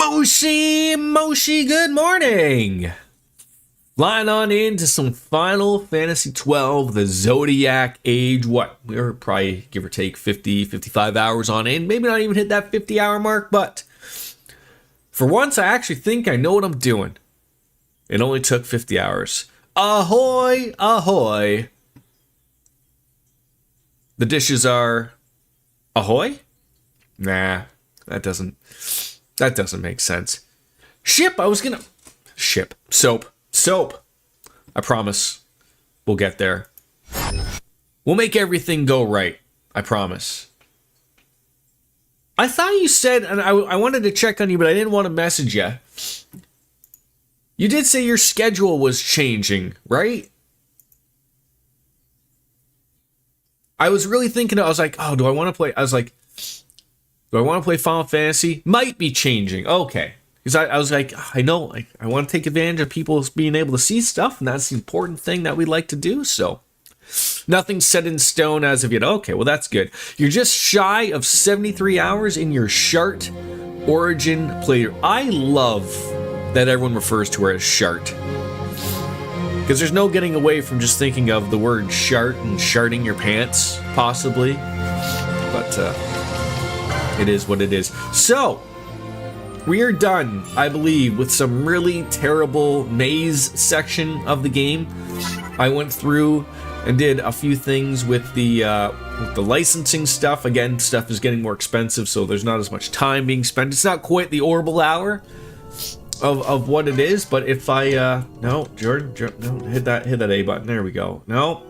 Moshi, good morning! Flying on into some Final Fantasy XII, the Zodiac age. What? We were probably, give or take, 50, 55 hours on in. Maybe not even hit that 50-hour mark, but for once, I actually think I know what I'm doing. It only took 50 hours. Ahoy, ahoy. The dishes are... ahoy? Nah, that doesn't make sense. Soap. I promise. We'll get there. We'll make everything go right. I promise. I thought you said, and I wanted to check on you, but I didn't want to message you. You did say your schedule was changing, right? I was really thinking, I was like, oh, do I want to play? I was like, do I want to play Final Fantasy? Might be changing. Okay. Because I was like, I know, like, I want to take advantage of people being able to see stuff, and that's the important thing that we like to do, so. Nothing's set in stone as of yet. Okay, well, that's good. You're just shy of 73 hours in your Shart Origin playthrough. I love that everyone refers to her as Shart. Because there's no getting away from just thinking of the word shart and sharting your pants, possibly. But, it is what it is. So, we are done, I believe, with some really terrible maze section of the game. I went through and did a few things with the licensing stuff. Again, stuff is getting more expensive, so there's not as much time being spent. It's not quite the orbital hour of what it is, but if I no, Jordan, no, hit that A button. There we go. No,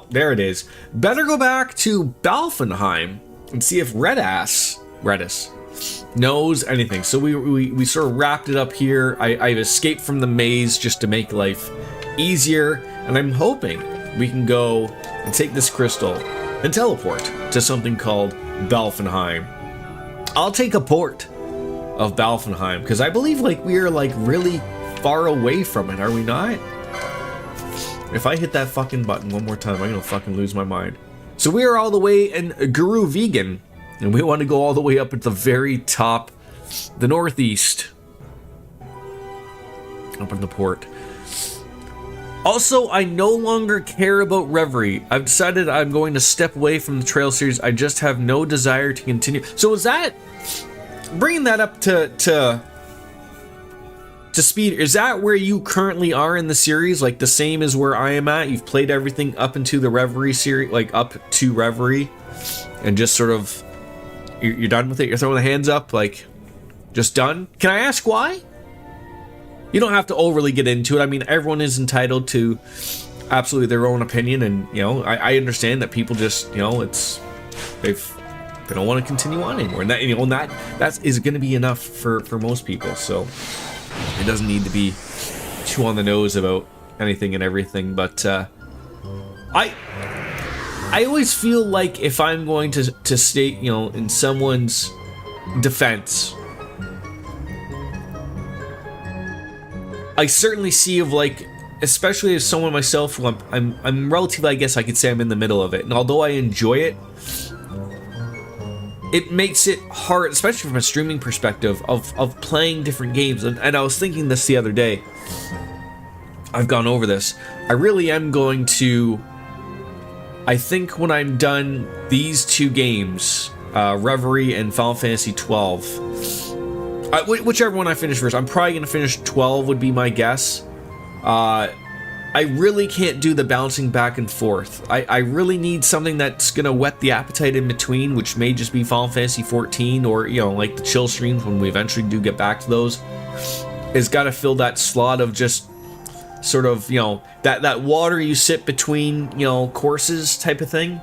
there it is. Better go back to Balfenheim and see if Redis knows anything. So we sort of wrapped it up here. I've escaped from the maze just to make life easier, and I'm hoping we can go and take this crystal and teleport to something called Balfenheim. I'll take a port of Balfenheim, because I believe like we are like really far away from it, are we not? If I hit that fucking button one more time, I'm gonna fucking lose my mind. So we are all the way in Guru Vegan, and we want to go all the way up at the very top, the northeast, up in the port. Also, I no longer care about Reverie. I've decided I'm going to step away from the Trail series. I just have no desire to continue. So is that, bringing that up to speed, is that where you currently are in the series? Like the same as where I am at? You've played everything up into the Reverie series, like up to Reverie, and just sort of, you're done with it? You're throwing the hands up, like, just done? Can I ask why? You don't have to overly get into it. I mean, everyone is entitled to absolutely their own opinion, and, you know, I understand that people just, you know, they don't want to continue on anymore, and that, you know, and that is going to be enough for most people, so it doesn't need to be too on the nose about anything and everything, but, I always feel like if I'm going to state, you know, in someone's defense, I certainly see of like, especially as someone myself who I'm relatively, I guess I could say I'm in the middle of it, and although I enjoy it, it makes it hard, especially from a streaming perspective, of playing different games, and I was thinking this the other day. I've gone over this. I really am going to, I think when I'm done these two games, Reverie and Final Fantasy XII, whichever one I finish first, I'm probably going to finish 12 would be my guess. I really can't do the bouncing back and forth. I really need something that's going to whet the appetite in between, which may just be Final Fantasy 14 or, you know, like the chill streams when we eventually do get back to those. It's got to fill that slot of just sort of, you know, that water you sit between, you know, courses type of thing.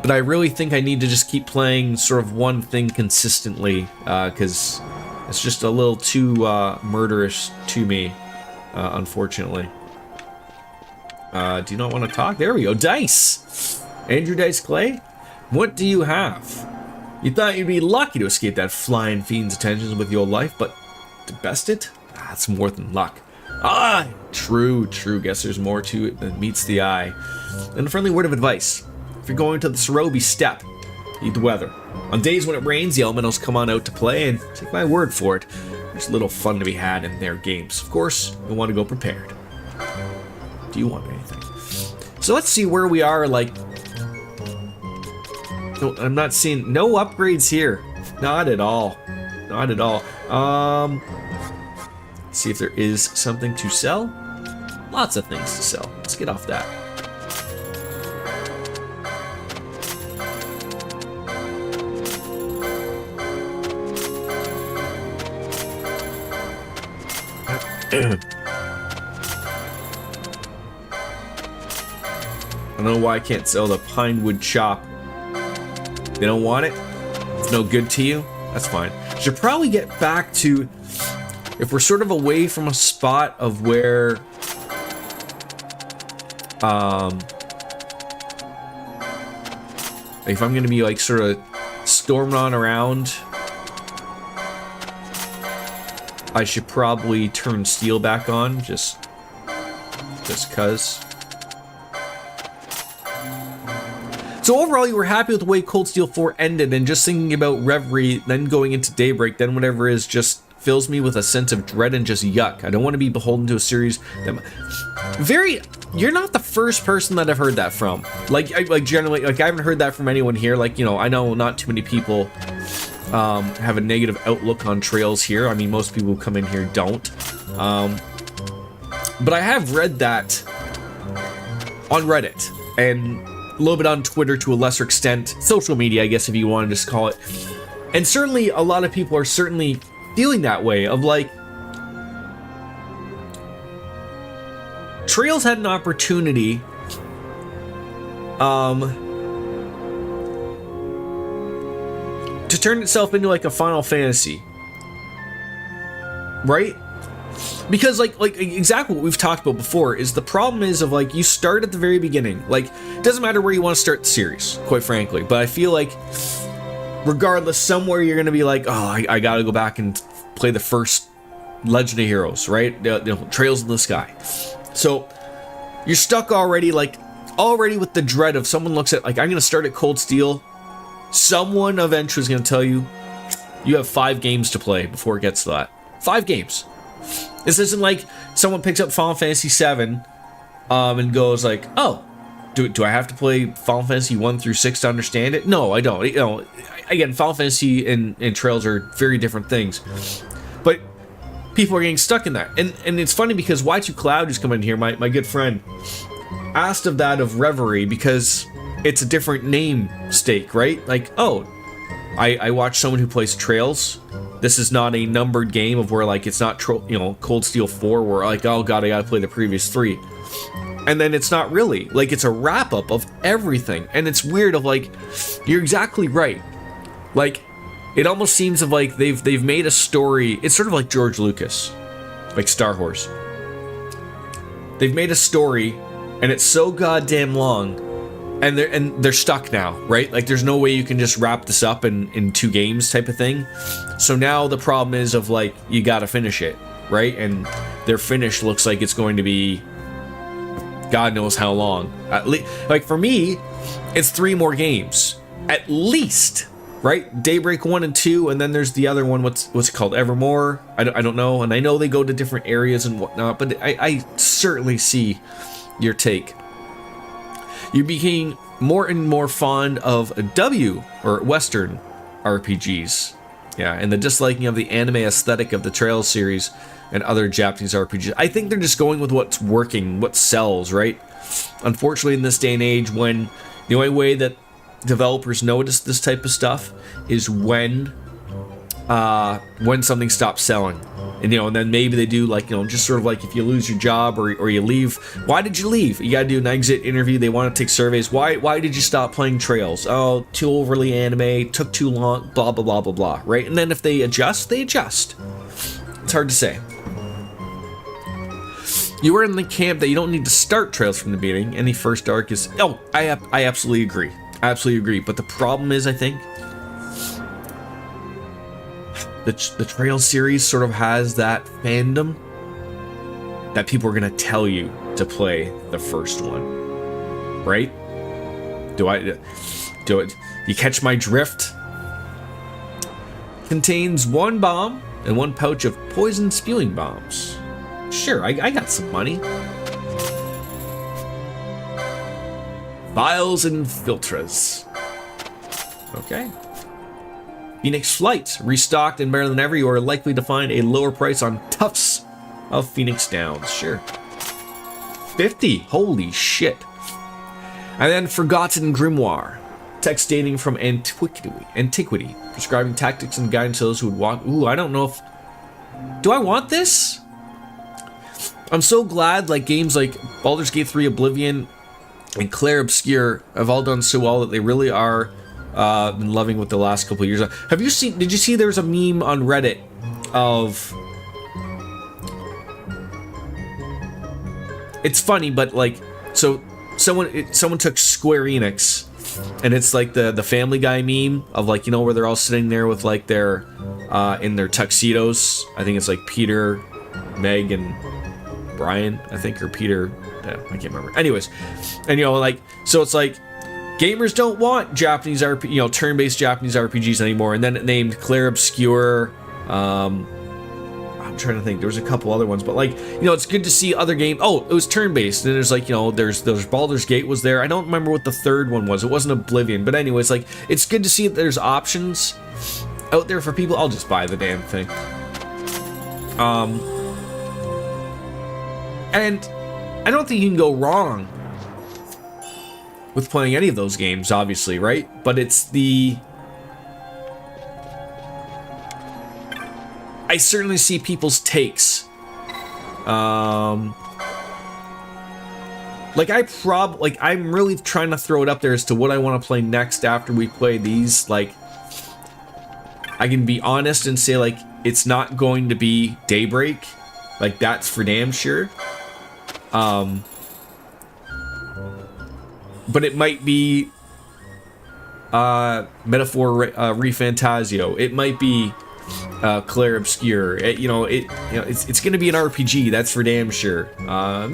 But I really think I need to just keep playing sort of one thing consistently, because it's just a little too murderous to me, unfortunately. Do you not want to talk? There we go. Dice! Andrew Dice Clay? What do you have? You thought you'd be lucky to escape that flying fiend's attentions with your life, but to best it? That's more than luck. Ah, true. Guess there's more to it than meets the eye. And a friendly word of advice. If you're going to the Cerobi Steppe, Need the weather. On days when it rains, the elementals come on out to play, and take my word for it, there's a little fun to be had in their games. Of course, you'll want to go prepared. Do you want anything? So let's see where we are, like... No, I'm not seeing... No upgrades here. Not at all. Not at all. Let's see if there is something to sell. Lots of things to sell. Let's get off that. I don't know why I can't sell the Pinewood Chop. They don't want it? It's no good to you? That's fine. Should probably get back to... If we're sort of away from a spot of where... if I'm gonna be like sort of storming on around, I should probably turn steel back on, just cuz. So overall, you were happy with the way Cold Steel 4 ended, and just thinking about Reverie, then going into Daybreak, then whatever is, just fills me with a sense of dread and just yuck. I don't want to be beholden to a series that... You're not the first person that I've heard that from. Like generally, like I haven't heard that from anyone here. Like, you know, I know not too many people have a negative outlook on Trails here. I mean, most people who come in here don't. But I have read that on Reddit and a little bit on Twitter to a lesser extent, social media, I guess, if you want to just call it. And certainly a lot of people are certainly feeling that way of like, Trails had an opportunity to turn itself into like a Final Fantasy, right? Because like exactly what we've talked about before is the problem is of like you start at the very beginning. Like it doesn't matter where you want to start the series, quite frankly, but I feel like regardless, somewhere you're gonna be like, oh, I gotta go back and play the first Legend of Heroes, right? Trails in the Sky. So you're stuck already with the dread of someone looks at like, I'm gonna start at Cold Steel. Someone eventually is gonna tell you, you have 5 games to play before it gets to that. 5 games. This isn't like someone picks up Final Fantasy VII and goes like, oh, do I have to play Final Fantasy 1 through 6 to understand it? No, I don't. You know, again, Final Fantasy and Trails are very different things. But people are getting stuck in that. And it's funny because Y2 Cloud just come in here, my good friend, asked of that of Reverie because it's a different name stake, right? Like, oh, I watch someone who plays Trails. This is not a numbered game of where like it's not Cold Steel 4 where like, oh god, I gotta play the previous 3. And then it's not really. Like it's a wrap up of everything. And it's weird of like, you're exactly right. Like it almost seems of like they've made a story. It's sort of like George Lucas, like Star Wars. They've made a story, and it's so goddamn long, and they're stuck now, right? Like there's no way you can just wrap this up in 2 games type of thing. So now the problem is of like you got to finish it, right? And their finish looks like it's going to be God knows how long. At least, like for me, it's 3 more games at least. Right? Daybreak 1 and 2, and then there's the other one, what's it called? Evermore? I don't know, and I know they go to different areas and whatnot, but I certainly see your take. You're becoming more and more fond of Western RPGs. Yeah, and the disliking of the anime aesthetic of the Trails series and other Japanese RPGs. I think they're just going with what's working, what sells, right? Unfortunately, in this day and age, when the only way that developers notice this type of stuff is when something stops selling, and and then maybe they do like just sort of like if you lose your job or you leave. Why did you leave? You got to do an exit interview. They want to take surveys. Why did you stop playing Trails? Oh, too overly anime, took too long, blah blah blah blah blah, right? And then if they adjust, they adjust. It's hard to say. You were in the camp that you don't need to start Trails from the beginning. Any first arc is... Oh, I absolutely agree. I absolutely agree. But the problem is, I think, the Trails series sort of has that fandom that people are going to tell you to play the first one. Right? Do it. You catch my drift? Contains 1 bomb and 1 pouch of poison spewing bombs. Sure, I got some money. Vials and filters. Okay. Phoenix Flight. Restocked and better than ever, you are likely to find a lower price on Tufts of Phoenix Downs. Sure. 50. Holy shit. And then Forgotten Grimoire. Text dating from antiquity. Prescribing tactics and guidance to those who would want... Ooh, I don't know if... Do I want this? I'm so glad like games like Baldur's Gate 3, Oblivion, and Clair Obscur have all done so well that they really are been loving with the last couple of years. Have you seen... Did you see there's a meme on Reddit of... It's funny, but like... So someone took Square Enix, and it's like the Family Guy meme of like, you know, where they're all sitting there with like their in their tuxedos. I think it's like Peter, Meg, and Brian, I think, or Peter, I can't remember. Anyways, and you know, like, so it's like gamers don't want Japanese turn-based Japanese RPGs anymore, and then it named Clair Obscur. I'm trying to think. There was a couple other ones, but like, you know, it's good to see other games. Oh, it was turn-based. And there's like, you know, there's Baldur's Gate was there. I don't remember what the third one was. It wasn't Oblivion, but anyways, like, it's good to see that there's options out there for people. I'll just buy the damn thing. And I don't think you can go wrong with playing any of those games, obviously, right? But it's the... I certainly see people's takes. I'm really trying to throw it up there as to what I want to play next after we play these. Like, I can be honest and say, like, it's not going to be Daybreak. Like, that's for damn sure. But it might be Metaphor Refantasio. It might be Clair Obscur. It's gonna be an RPG, that's for damn sure.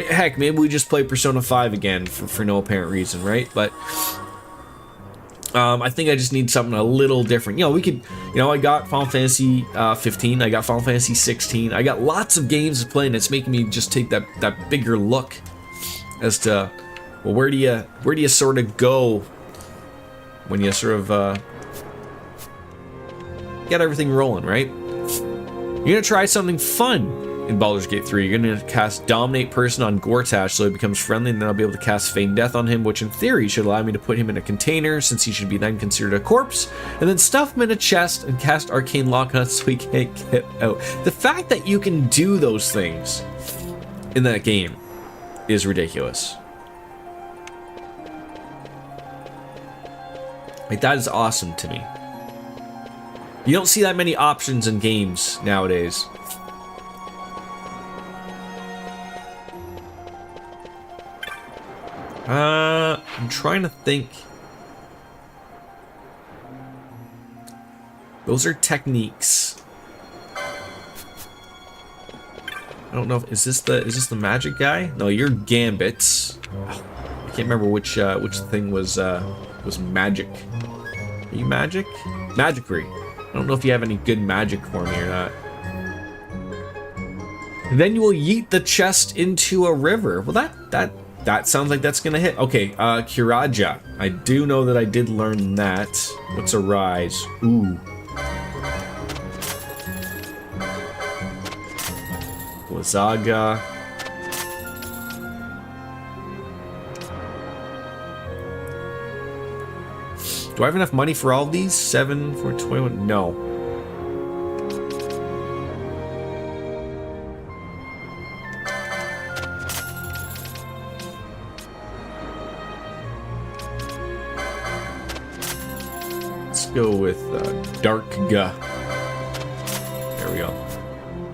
Heck, maybe we just play Persona 5 again for no apparent reason, right? But I think I just need something a little different. You know, we could, you know, I got Final Fantasy 15, I got Final Fantasy 16, I got lots of games to play, and it's making me just take that bigger look as to, well, where do you sort of go when you sort of get everything rolling, right? You're gonna try something fun in Baldur's Gate 3. You're gonna cast Dominate Person on Gortash so he becomes friendly, and then I'll be able to cast Feign Death on him, which in theory should allow me to put him in a container, since he should be then considered a corpse, and then stuff him in a chest and cast Arcane Locknut so he can't get out. The fact that you can do those things in that game is ridiculous. Like, that is awesome to me. You don't see that many options in games nowadays. I'm trying to think. Those are techniques. I don't know if is this the magic guy? No, you're Gambits. I can't remember which thing was magic. Are you magic? Magicry. I don't know if you have any good magic for me or not. Then you will yeet the chest into a river. Well, that sounds like that's gonna hit. Okay, Kiraja. I do know that I did learn that. What's a rise? Ooh. Blizzaga. Do I have enough money for all of these? 7 for 21? No. Let's go with Dark Ga. There we go.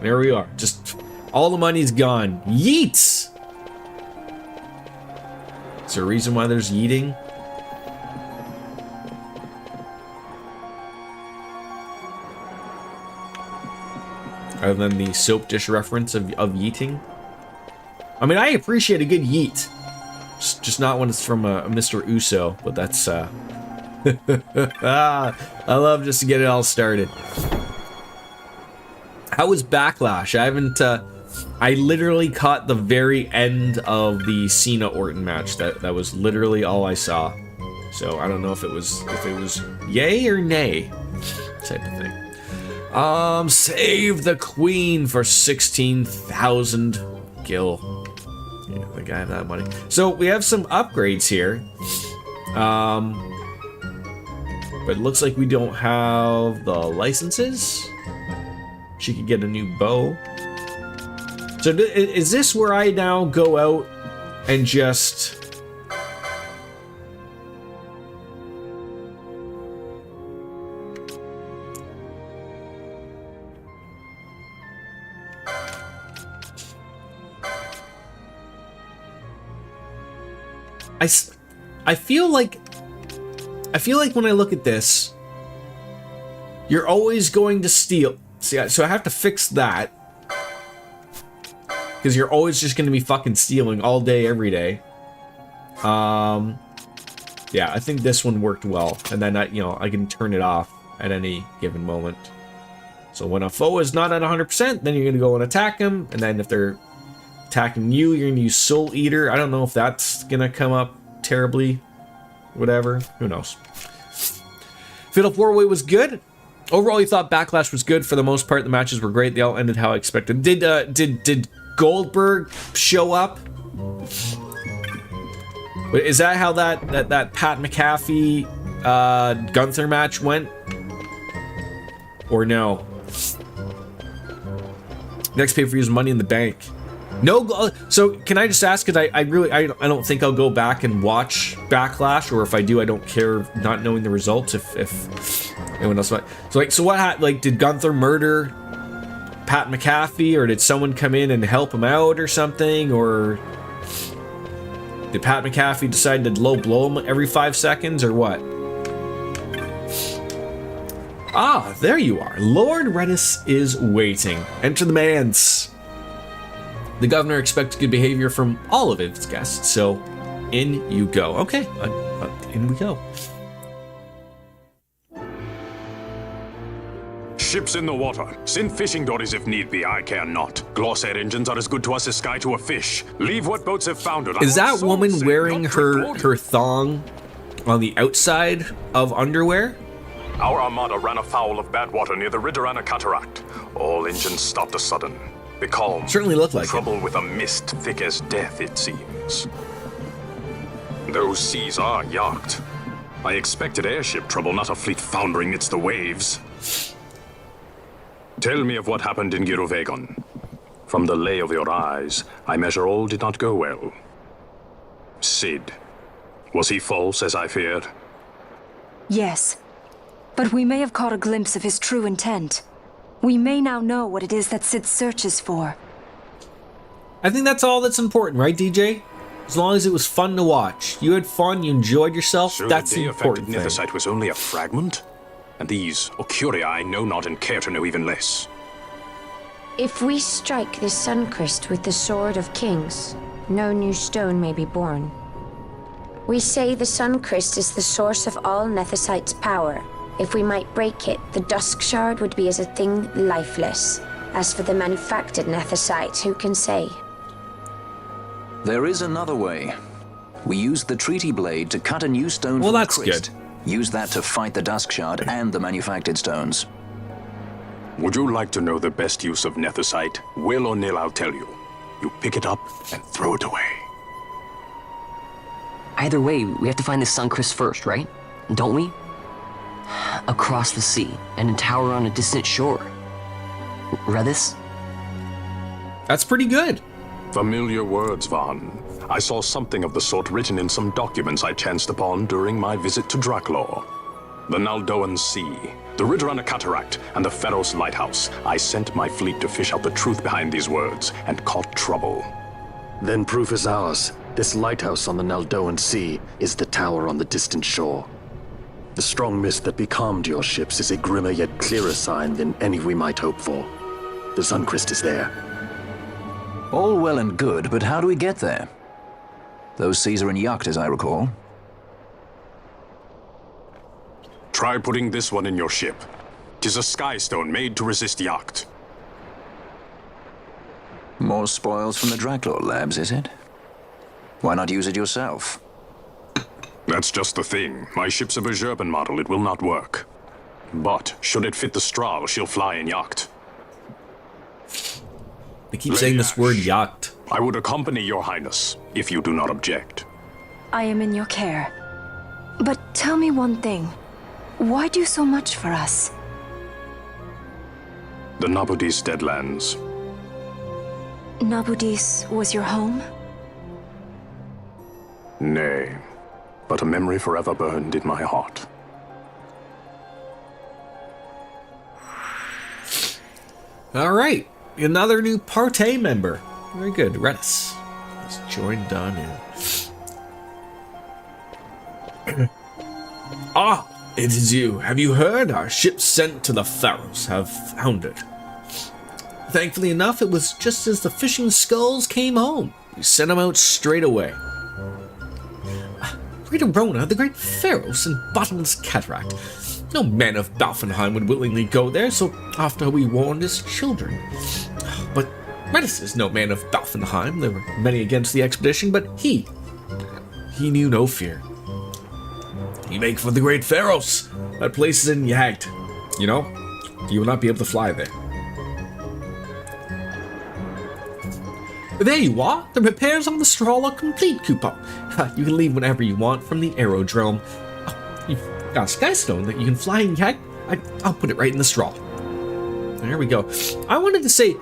There we are. Just all the money's gone. Yeets! Is there a reason why there's yeeting? Other than the soap dish reference of yeeting. I mean, I appreciate a good yeet. Just not when it's from Mr. Uso, but that's I love just to get it all started. How was Backlash? I haven't, I literally caught the very end of the Cena Orton match. That was literally all I saw. So I don't know if it was yay or nay type of thing. Save the Queen for 16,000 gil. Yeah, the guy have that money. So we have some upgrades here. But it looks like we don't have the licenses. She could get a new bow. So is this where I now go out and just... I feel like when I look at this, you're always going to steal. See, so I have to fix that. Because you're always just going to be fucking stealing all day, every day. Yeah, I think this one worked well. And then, I can turn it off at any given moment. So when a foe is not at 100%, then you're going to go and attack them. And then if they're attacking you, you're going to use Soul Eater. I don't know if that's going to come up terribly. Whatever. Who knows? Fatal 4-Way was good. Overall, you thought Backlash was good. For the most part, the matches were great. They all ended how I expected. Did Goldberg show up? Is that how that Pat McAfee Gunther match went? Or no? Next pay-per-view is Money in the Bank. No, so can I just ask, because I don't think I'll go back and watch Backlash, or if I do, I don't care not knowing the results if anyone else might. So what happened? Like, did Gunther murder Pat McAfee, or did someone come in and help him out or something, or did Pat McAfee decide to low blow him every 5 seconds, or what? Ah, there you are. Lord Redis is waiting. Enter the manse. The governor expects good behavior from all of its guests, so in you go. Okay, in we go. Ships in the water. Send fishing dories if need be, I care not. Glossair engines are as good to us as sky to a fish. Leave what boats have foundered. Is that woman wearing her thong on the outside of underwear? Our armada ran afoul of bad water near the Riderana Cataract. All engines stopped a sudden. Be calm. Certainly looked like trouble with a mist thick as death, it seems. Those seas are yacht. I expected airship trouble, not a fleet foundering amidst the waves. Tell me of what happened in Girovegon. From the lay of your eyes, I measure all did not go well. Sid, was he false as I feared? Yes, but we may have caught a glimpse of his true intent. We may now know what it is that Sid searches for. I think that's all that's important, right, DJ? As long as it was fun to watch. You had fun, you enjoyed yourself, so that's the important thing. Nethicite was only a fragment? And these Ocuria I know not and care to know even less. If we strike the Suncrest with the Sword of Kings, no new stone may be born. We say the Suncrest is the source of all Nethicite's power. If we might break it, the Dusk Shard would be as a thing lifeless. As for the manufactured Nethicite, who can say? There is another way. We use the Treaty Blade to cut a new stone from the Crest. Good. Use that to fight the Dusk Shard and the manufactured stones. Would you like to know the best use of Nethicite? Will or nil, I'll tell you. You pick it up and throw it away. Either way, we have to find the Suncrest first, right? Don't we? Across the sea, and a tower on a distant shore. Redis? That's pretty good. Familiar words, Vaughn. I saw something of the sort written in some documents I chanced upon during my visit to Draklor. The Naldoan Sea, the Riderana Cataract, and the Pharos Lighthouse. I sent my fleet to fish out the truth behind these words, and caught trouble. Then proof is ours. This lighthouse on the Naldoan Sea is the tower on the distant shore. The strong mist that becalmed your ships is a grimmer yet clearer sign than any we might hope for. The Suncrest is there. All well and good, but how do we get there? Those seas are in yacht, as I recall. Try putting this one in your ship. 'Tis a skystone made to resist yacht. More spoils from the Draklor labs, is it? Why not use it yourself? That's just the thing. My ship's of a German model. It will not work. But should it fit the Strahl, she'll fly in yacht. They keep saying this word yacht. I would accompany your highness, if you do not object. I am in your care. But tell me one thing. Why do so much for us? The Nabudis Deadlands. Nabudis was your home? Nay, but a memory forever burned in my heart. All right, another new party member. Very good, Redis. He's joined on in. Ah, it is you. Have you heard? Our ship sent to the Pharaohs have foundered. Thankfully enough, it was just as the fishing skulls came home. We sent them out straight away. Great Arona, the great Pharaohs and Bottomless Cataract. No man of Balfenheim would willingly go there, so after we warned his children. But Redis is no man of Balfenheim. There were many against the expedition, but he knew no fear. He make for the great Pharaohs. That place is in Yagd. You know, you will not be able to fly there. There you are. The repairs on the Strahl are complete, Koopa. You can leave whenever you want from the aerodrome. Oh, you've got a skystone that you can fly in Yagd. I'll put it right in the Strahl. There we go. I wanted to say,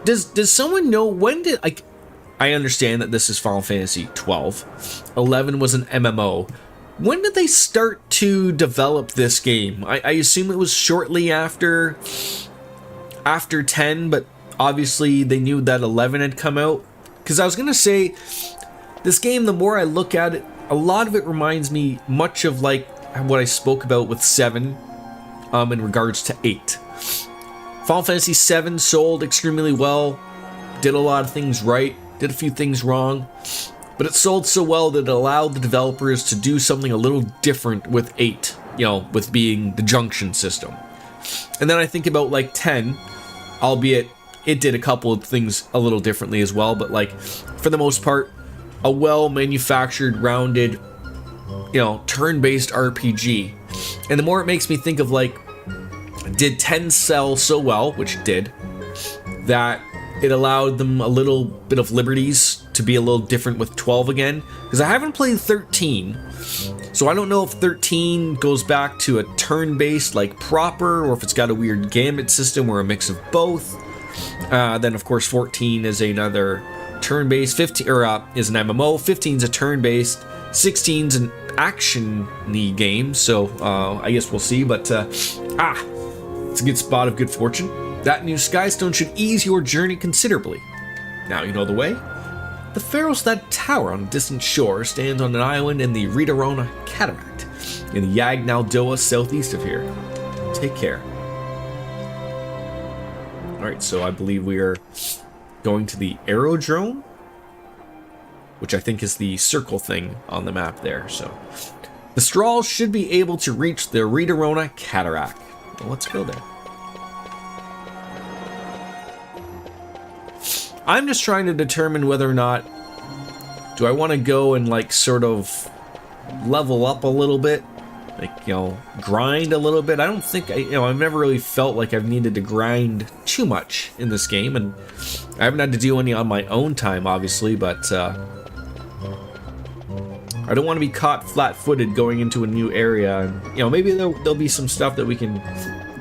does someone know when did I understand that this is Final Fantasy 12. 11 was an MMO. When did they start to develop this game? I assume it was shortly after 10, but obviously they knew that 11 had come out. Because I was going to say, this game, the more I look at it, a lot of it reminds me much of like what I spoke about with 7 in regards to 8. Final Fantasy 7 sold extremely well, did a lot of things right, did a few things wrong, but it sold so well that it allowed the developers to do something a little different with 8, you know, with being the junction system. And then I think about like 10, albeit it did a couple of things a little differently as well, but like for the most part, a well-manufactured, rounded, you know, turn-based RPG. And the more it makes me think of like, did 10 sell so well, which it did, that it allowed them a little bit of liberties to be a little different with 12 again? Because I haven't played 13, so I don't know if 13 goes back to a turn-based like proper, or if it's got a weird gambit system or a mix of both. Then of course 14 is another turn-based, 15 is an MMO, 15 is a turn-based, 16 is an action-y game, so I guess we'll see, but it's a good spot of good fortune. That new skystone should ease your journey considerably. Now you know the way. The Pharaohs, that tower on a distant shore, stands on an island in the Ridarona Cataract, in the Yagd Naldoa southeast of here. Take care. Alright, so I believe we are going to the aerodrome, which I think is the circle thing on the map there. So the Strahl should be able to reach the Ridarona Cataract. Well, let's go there. I'm just trying to determine whether or not do I want to go and like sort of level up a little bit, like, you know, grind a little bit. I don't think I've never really felt like I've needed to grind too much in this game, and I haven't had to do any on my own time, obviously, but I don't want to be caught flat-footed going into a new area. And, you know, maybe there'll be some stuff that we can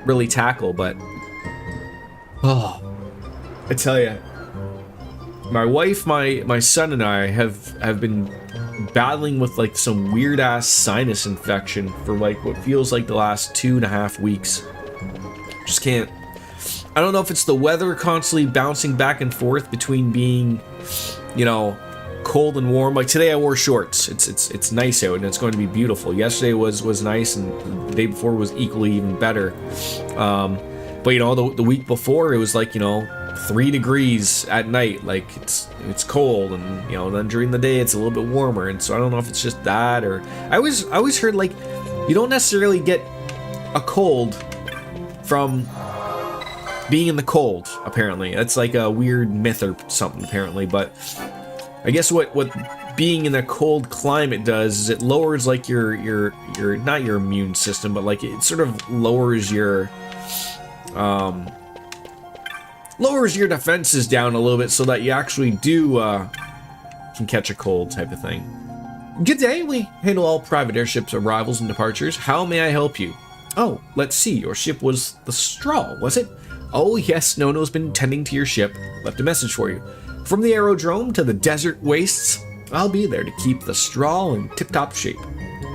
really tackle, but oh, I tell you, my wife, my son, and I have been battling with like some weird ass sinus infection for like what feels like the last 2.5 weeks. Just can't. I don't know if it's the weather constantly bouncing back and forth between being, you know, cold and warm. Like today I wore shorts. It's nice out and it's going to be beautiful. Yesterday was nice, and the day before was equally even better. But you know, the week before it was like, you know, 3 degrees at night, like it's cold, and you know, then during the day it's a little bit warmer. And so I don't know if it's just that, or I always heard like you don't necessarily get a cold from being in the cold, apparently. That's like a weird myth or something, apparently. But I guess what being in a cold climate does is it lowers like your not your immune system, but like it sort of lowers your defenses down a little bit so that you actually do can catch a cold type of thing. Good day, we handle all private airships arrivals and departures. How may I help you? Oh, let's see, your ship was the Straw, was it? Oh yes, Nono's been tending to your ship, left a message for you. From the aerodrome to the desert wastes, I'll be there to keep the Straw in tip-top shape.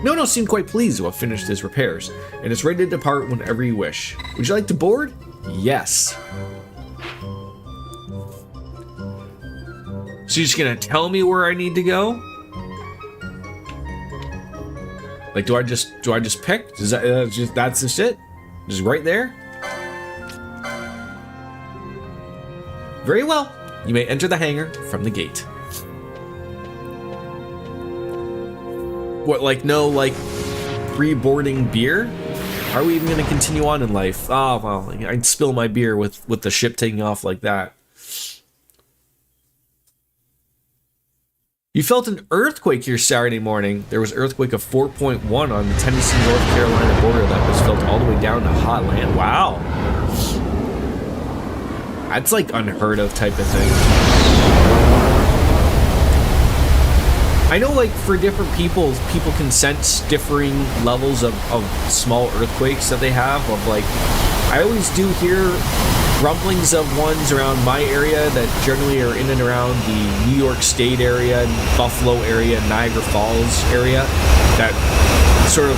Nono seemed quite pleased to have finished his repairs, and is ready to depart whenever you wish. Would you like to board? Yes. So you're just gonna tell me where I need to go? Like, do I just pick? Is that that's just it? Just right there? Very well. You may enter the hangar from the gate. What, like no like pre-boarding beer? Are we even gonna continue on in life? Oh well, I'd spill my beer with the ship taking off like that. You felt an earthquake here Saturday morning. There was an earthquake of 4.1 on the Tennessee, North Carolina border that was felt all the way down to Hotland. Wow. That's like unheard of type of thing. I know like for different people can sense differing levels of small earthquakes that they have. Of like, I always do hear rumblings of ones around my area that generally are in and around the New York State area, Buffalo area, Niagara Falls area that sort of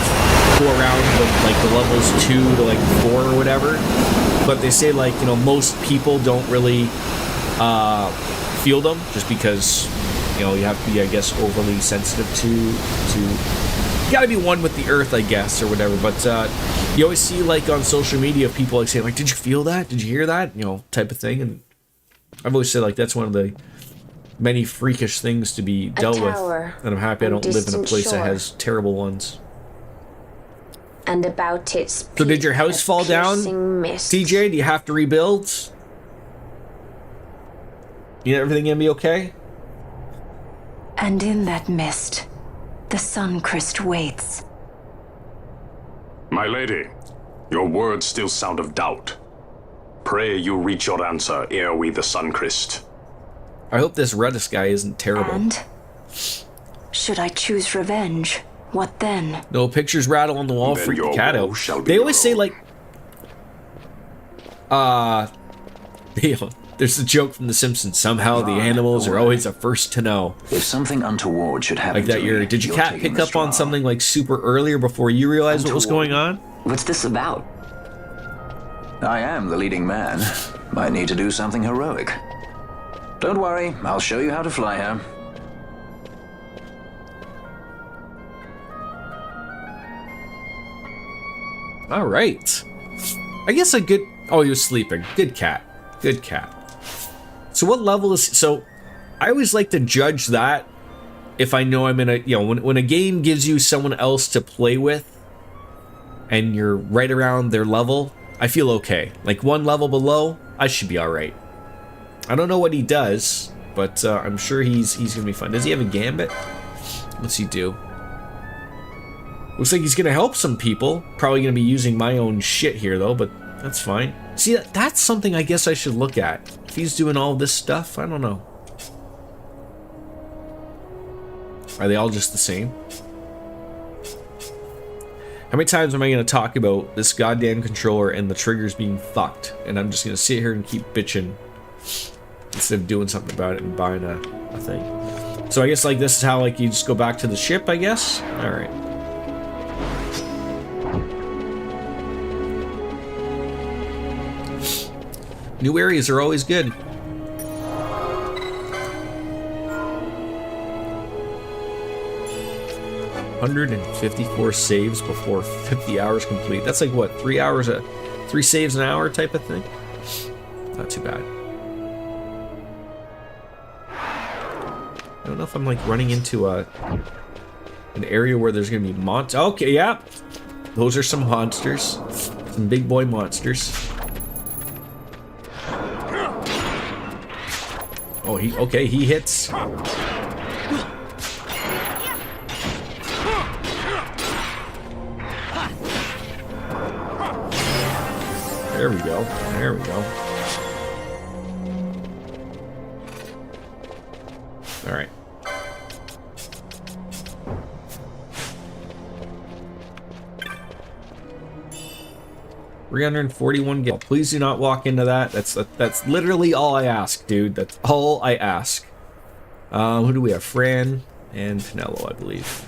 go around with like the levels 2 to like 4 or whatever. But they say like, you know, most people don't really feel them just because, you know, you have to be, I guess, overly sensitive to you gotta be one with the earth, I guess, or whatever. But you always see like on social media people like saying like, did you feel that? Did you hear that? You know, type of thing. And I've always said like that's one of the many freakish things to be dealt with. And I'm happy I don't live in a place that has terrible ones. And about its so did your house fall down, mist. TJ? Do you have to rebuild? You know, everything gonna be okay? And in that mist, the Suncrest waits. My lady, your words still sound of doubt. Pray you reach your answer ere we the Suncrest. I hope this Redis guy isn't terrible. And should I choose revenge, what then? No pictures rattle on the wall, Then freak the your cat woe out. shall be They always say your like, there's a joke from The Simpsons. Somehow the animals are always the first to know. If something untoward should happen Like that, did your cat pick up on something like super earlier before you realized what was going on? What's this about? I am the leading man. Might need to do something heroic. Don't worry, I'll show you how to fly her. All right. I guess a good... Oh, he was sleeping. Good cat. Good cat. So what level is... So I always like to judge that if I know I'm in a... You know, when a game gives you someone else to play with and you're right around their level, I feel okay. Like one level below, I should be all right. I don't know what he does, but I'm sure he's going to be fun. Does he have a gambit? What's he do? Looks like he's going to help some people. Probably going to be using my own shit here, though, but that's fine. See, that's something I guess I should look at. If he's doing all this stuff, I don't know. Are they all just the same? How many times am I going to talk about this goddamn controller and the triggers being fucked? And I'm just going to sit here and keep bitching instead of doing something about it and buying a thing. So I guess like this is how like you just go back to the ship, I guess? Alright. New areas are always good. $154 saves before 50 hours complete. That's like what, 3 hours, 3 saves an hour type of thing? Not too bad. I don't know if I'm like running into an area where there's gonna be okay, yeah. those are some monsters. Some big boy monsters. Oh, he hits. There we go. There we go. All right. $341 gil. Please do not walk into that. That's literally all I ask, dude. That's all I ask. Who do we have? Fran and Pinello, I believe.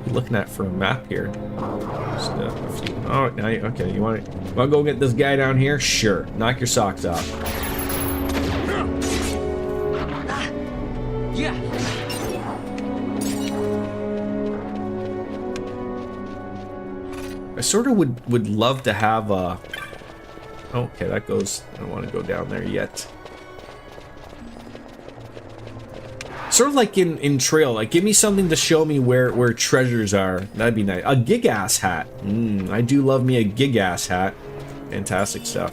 Looking at for a map here. Just, oh, now okay. You want to go get this guy down here? Sure. Knock your socks off. Yeah. I sort of would love to have a. Okay, that goes. I don't want to go down there yet. Sort of like in Trail, like give me something to show me where treasures are. That'd be nice. A gig-ass hat. I do love me a gig-ass hat. Fantastic stuff.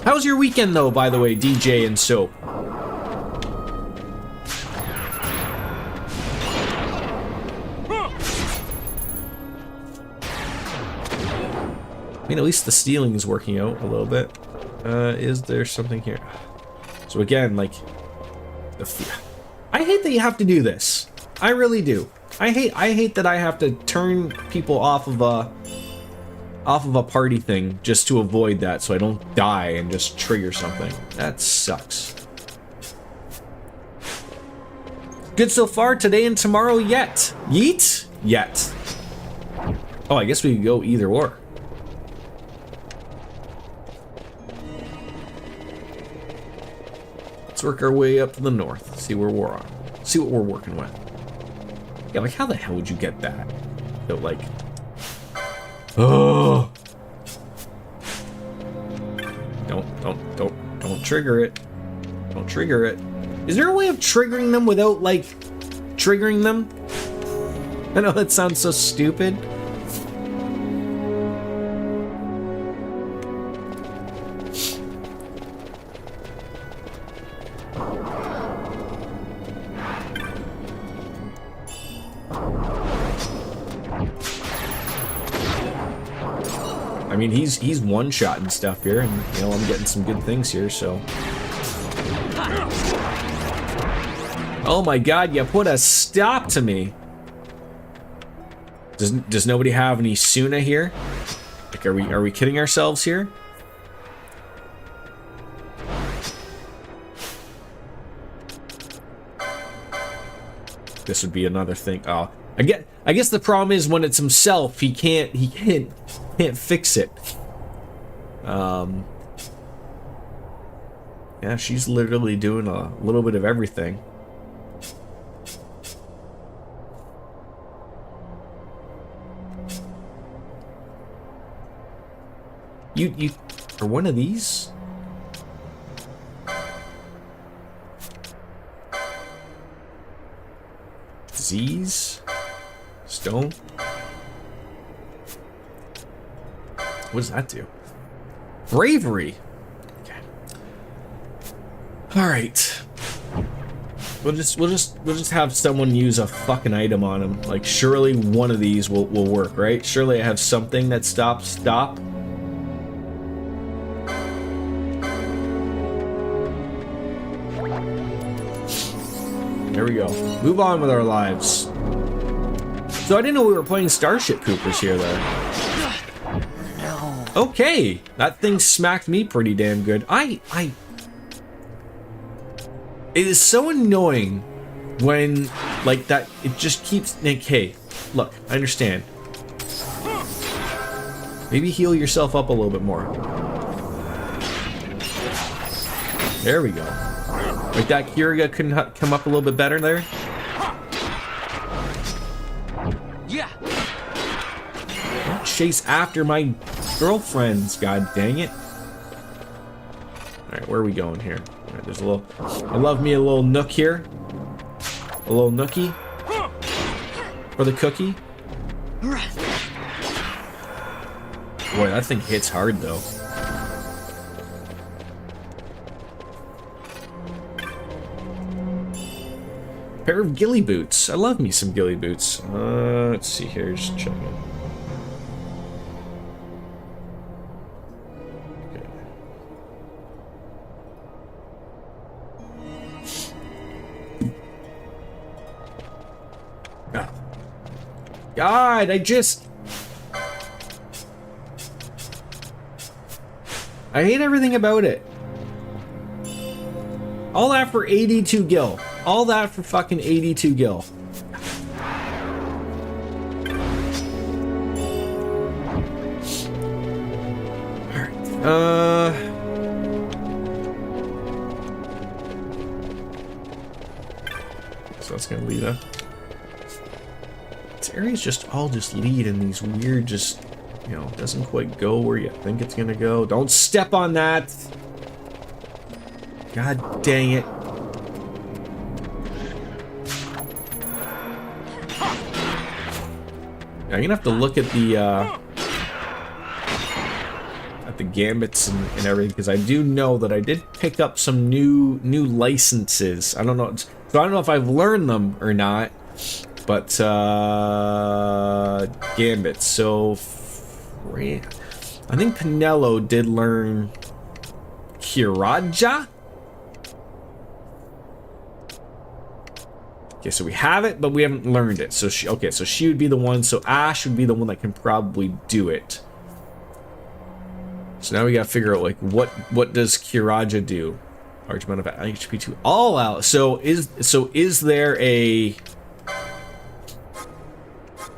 How's your weekend though, by the way, DJ and Soap? I mean, at least the stealing is working out a little bit. Is there something here? So again, like, I hate that you have to do this. I really do. I hate that I have to turn people off of a party thing just to avoid that, so I don't die and just trigger something. That sucks. Good so far today and tomorrow yet. Yeet? Yet. Oh, I guess we could go either or. Let's work our way up to the north. See where we're on. See what we're working with. Yeah, like how the hell would you get that? So like, oh, don't trigger it. Don't trigger it. Is there a way of triggering them without like triggering them? I know that sounds so stupid. I mean, he's one-shotting stuff here, and you know I'm getting some good things here. So, oh my God, you put a stop to me. Does nobody have any Suna here? Like, are we kidding ourselves here? This would be another thing. Oh, I guess the problem is when it's himself, he can't fix it. Yeah, she's literally doing a little bit of everything. You are one of these? Disease? Stone? What does that do? Bravery. Okay. All right. We'll just have someone use a fucking item on him. Like surely one of these will work, right? Surely I have something that stops stop. There we go. Move on with our lives. So I didn't know we were playing Starship Coopers here though. Okay, that thing smacked me pretty damn good. It is so annoying when like that. It just keeps like, hey, look, I understand. Maybe heal yourself up a little bit more. There we go. Like that Kiriga couldn't come up a little bit better there. Yeah. Don't chase after my girlfriends, god dang it. Alright, where are we going here? Alright, there's a little... I love me a little nook here. A little nookie. For the cookie. Boy, that thing hits hard, though. Pair of ghillie boots. I love me some ghillie boots. Let's see here, just checking. God, I hate everything about it. All that for 82 gil. All that for fucking 82 gil. Alright. So that's gonna lead us. These areas just lead in these weird, just, you know, doesn't quite go where you think it's gonna go. Don't step on that! God dang it. I'm gonna have to look at the gambits and everything, because I do know that I did pick up some new licenses. I don't know, so I don't know if I've learned them or not. But, Gambit, so, I think Pinello did learn Kiraja? Okay, so we have it, but we haven't learned it. So she would be the one, so Ash would be the one that can probably do it. So now we gotta figure out, like, what does Kiraja do? Large amount of HP to all out. So is there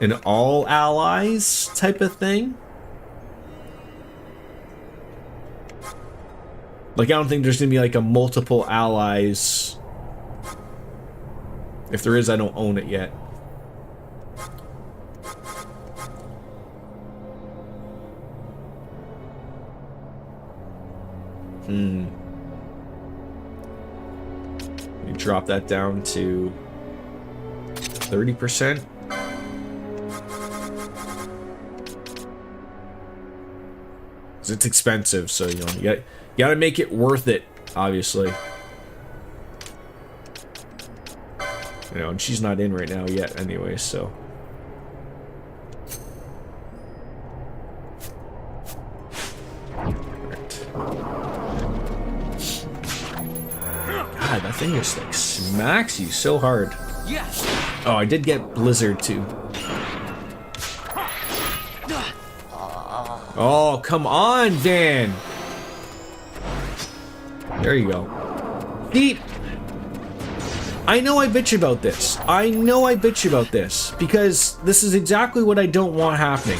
an all allies type of thing? Like, I don't think there's gonna be like a multiple allies. If there is, I don't own it yet. You drop that down to 30%. It's expensive, so you know you gotta make it worth it, obviously. You know, and she's not in right now yet, anyway. So. Right. God, that thing just like smacks you so hard. Yes. Oh, I did get Blizzard too. Oh, come on, Dan. There you go. Deep. I know I bitch about this. Because this is exactly what I don't want happening.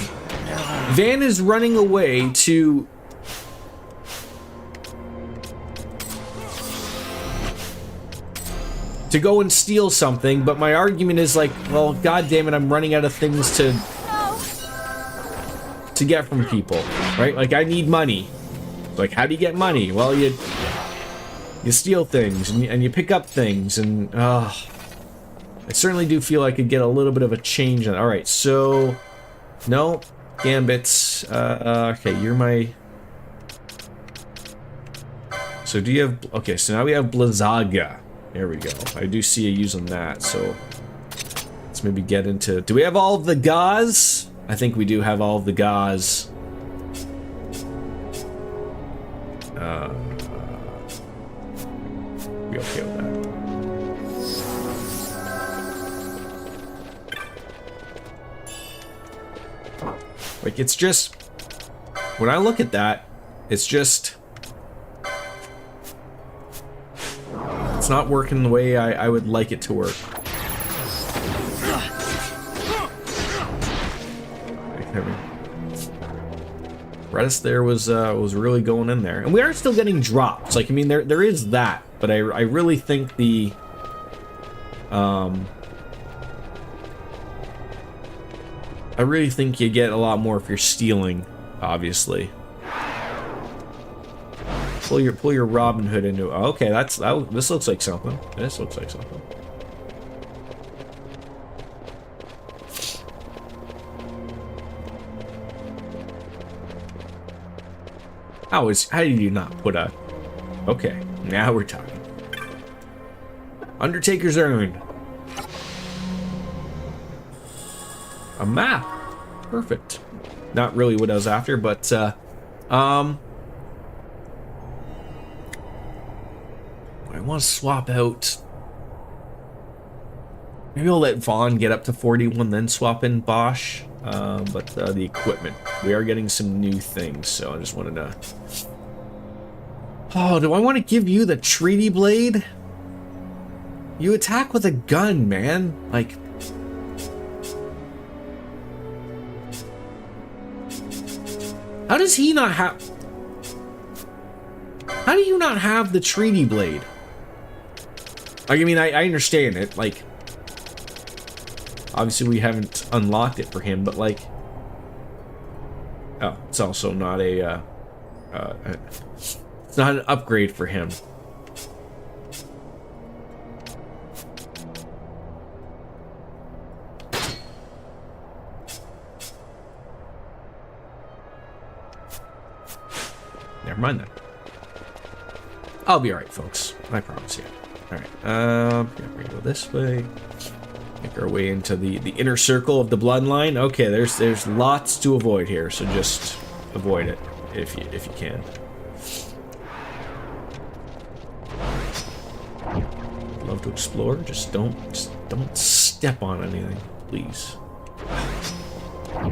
Van is running away to go and steal something, but my argument is like, well, god damn it, I'm running out of things to get from people, right? Like, I need money. Like, how do you get money? Well, you steal things and you pick up things, and I certainly do feel I could get a little bit of a change on. All right, so no gambits. Okay, you're my. So do you have? Okay, so now we have Blizzaga. There we go. I do see you using that. So let's maybe get into. Do we have all of the gauze? I think we do have all of the gauze. Be okay with that. Like, it's just, when I look at that, it's just, it's not working the way I would like it to work. Redis there was really going in there, and we are still getting drops. Like, I mean, there is that, but I really think the I really think you get a lot more if you're stealing, obviously. pull your Robin Hood into it. Okay, this looks like something. This looks like something. How did you not put a... Okay, now we're talking. Undertaker's Urn. A map. Perfect. Not really what I was after, but I want to swap out. Maybe I'll let Vaughn get up to 41, then swap in Bosch. But the equipment, we are getting some new things, so I just wanted to... Oh, do I want to give you the Treaty Blade? You attack with a gun, man. Like... How does he not have... How do you not have the Treaty Blade? Like, I mean, I understand it, like... Obviously, we haven't unlocked it for him, but like... Oh, it's also not a... it's not an upgrade for him. Never mind then. I'll be alright, folks. I promise you. Alright, we're gonna go this way. Make our way into the inner circle of the bloodline. Okay, there's lots to avoid here, so just avoid it if you can. Love to explore. Just don't step on anything, please.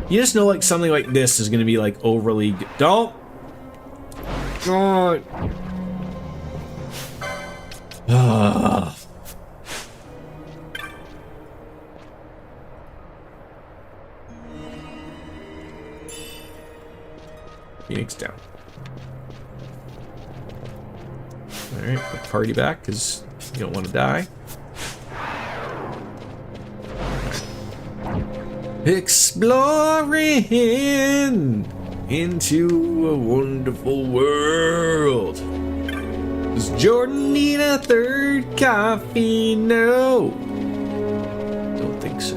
You just know, like, something like this is gonna be like overly. Don't. God. Ah. Phoenix down. Alright, put party back because you don't want to die. Exploring into a wonderful world. Does Jordan need a third coffee? No. Don't think so.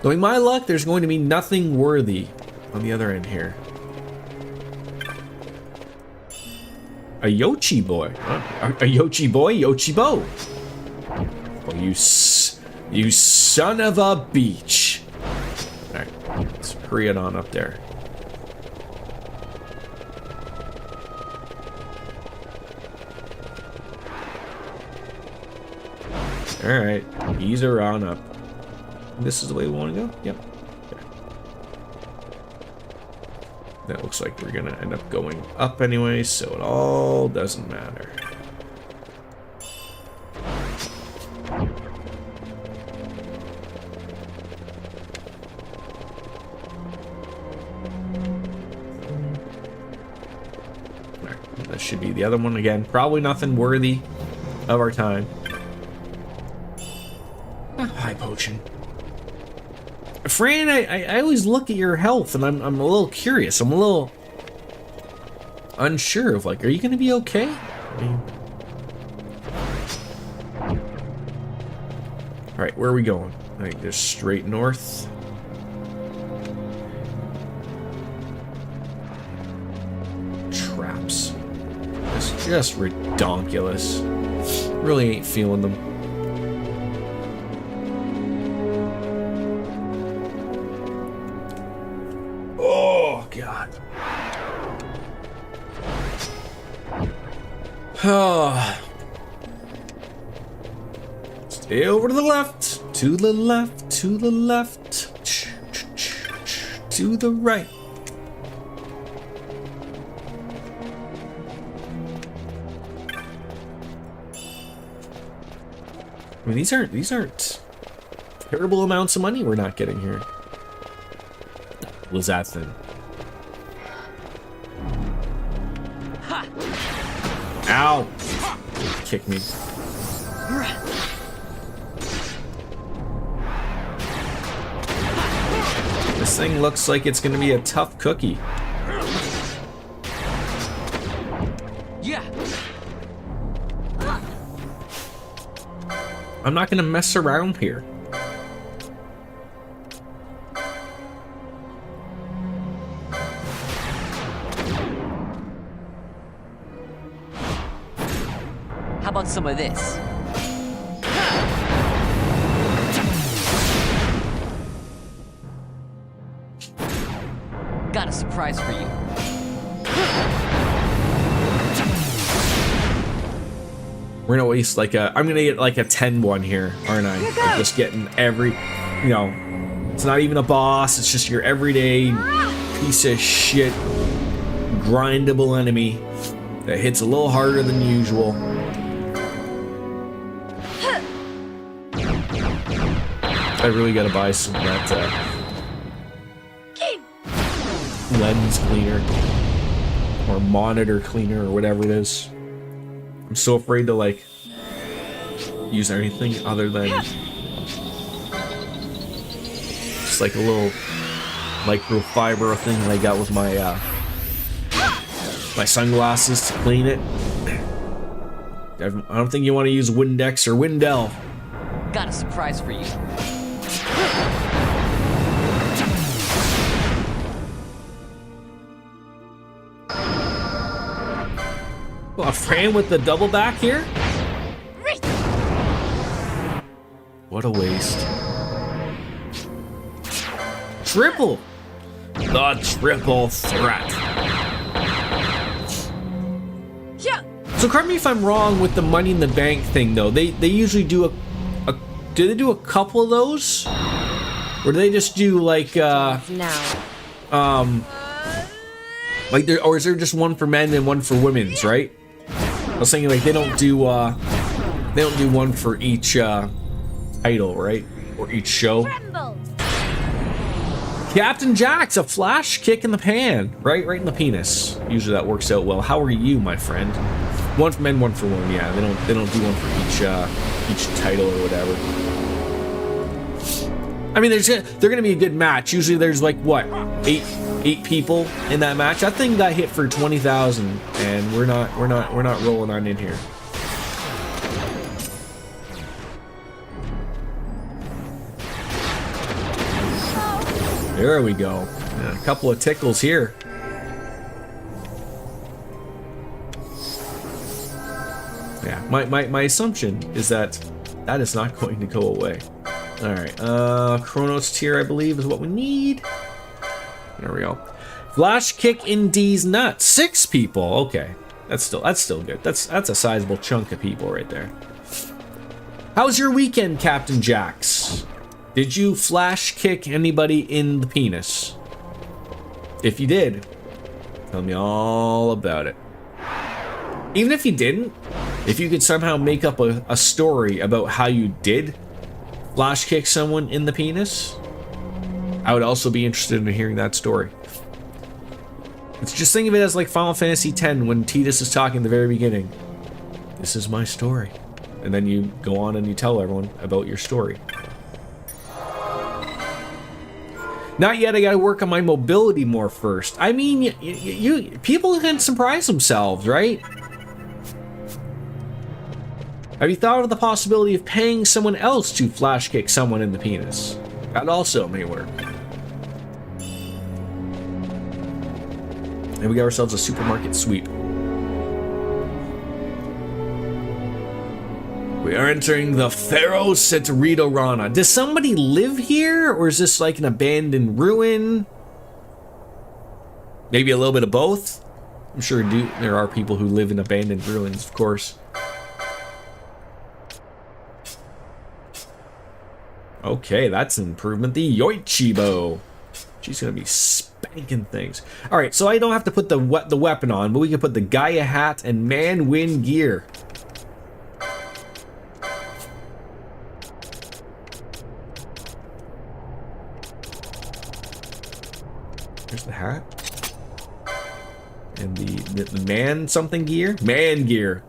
Knowing my luck, there's going to be nothing worthy on the other end here. A Yochi boy. A Yochi boy? Yochi Bo. Oh, you son of a beach. Alright, let's hurry it on up there. Alright, ease her on up. This is the way we want to go? Yep. Okay. That looks like we're gonna end up going up anyway, so it all doesn't matter. Alright, that should be the other one again. Probably nothing worthy of our time. High potion. Fran, I always look at your health and I'm a little curious. I'm a little unsure of, like, are you gonna be okay? I mean... Alright, where are we going? I think there's straight north. Traps. It's just redonkulous. Really ain't feeling them. Oh. Stay over to the left, to the left, to the left, to the right. I mean, these aren't terrible amounts of money we're not getting here. Was that thing? Ow! Kick me. This thing looks like it's gonna be a tough cookie. Yeah. I'm not gonna mess around here. How about some of this? Got a surprise for you. We're gonna waste like I'm gonna get like a 10-1 here, aren't I? Like just getting every, you know, it's not even a boss, it's just your everyday piece of shit grindable enemy that hits a little harder than usual. I really gotta buy some of that lens cleaner or monitor cleaner or whatever it is. I'm so afraid to like use anything other than just like a little microfiber thing that I got with my my sunglasses to clean it. I don't think you want to use Windex or Windell. Got a surprise for you. Well, a Fran with the double back here? What a waste. Triple! The triple threat. So correct me if I'm wrong with the Money in the Bank thing though. They usually do do they do a couple of those? Or do they just do like like there, or is there just one for men and one for women's, right? I was thinking like they don't do one for each title, right? Or each show. Captain Jack's a flash kick in the pan, right in the penis. Usually that works out well. How are you, my friend? One for men, one for women. Yeah, they don't do one for each title or whatever. I mean, they're gonna be a good match. Usually there's like what, eight people in that match. That thing got hit for 20,000, and we're not rolling on in here. There we go. And a couple of tickles here. Yeah, my assumption is that is not going to go away. All right, Chronos tier I believe is what we need. There we go. Flash kick in D's nuts. 6 people. Okay, that's still good. That's a sizable chunk of people right there. How's your weekend, Captain Jax? Did you flash kick anybody in the penis? If you did, tell me all about it. Even if you didn't, if you could somehow make up a story about how you did flash kick someone in the penis, I would also be interested in hearing that story. It's just think of it as like Final Fantasy X when Tidus is talking at the very beginning. This is my story. And then you go on and you tell everyone about your story. Not yet, I gotta work on my mobility more first. I mean, people can surprise themselves, right? Have you thought of the possibility of paying someone else to flash kick someone in the penis? That also may work. And we got ourselves a supermarket sweep. We are entering the Pharos at Rana. Does somebody live here, or is this like an abandoned ruin? Maybe a little bit of both? I'm sure there are people who live in abandoned ruins, of course. Okay, that's an improvement. The Yoichibo. She's gonna be spanking things. All right, so I don't have to put the weapon on, but we can put the Gaia hat and man win gear. Here's the hat. And the man something gear? Man gear.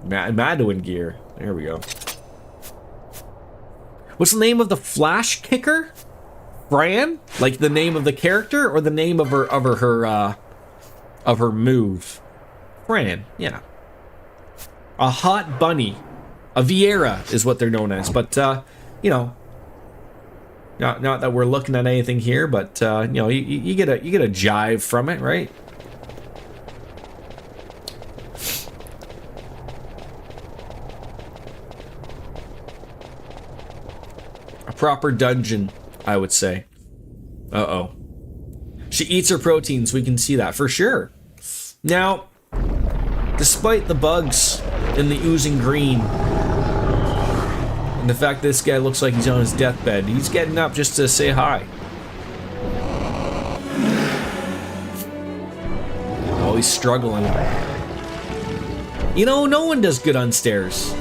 Madeline gear. There we go. What's the name of the flash kicker? Fran? Like the name of the character or the name of her move? Fran, yeah. A hot bunny. A Vieira is what they're known as, but you know, not that we're looking at anything here, but you know, you get a jive from it, right? A proper dungeon, I would say. Uh-oh. She eats her proteins, we can see that for sure. Now, despite the bugs in the oozing green, and the fact this guy looks like he's on his deathbed, he's getting up just to say hi. Oh, he's struggling. You know, no one does good on stairs.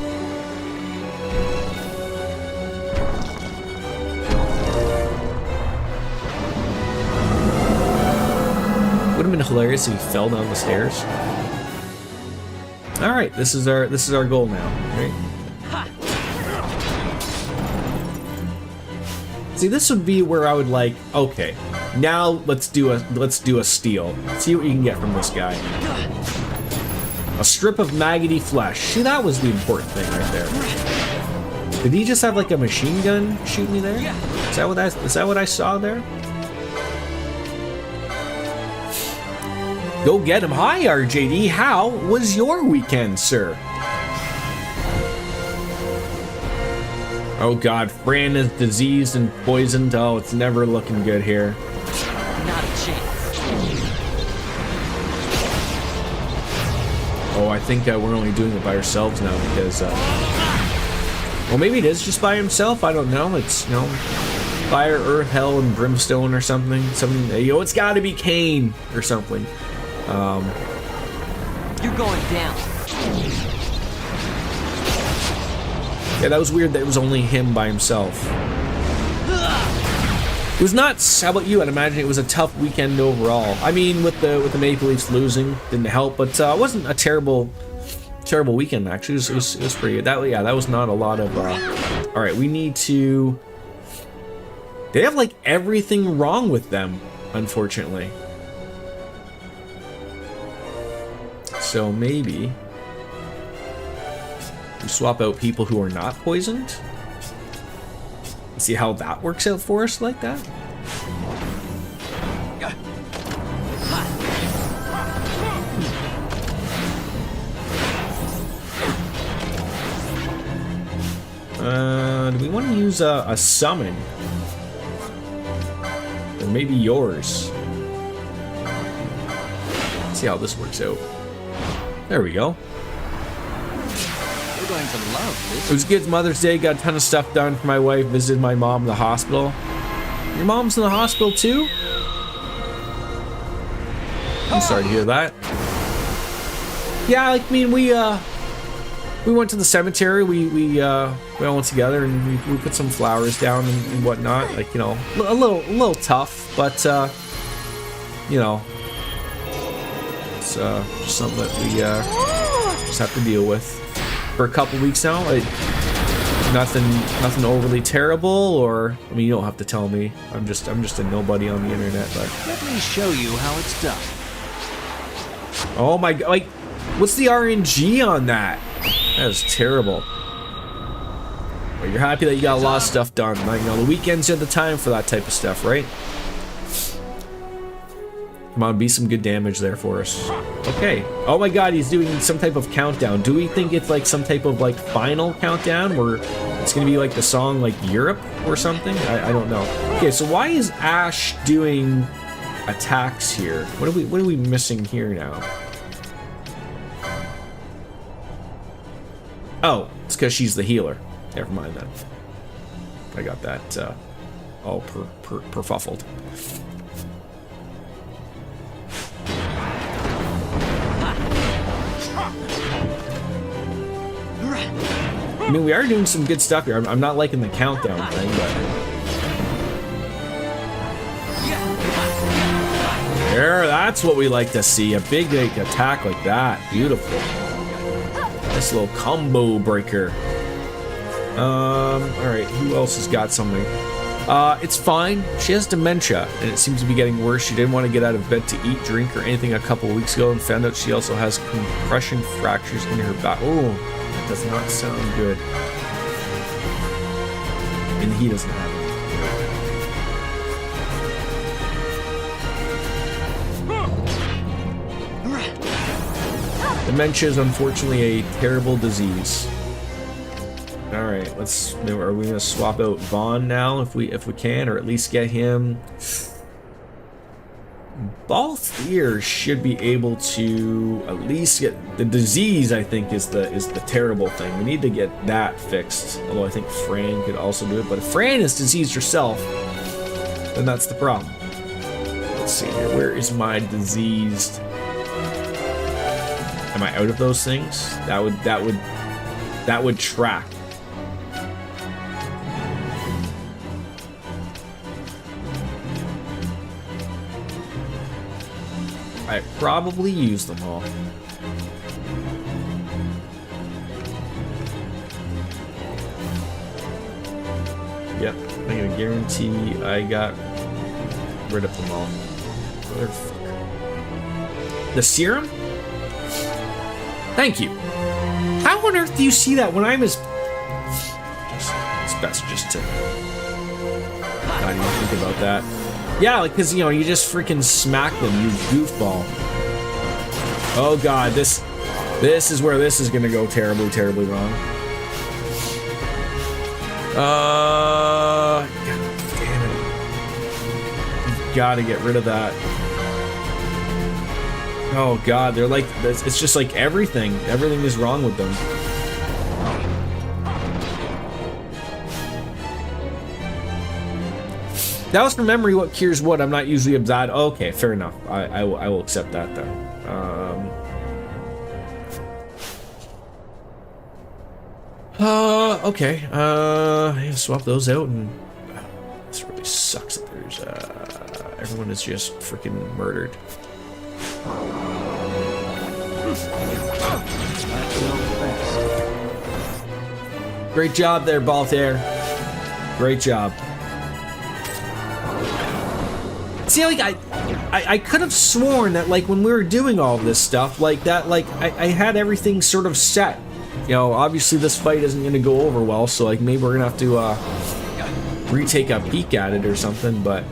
Would have been hilarious if he fell down the stairs. All right, this is our goal now, right? See, this would be where I would like, okay, now let's do a steal. See what you can get from this guy. A strip of maggoty flesh. See, that was the important thing right there. Did he just have like a machine gun shoot me there? Is that what I saw there? Go get him. Hi, RJD. How was your weekend, sir? Oh God, Fran is diseased and poisoned. Oh, it's never looking good here. Not a chance. Oh, I think we're only doing it by ourselves now because, well, maybe it is just by himself. I don't know. It's, you know, fire, earth, hell, and brimstone or something. Something. You know, it's got to be Cain or something. You're going down. Yeah, that was weird that it was only him by himself. It was nuts. How about you? I'd imagine it was a tough weekend overall. I mean, with the Maple Leafs losing didn't help, but it wasn't a terrible weekend actually. It was pretty good. That was not a lot of. All right, we need to. They have like everything wrong with them, unfortunately. So maybe we swap out people who are not poisoned. See how that works out for us like that? Do we want to use a summon? Or maybe yours. Let's see how this works out. There we go. You're going to love this. It was good. Mother's Day. Got a ton of stuff done for my wife. Visited my mom in the hospital. Your mom's in the hospital too? I'm sorry to hear that. Yeah, I mean we went to the cemetery. We all went together and we put some flowers down and whatnot. Like, you know, a little tough, but you know, it's just something that we just have to deal with for a couple weeks now. Nothing overly terrible, or I mean, you don't have to tell me. I'm just a nobody on the internet. But let me show you how it's done. Oh my god! Like, what's the RNG on that? That is terrible. Well, you're happy that you got a lot of stuff done. Like, you know, the weekends are the time for that type of stuff, right? Come on, be some good damage there for us. Okay. Oh my god, he's doing some type of countdown. Do we think it's like some type of like final countdown where it's gonna be like the song like Europe or something? I don't know. Okay, so why is Ash doing attacks here? What are we missing here now? Oh, it's because she's the healer. Never mind then. I got that all perfuffled. I mean, we are doing some good stuff here. I'm not liking the countdown thing, but... There, that's what we like to see. A big like, attack like that. Beautiful. Nice little combo breaker. Alright, who else has got something? It's fine. She has dementia, and it seems to be getting worse. She didn't want to get out of bed to eat, drink, or anything a couple of weeks ago, and found out she also has compression fractures in her back. Oh, that does not sound good. And he doesn't have it. Dementia is unfortunately a terrible disease. All right, are we gonna swap out Vaughn now if we can, or at least get him? Balthier should be able to at least get the disease. I think is the terrible thing. We need to get that fixed. Although I think Fran could also do it, but if Fran is diseased herself, then that's the problem. Let's see here. Where is my diseased? Am I out of those things? That would track. I probably used them all. Yep, I'm gonna guarantee I got rid of them all. Motherfucker. The serum? Thank you. How on earth do you see that when I'm as... It's best just to not even think about that. Yeah, like, because, you know, you just freaking smack them, you goofball. Oh god, this is where this is gonna go terribly, terribly wrong. God damn it. You've gotta get rid of that. Oh god, they're like, it's just like everything is wrong with them. That was from memory. What cures what? I'm not usually upset. Okay, fair enough. I will accept that then. Okay. Yeah, swap those out, and this really sucks that there's everyone is just freaking murdered. Great job there, Balthier. Great job. See, like, I could have sworn that, like, when we were doing all this stuff, like, that, like, I had everything sort of set. You know, obviously this fight isn't going to go over well, so, like, maybe we're going to have to, retake a peek at it or something, but...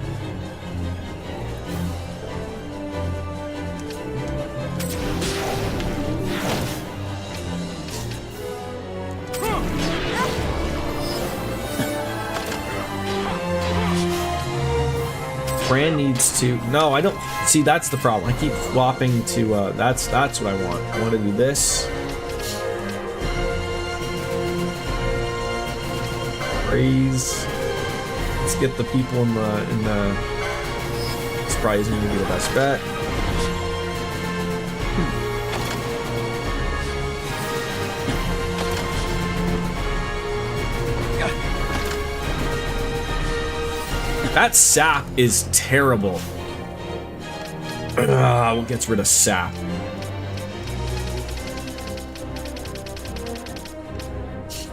Fran needs to... No, I don't... See, that's the problem. I keep swapping to... That's what I want. I want to do this. Raise. Let's get the people in the... This probably isn't going to be the best bet. That sap is terrible. What gets rid of sap?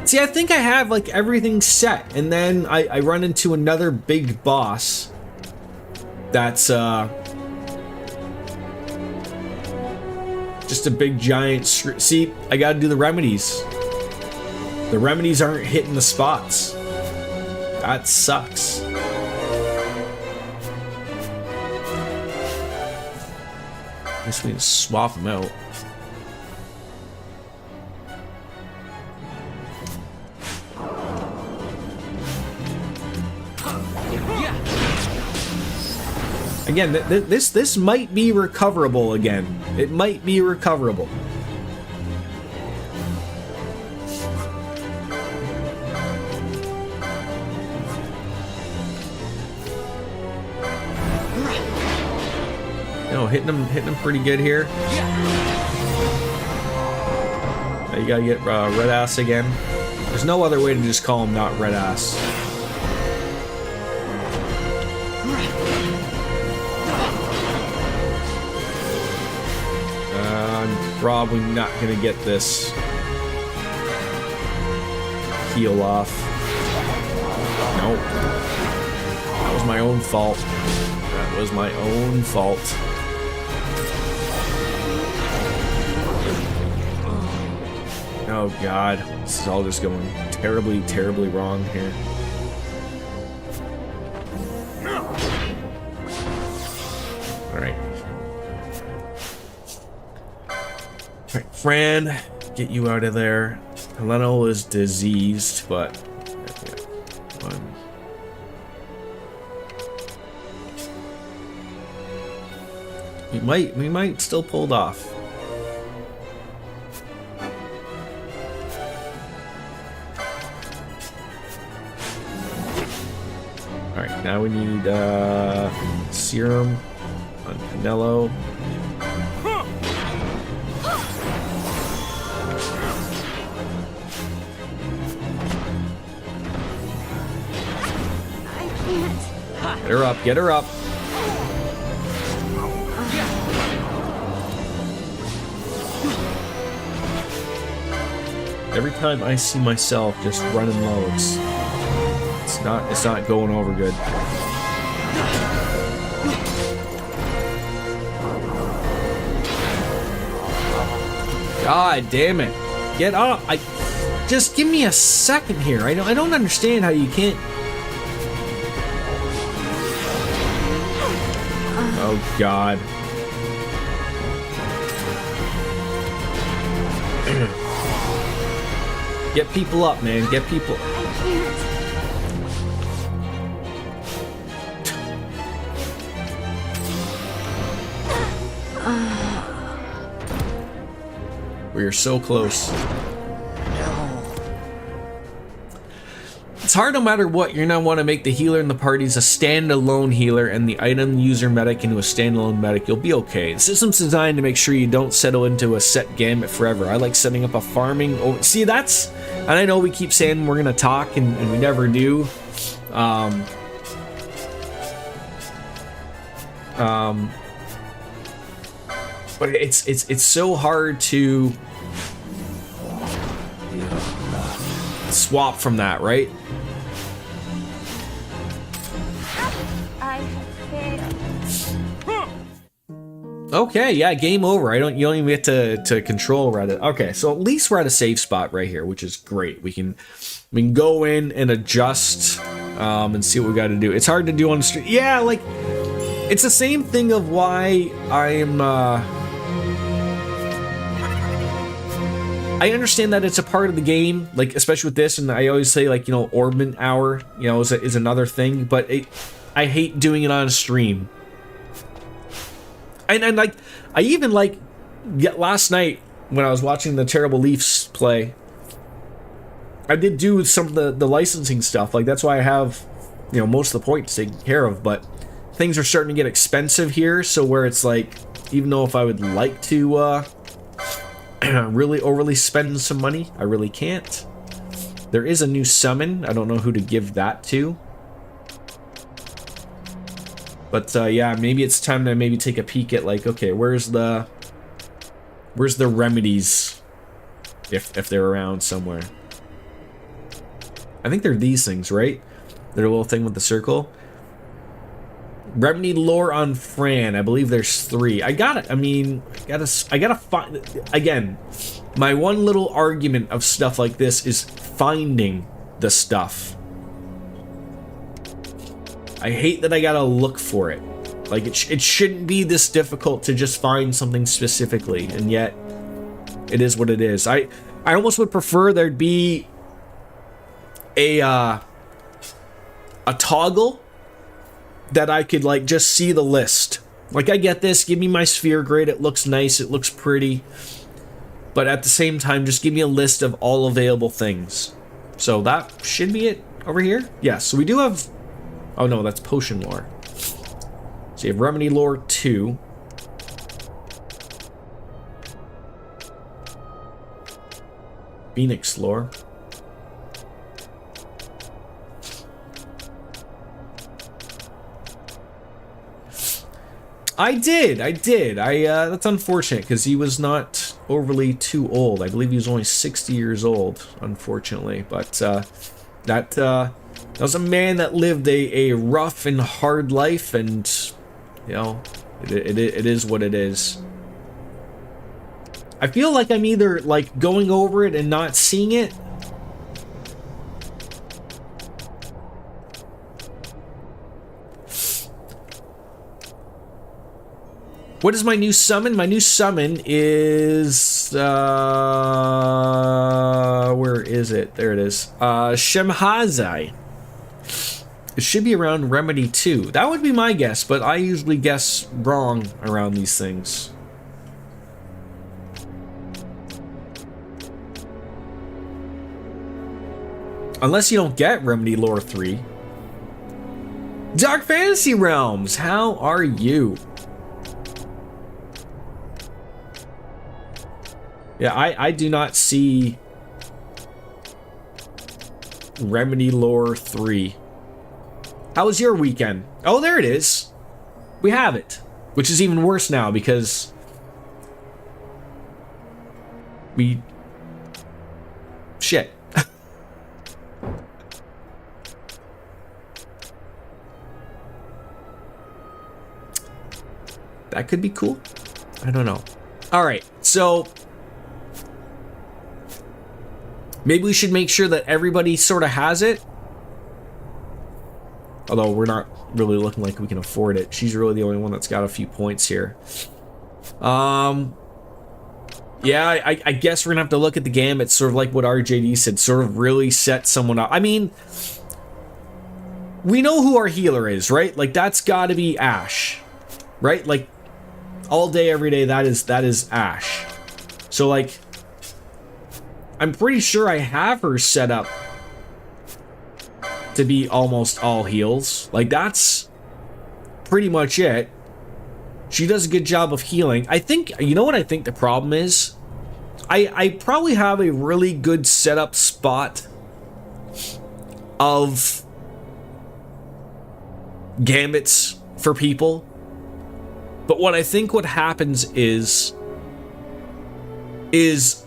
See, I think I have like everything set, and then I run into another big boss that's just a big giant... See, I gotta do the remedies. The remedies aren't hitting the spots. That sucks. I guess we need to swap them out. Again, this might be recoverable again. It might be recoverable. Hitting them pretty good here. Now you gotta get red ass again. There's no other way to just call him not red ass. I'm probably not gonna get this heal off. Nope. my own fault. That was my own fault. Oh god, this is all just going terribly, terribly wrong here. Alright. Alright, Fran, get you out of there. Helena is diseased, but... Yeah, one. We might still pull it off. Alright, now we need serum on Canelo. Get her up, get her up. Every time I see myself just running low, it's not going over good. God damn it. Get up. Just give me a second here. I don't understand how you can't. Oh god. Get people up, man. Get people. We are so close. It's hard no matter what. You're gonna want to make the healer in the parties a standalone healer and the item user medic into a standalone medic. You'll be okay. The system's designed to make sure you don't settle into a set gamut forever. I like setting up a farming. Oh, see, that's. And I know we keep saying we're gonna talk, and we never do. But it's so hard to swap from that, right? Okay, yeah, game over. You don't even get to control Reddit. Okay, so at least we're at a safe spot right here, which is great. We can go in and adjust and see what we got to do. It's hard to do on the street. Yeah, like it's the same thing of why I'm I understand that it's a part of the game, like especially with this, and I always say like, you know, orbment hour, you know, is another thing, but I hate doing it on a stream. And like, I even like, last night when I was watching the Terrible Leafs play, I did do some of the licensing stuff. Like that's why I have, you know, most of the points taken care of. But things are starting to get expensive here, so where it's like, even though if I would like to really overly spend some money, I really can't. There is a new summon. I don't know who to give that to. But yeah, maybe it's time to maybe take a peek at like, okay, where's the remedies, if they're around somewhere. I think they're these things, right? They're a little thing with the circle. Remedy lore on Fran. I believe there's 3. I gotta find. Again, my one little argument of stuff like this is finding the stuff. I hate that I gotta look for it. Like, it shouldn't be this difficult to just find something specifically, and yet it is what it is. I almost would prefer there'd be a toggle that I could, like, just see the list. Like, I get this, give me my sphere grid, it looks nice, it looks pretty, but at the same time, just give me a list of all available things. So that should be it over here. Yeah, so we do have... Oh no, that's potion lore. So you have remedy lore 2. Phoenix lore. I did. That's unfortunate because he was not overly too old. I believe he was only 60 years old, unfortunately. But that I was a man that lived a rough and hard life, and you know, it is what it is. I feel like I'm either like going over it and not seeing it. What is my new summon? My new summon is where is it? There it is. Shemhazai. It should be around Remedy 2. That would be my guess, but I usually guess wrong around these things. Unless you don't get Remedy Lore 3. Dark Fantasy Realms, how are you? Yeah, I do not see Remedy Lore 3. How was your weekend? Oh, there it is. We have it. Which is even worse now because we... Shit. That could be cool. I don't know. Alright, so... maybe we should make sure that everybody sort of has it. Although we're not really looking like we can afford it. She's really the only one that's got a few points here. Yeah, I guess we're gonna have to look at the gambit, sort of like what RJD said, sort of really set someone up. I mean, we know who our healer is, right? Like, that's gotta be Ash, right? Like, all day, every day, that is Ash. So, like, I'm pretty sure I have her set up to be almost all heals. Like, that's pretty much it. She does a good job of healing. I think, you know what I think the problem is? I probably have a really good setup spot of gambits for people. But what I think what happens is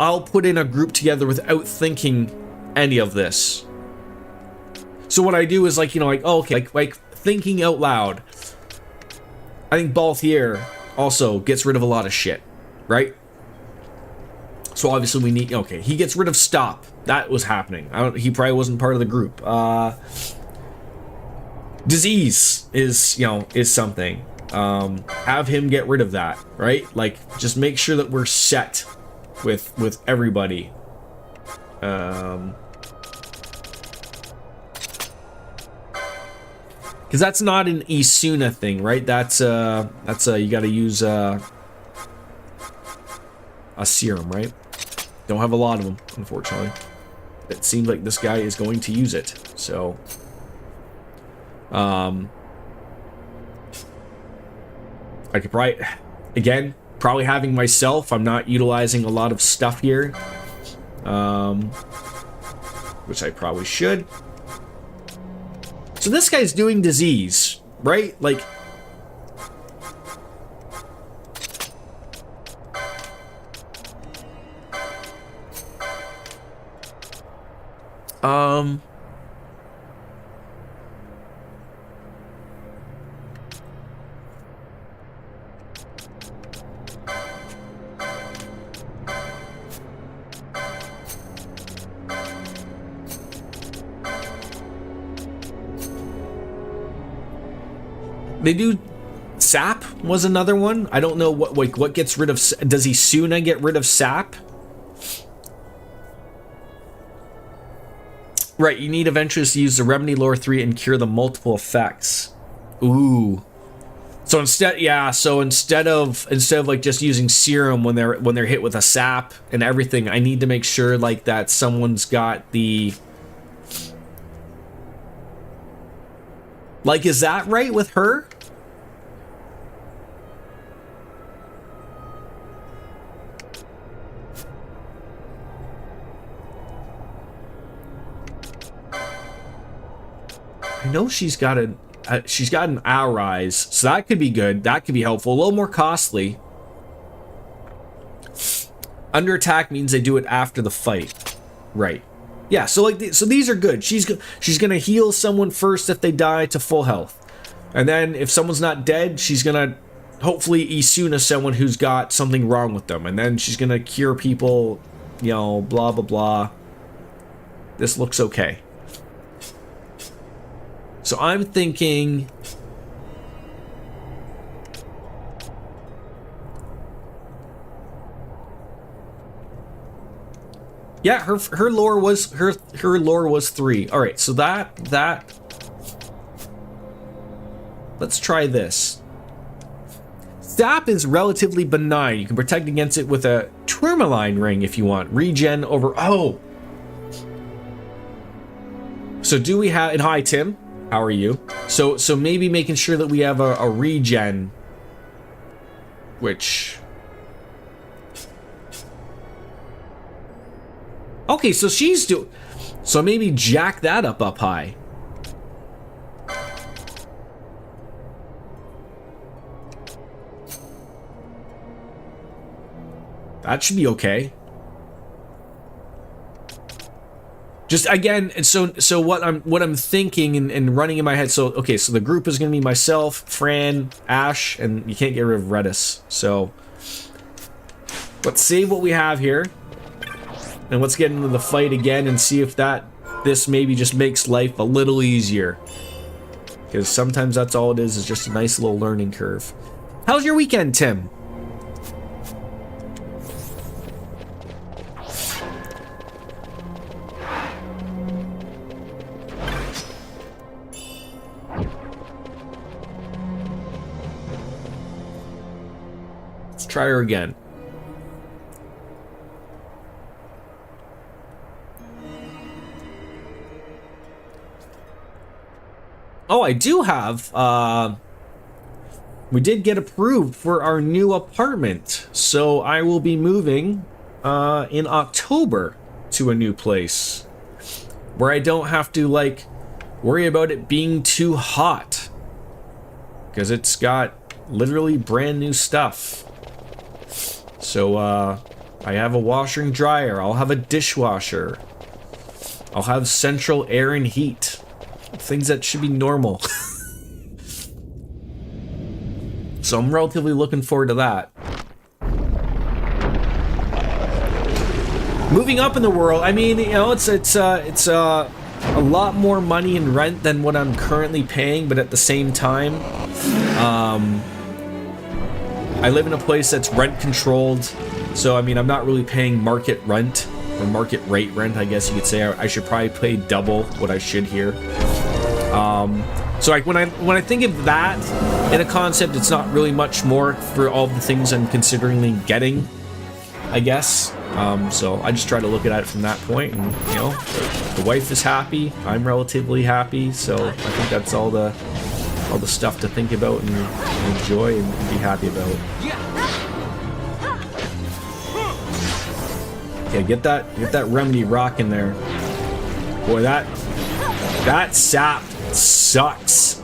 I'll put in a group together without thinking any of this. So what I do is, like, you know, like, oh, okay, like thinking out loud. I think Balthier also gets rid of a lot of shit, right? So obviously we need, okay, he gets rid of Stop. That was happening. He probably wasn't part of the group. Disease is, you know, is something. Have him get rid of that, right? Like, just make sure that we're set with everybody. Because that's not an Isuna thing, right? That's you gotta use a serum, right? Don't have a lot of them, unfortunately. It seems like this guy is going to use it, so I could probably, again, probably having myself, I'm not utilizing a lot of stuff here, which I probably should. So this guy's doing disease, right? Like, they do. Sap was another one. I don't know what gets rid of. Does Isuna get rid of Sap? Right, you need Adventurers to use the Remedy Lore 3 and cure the multiple effects. Ooh. So instead, yeah, so instead of like just using serum when they're hit with a sap and everything, I need to make sure like that someone's got the, like, is that right with her? I know she's got an Our Eyes, so that could be good. That could be helpful. A little more costly. Under attack means they do it after the fight. Right. Yeah, so like, so these are good. She's gonna heal someone first if they die to full health, and then if someone's not dead, she's gonna hopefully Isuna someone who's got something wrong with them, and then she's gonna cure people, you know, blah blah blah. This looks okay. So I'm thinking. Yeah, her lore was her lore was 3. All right, so that let's try this. Sap is relatively benign. You can protect against it with a tourmaline ring if you want. Regen over. Oh. So do we have? And hi Tim, how are you? So maybe making sure that we have a regen, which. Okay, so she's so maybe jack that up high. That should be okay. Just again, and so what I'm thinking and running in my head. So okay, so the group is gonna be myself, Fran, Ash, and you can't get rid of Redis. So let's save what we have here. And let's get into the fight again and see if this maybe just makes life a little easier. Because sometimes that's all it is just a nice little learning curve. How's your weekend, Tim? Let's try her again. Oh, I do have, we did get approved for our new apartment. So I will be moving in October to a new place where I don't have to, like, worry about it being too hot. Because it's got literally brand new stuff. So, I have a washer and dryer. I'll have a dishwasher. I'll have central air and heat. Things that should be normal. So I'm relatively looking forward to that. Moving up in the world, I mean, you know, it's a lot more money in rent than what I'm currently paying, but at the same time, I live in a place that's rent controlled. So I mean, I'm not really paying market rent or market rate rent, I guess you could say. I should probably pay double what I should here. So like when I think of that in a concept, it's not really much more for all the things I'm considering getting, I guess. So I just try to look at it from that point, and you know, the wife is happy, I'm relatively happy, so I think that's all the stuff to think about and enjoy and be happy about. Okay, get that remedy rock in there. Boy, that sap sucks.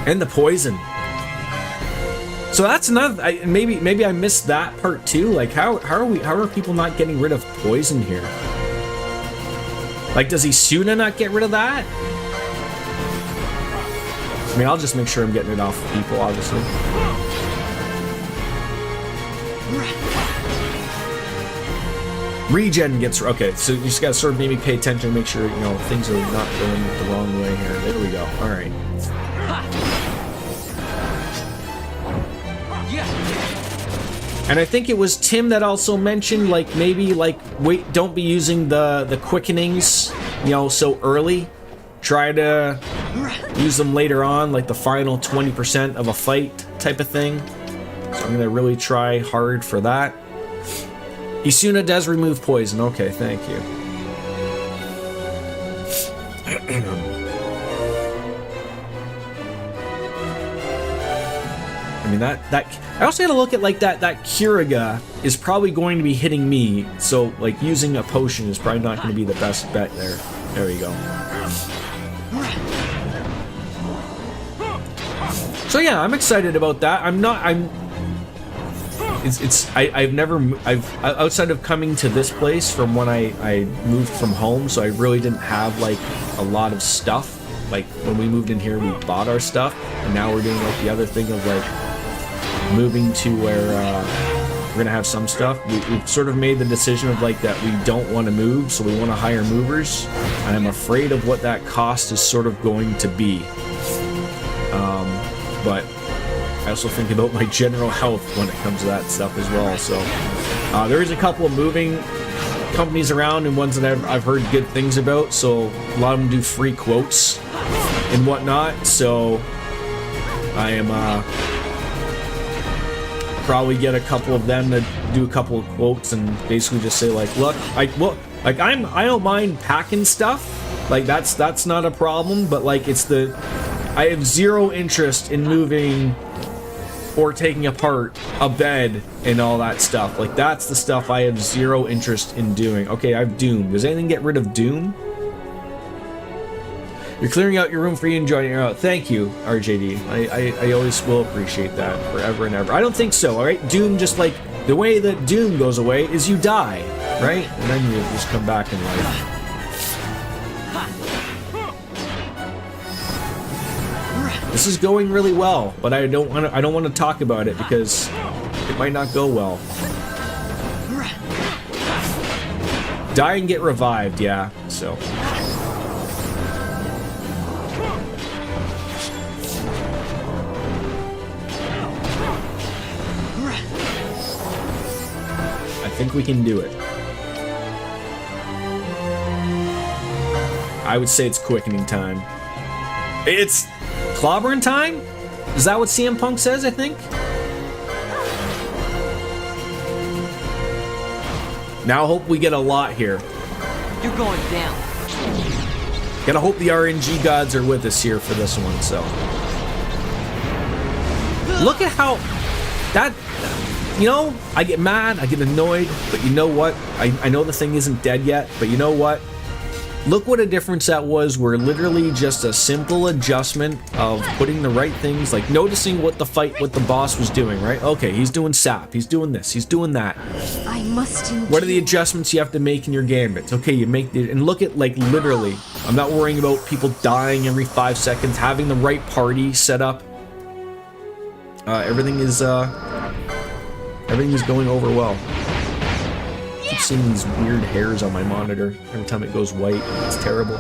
And the poison. So that's another. Maybe I missed that part too. Like how are people not getting rid of poison here? Like, does Isuna not get rid of that? I mean, I'll just make sure I'm getting it off of people, obviously. Regen gets... Okay, so you just gotta sort of maybe pay attention, make sure, you know, things are not going the wrong way here. There we go. Alright. And I think it was Tim that also mentioned, like, maybe, like, wait, don't be using the quickenings, you know, so early. Try to use them later on, like the final 20% of a fight type of thing. So I'm gonna really try hard for that. Isuna does remove poison. Okay, thank you. I mean, that I also gotta look at, like, that Kiriga is probably going to be hitting me, so like using a potion is probably not going to be the best bet there. There we go. So yeah, I'm excited about that. I've outside of coming to this place from when I moved from home, so I really didn't have like a lot of stuff. Like when we moved in here, we bought our stuff, and now we're doing like the other thing of like moving to where we're gonna have some stuff. We've sort of made the decision of like that we don't want to move, so we want to hire movers, and I'm afraid of what that cost is sort of going to be. But I also think about my general health when it comes to that stuff as well. So there is a couple of moving companies around and ones that I've heard good things about. So a lot of them do free quotes and whatnot. So I am probably get a couple of them to do a couple of quotes and basically just say like, look, I don't mind packing stuff. Like that's not a problem. But like I have zero interest in moving or taking apart a bed and all that stuff. Like that's the stuff I have zero interest in doing. Okay, I have Doom. Does anything get rid of Doom? You're clearing out your room for you and enjoying it out. Thank you, RJD. I always will appreciate that forever and ever. I don't think so, alright? Doom, just like the way that Doom goes away is you die, right? And then you just come back in life. This is going really well, but I don't want to talk about it because it might not go well. Die and get revived, yeah. So I think we can do it. I would say it's quickening time. It's clobbering time? Is that what CM Punk says, I think? Now hope we get a lot here. You're going down. Gotta hope the RNG gods are with us here for this one, so. Look at how that, you know, I get mad, I get annoyed, but you know what? I know the thing isn't dead yet, but you know what? Look what a difference that was. We're literally just a simple adjustment of putting the right things, like noticing what the boss was doing, right? Okay, he's doing sap, he's doing this, he's doing that. I must endure. What are the adjustments you have to make in your gambits? Okay, you make the, and look at, like, literally, I'm not worrying about people dying every 5 seconds, having the right party set up. Everything is going over well. I keep seeing these weird hairs on my monitor every time it goes white. It's terrible.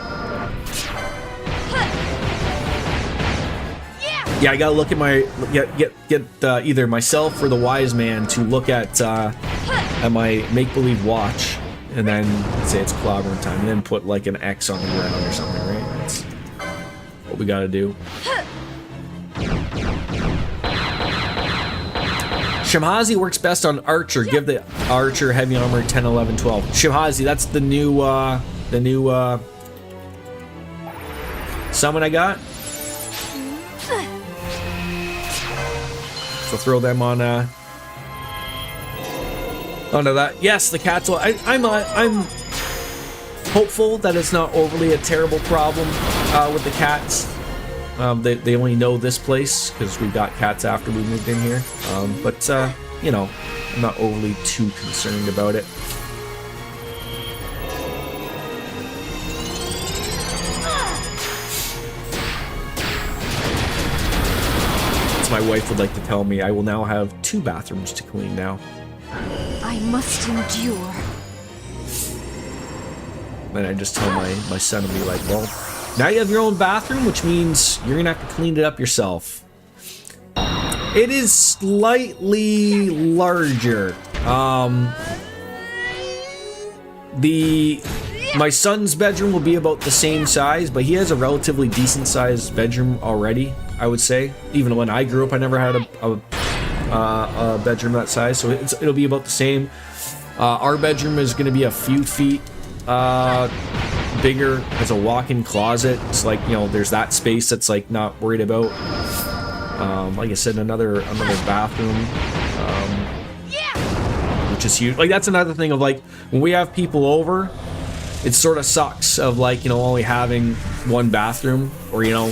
Yeah, I gotta look at my get either myself or the wise man to look at my make-believe watch, and then say it's clobbering time, and then put like an X on the ground or something, right? That's what we gotta do. Shimhazi works best on Archer. Give the Archer heavy armor 10, 11, 12. Shimhazi, that's the new summon I got. So throw them on onto that. Yes, the cats will. I'm hopeful that it's not overly a terrible problem with the cats. They only know this place because we got cats after we moved in here. But you know, I'm not overly too concerned about it. As my wife would like to tell me, I will now have 2 bathrooms to clean now. I must endure. Then I just tell my son to be like, well, now you have your own bathroom, which means you're gonna have to clean it up yourself. It is slightly larger. My son's bedroom will be about the same size, but he has a relatively decent sized bedroom already, I would say. Even when I grew up, I never had a bedroom that size, so it'll be about the same. Our bedroom is gonna be a few feet bigger as a walk-in closet. It's like, you know, there's that space that's like not worried about. Like I said, another bathroom, which is huge. Like that's another thing of like when we have people over, it sort of sucks of like, you know, only having one bathroom, or you know,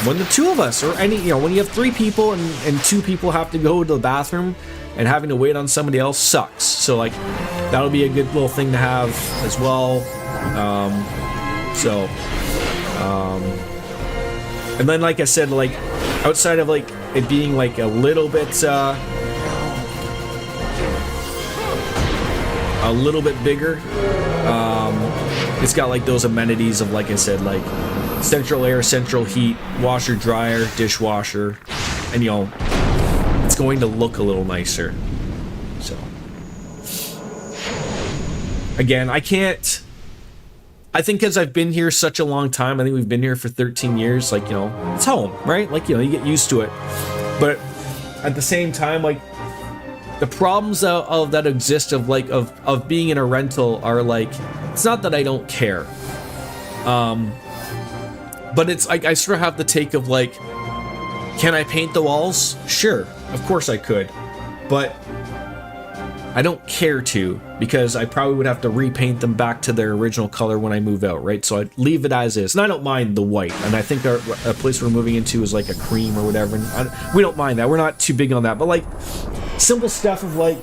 when the 2 of us, or any, you know, when you have 3 people and 2 people have to go to the bathroom, and having to wait on somebody else sucks. So like that'll be a good little thing to have as well. And then like I said, like outside of like it being like a little bit bigger, it's got like those amenities of, like I said, like central air, central heat, washer, dryer, dishwasher, and you know, it's going to look a little nicer. So again, I think because I've been here such a long time, I think we've been here for 13 years, like, you know, it's home, right? Like, you know, you get used to it. But at the same time, like, the problems of that exist of like of being in a rental are like, it's not that I don't care, but it's like I sort of have the take of like, can I paint the walls? Sure, of course I could, but I don't care to, because I probably would have to repaint them back to their original color when I move out, right? So I'd leave it as is, and I don't mind the white, and I think a place we're moving into is like a cream or whatever, and we don't mind that. We're not too big on that, but like simple stuff of like,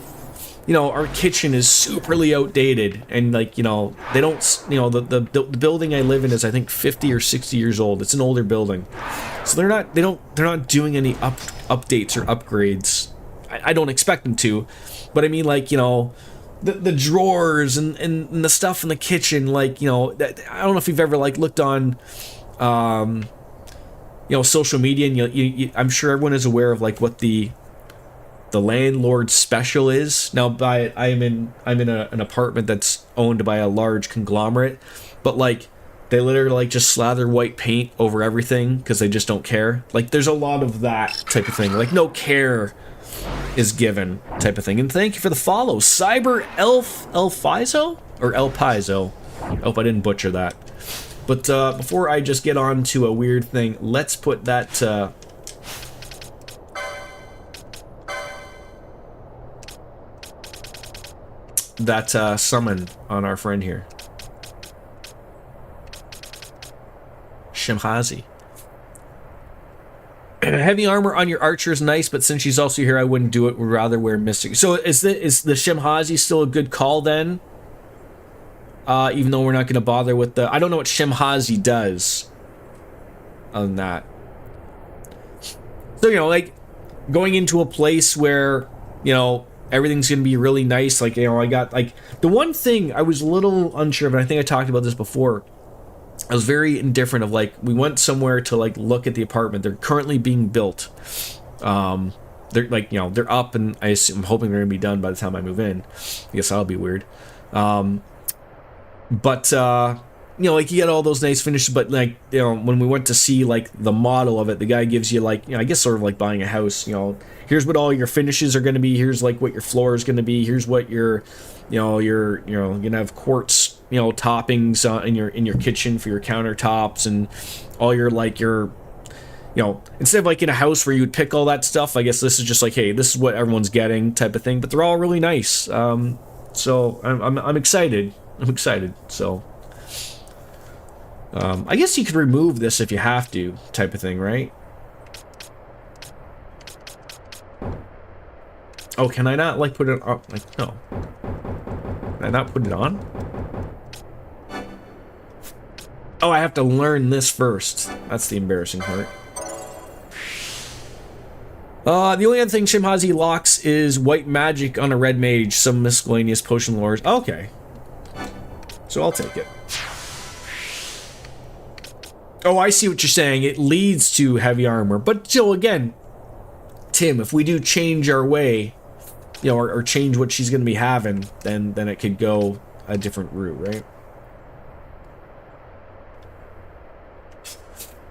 you know, our kitchen is superly outdated, and like, you know, they don't, you know, the building I live in is I think 50 or 60 years old. It's an older building, so they're not doing any updates or upgrades. I don't expect them to, but I mean, like, you know, the drawers and the stuff in the kitchen, like, you know, I don't know if you've ever like looked on you know, social media, and you I'm sure everyone is aware of like what the landlord special is. Now, I'm in an apartment that's owned by a large conglomerate, but like they literally like just slather white paint over everything because they just don't care. Like there's a lot of that type of thing, like no care is given type of thing. And thank you for the follow, Cyber Elfizo or El Pizo. I hope I didn't butcher that. But before I just get on to a weird thing, let's put that summon on our friend here, Shemhazi. Heavy armor on your archer is nice, but since she's also here, I wouldn't do it. Would rather wear mystic. So is the Shemhazi still a good call then? Even though we're not going to bother with the, I don't know what Shemhazi does other than that. So, you know, like going into a place where, you know, everything's going to be really nice. Like, you know, I got like the one thing I was a little unsure of, and I think I talked about this before. I was very indifferent of like, we went somewhere to like look at the apartment. They're currently being built. They're like, you know, they're up, and I'm hoping they're gonna be done by the time I move in. I guess that'll be weird. But you know, like you get all those nice finishes, but like, you know, when we went to see like the model of it, the guy gives you like, you know, I guess sort of like buying a house, you know, here's what all your finishes are going to be. Here's like what your floor is going to be. Here's what your, you know, you're going to have quartz, you know, toppings in your kitchen for your countertops, and all your like your, you know, instead of like in a house where you would pick all that stuff, I guess this is just like, hey, this is what everyone's getting type of thing, but they're all really nice. So I'm excited. I'm excited. So I guess you could remove this if you have to, type of thing, right? Oh, can I not like put it on? Like, no. Can I not put it on? Oh, I have to learn this first. That's the embarrassing part. The only other thing Shemhazi locks is white magic on a red mage, some miscellaneous potion lores. Okay. So I'll take it. Oh, I see what you're saying. It leads to heavy armor. But still, again, Tim, if we do change our way, you know, or change what she's going to be having, then it could go a different route, right?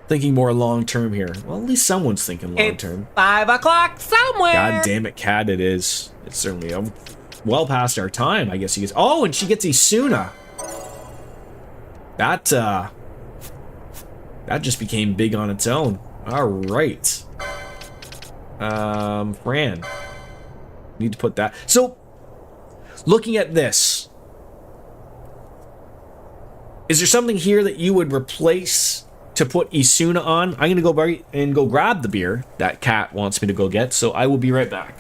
Thinking more long-term here. Well, at least someone's thinking long-term. It's 5 o'clock somewhere. God damn it, Cat, it is. It's certainly well past our time, I guess you guys. Oh, and she gets Isuna. That just became big on its own. All right. Fran. Need to put that. So, looking at this, is there something here that you would replace to put Isuna on? I'm going to go by and go grab the beer that Cat wants me to go get, so I will be right back.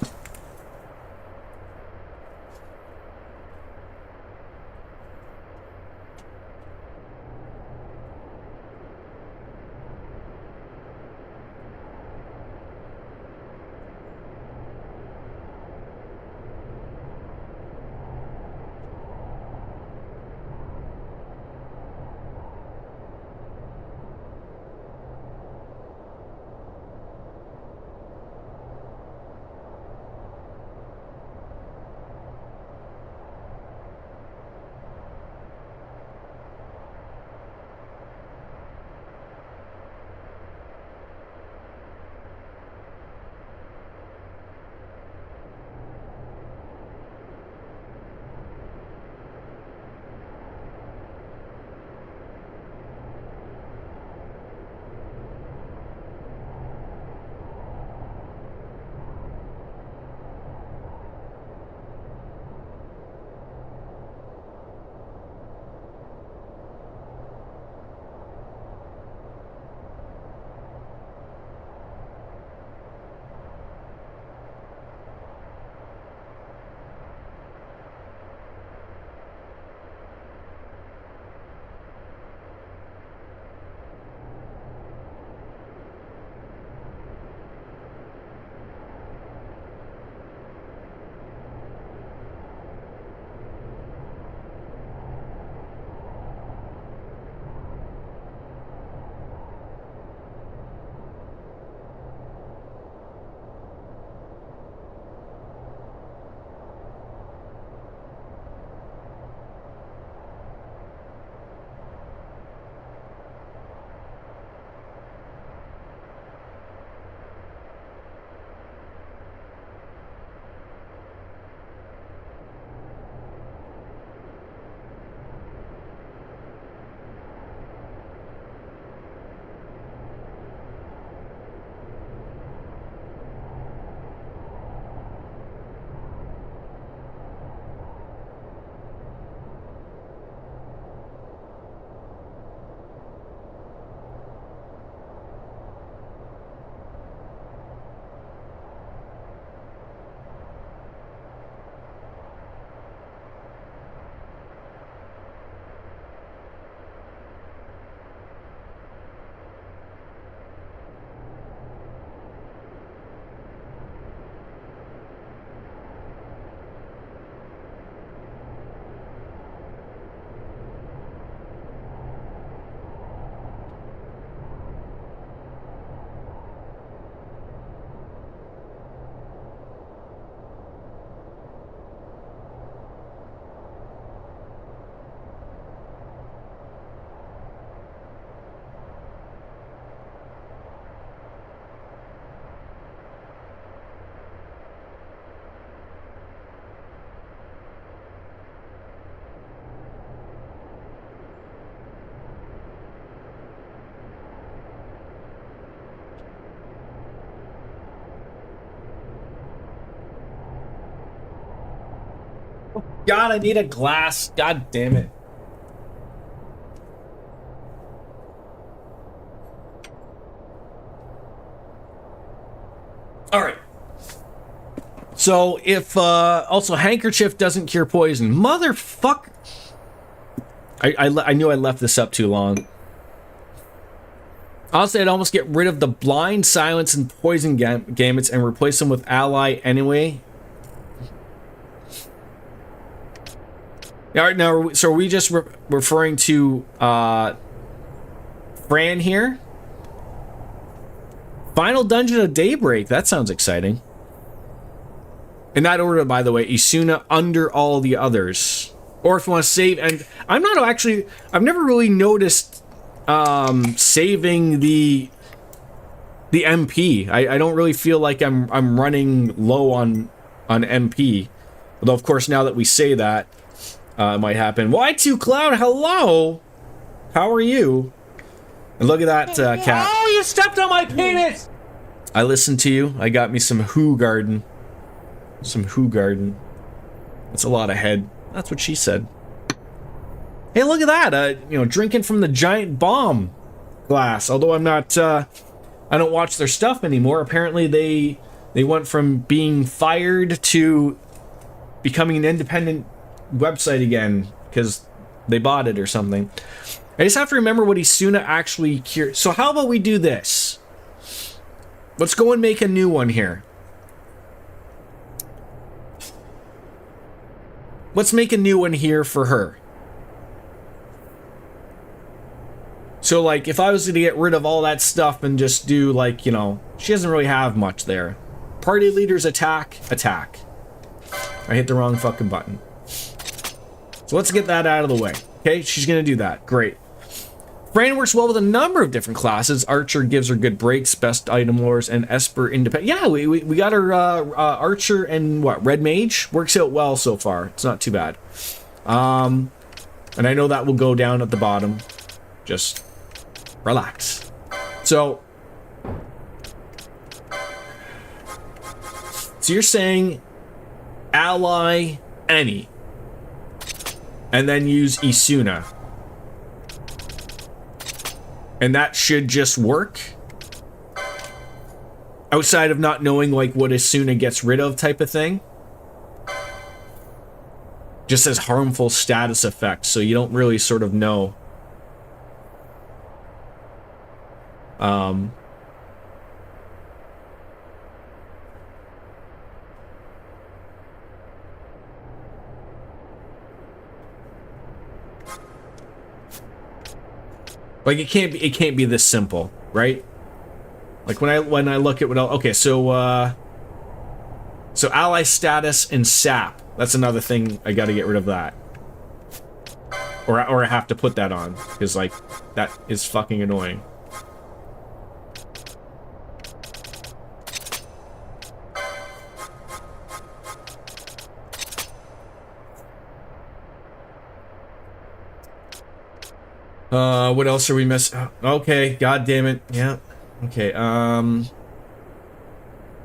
God, I need a glass. God damn it. All right. So if also handkerchief doesn't cure poison, motherfucker. I knew I left this up too long. Honestly, I'd almost get rid of the blind, silence, and poison gamuts and replace them with ally anyway. All right, now, so are we just referring to Fran here? Final Dungeon of Daybreak. That sounds exciting. In that order, by the way, Isuna under all the others. Or if you want to save, and I'm not actually, I've never really noticed saving the MP. I don't really feel like I'm running low on MP. Although, of course, now that we say that, it might happen. Y2 Cloud, hello! How are you? And look at that, cat. Oh, you stepped on my penis! I listened to you. I got me some Who Garden. Some Who Garden. That's a lot of head. That's what she said. Hey, look at that! You know, drinking from the giant bomb glass. Although I'm not, I don't watch their stuff anymore. Apparently they went from being fired to becoming an independent website again because they bought it or something. I just have to remember what Isuna actually cured. So how about we do this? Let's go and make a new one here. Let's make a new one here for her. So, like, if I was going to get rid of all that stuff and just do, like, you know, she doesn't really have much there. Party leaders attack. I hit the wrong fucking button. So let's get that out of the way. Okay, she's going to do that. Great. Fran works well with a number of different classes. Archer gives her good breaks, best item lures, and Esper independent. Yeah, we got her Archer and what, Red Mage? Works out well so far. It's not too bad. And I know that will go down at the bottom. Just relax. So you're saying ally any, and then use Isuna. And that should just work? Outside of not knowing, like, what Isuna gets rid of type of thing? Just says harmful status effects, so you don't really sort of know. Like, it can't be this simple, right? Like when I look at what else, okay, so ally status and sap. That's another thing. I got to get rid of that, or I have to put that on because, like, that is fucking annoying. What else are we missing? Okay, god damn it. Yeah. Okay,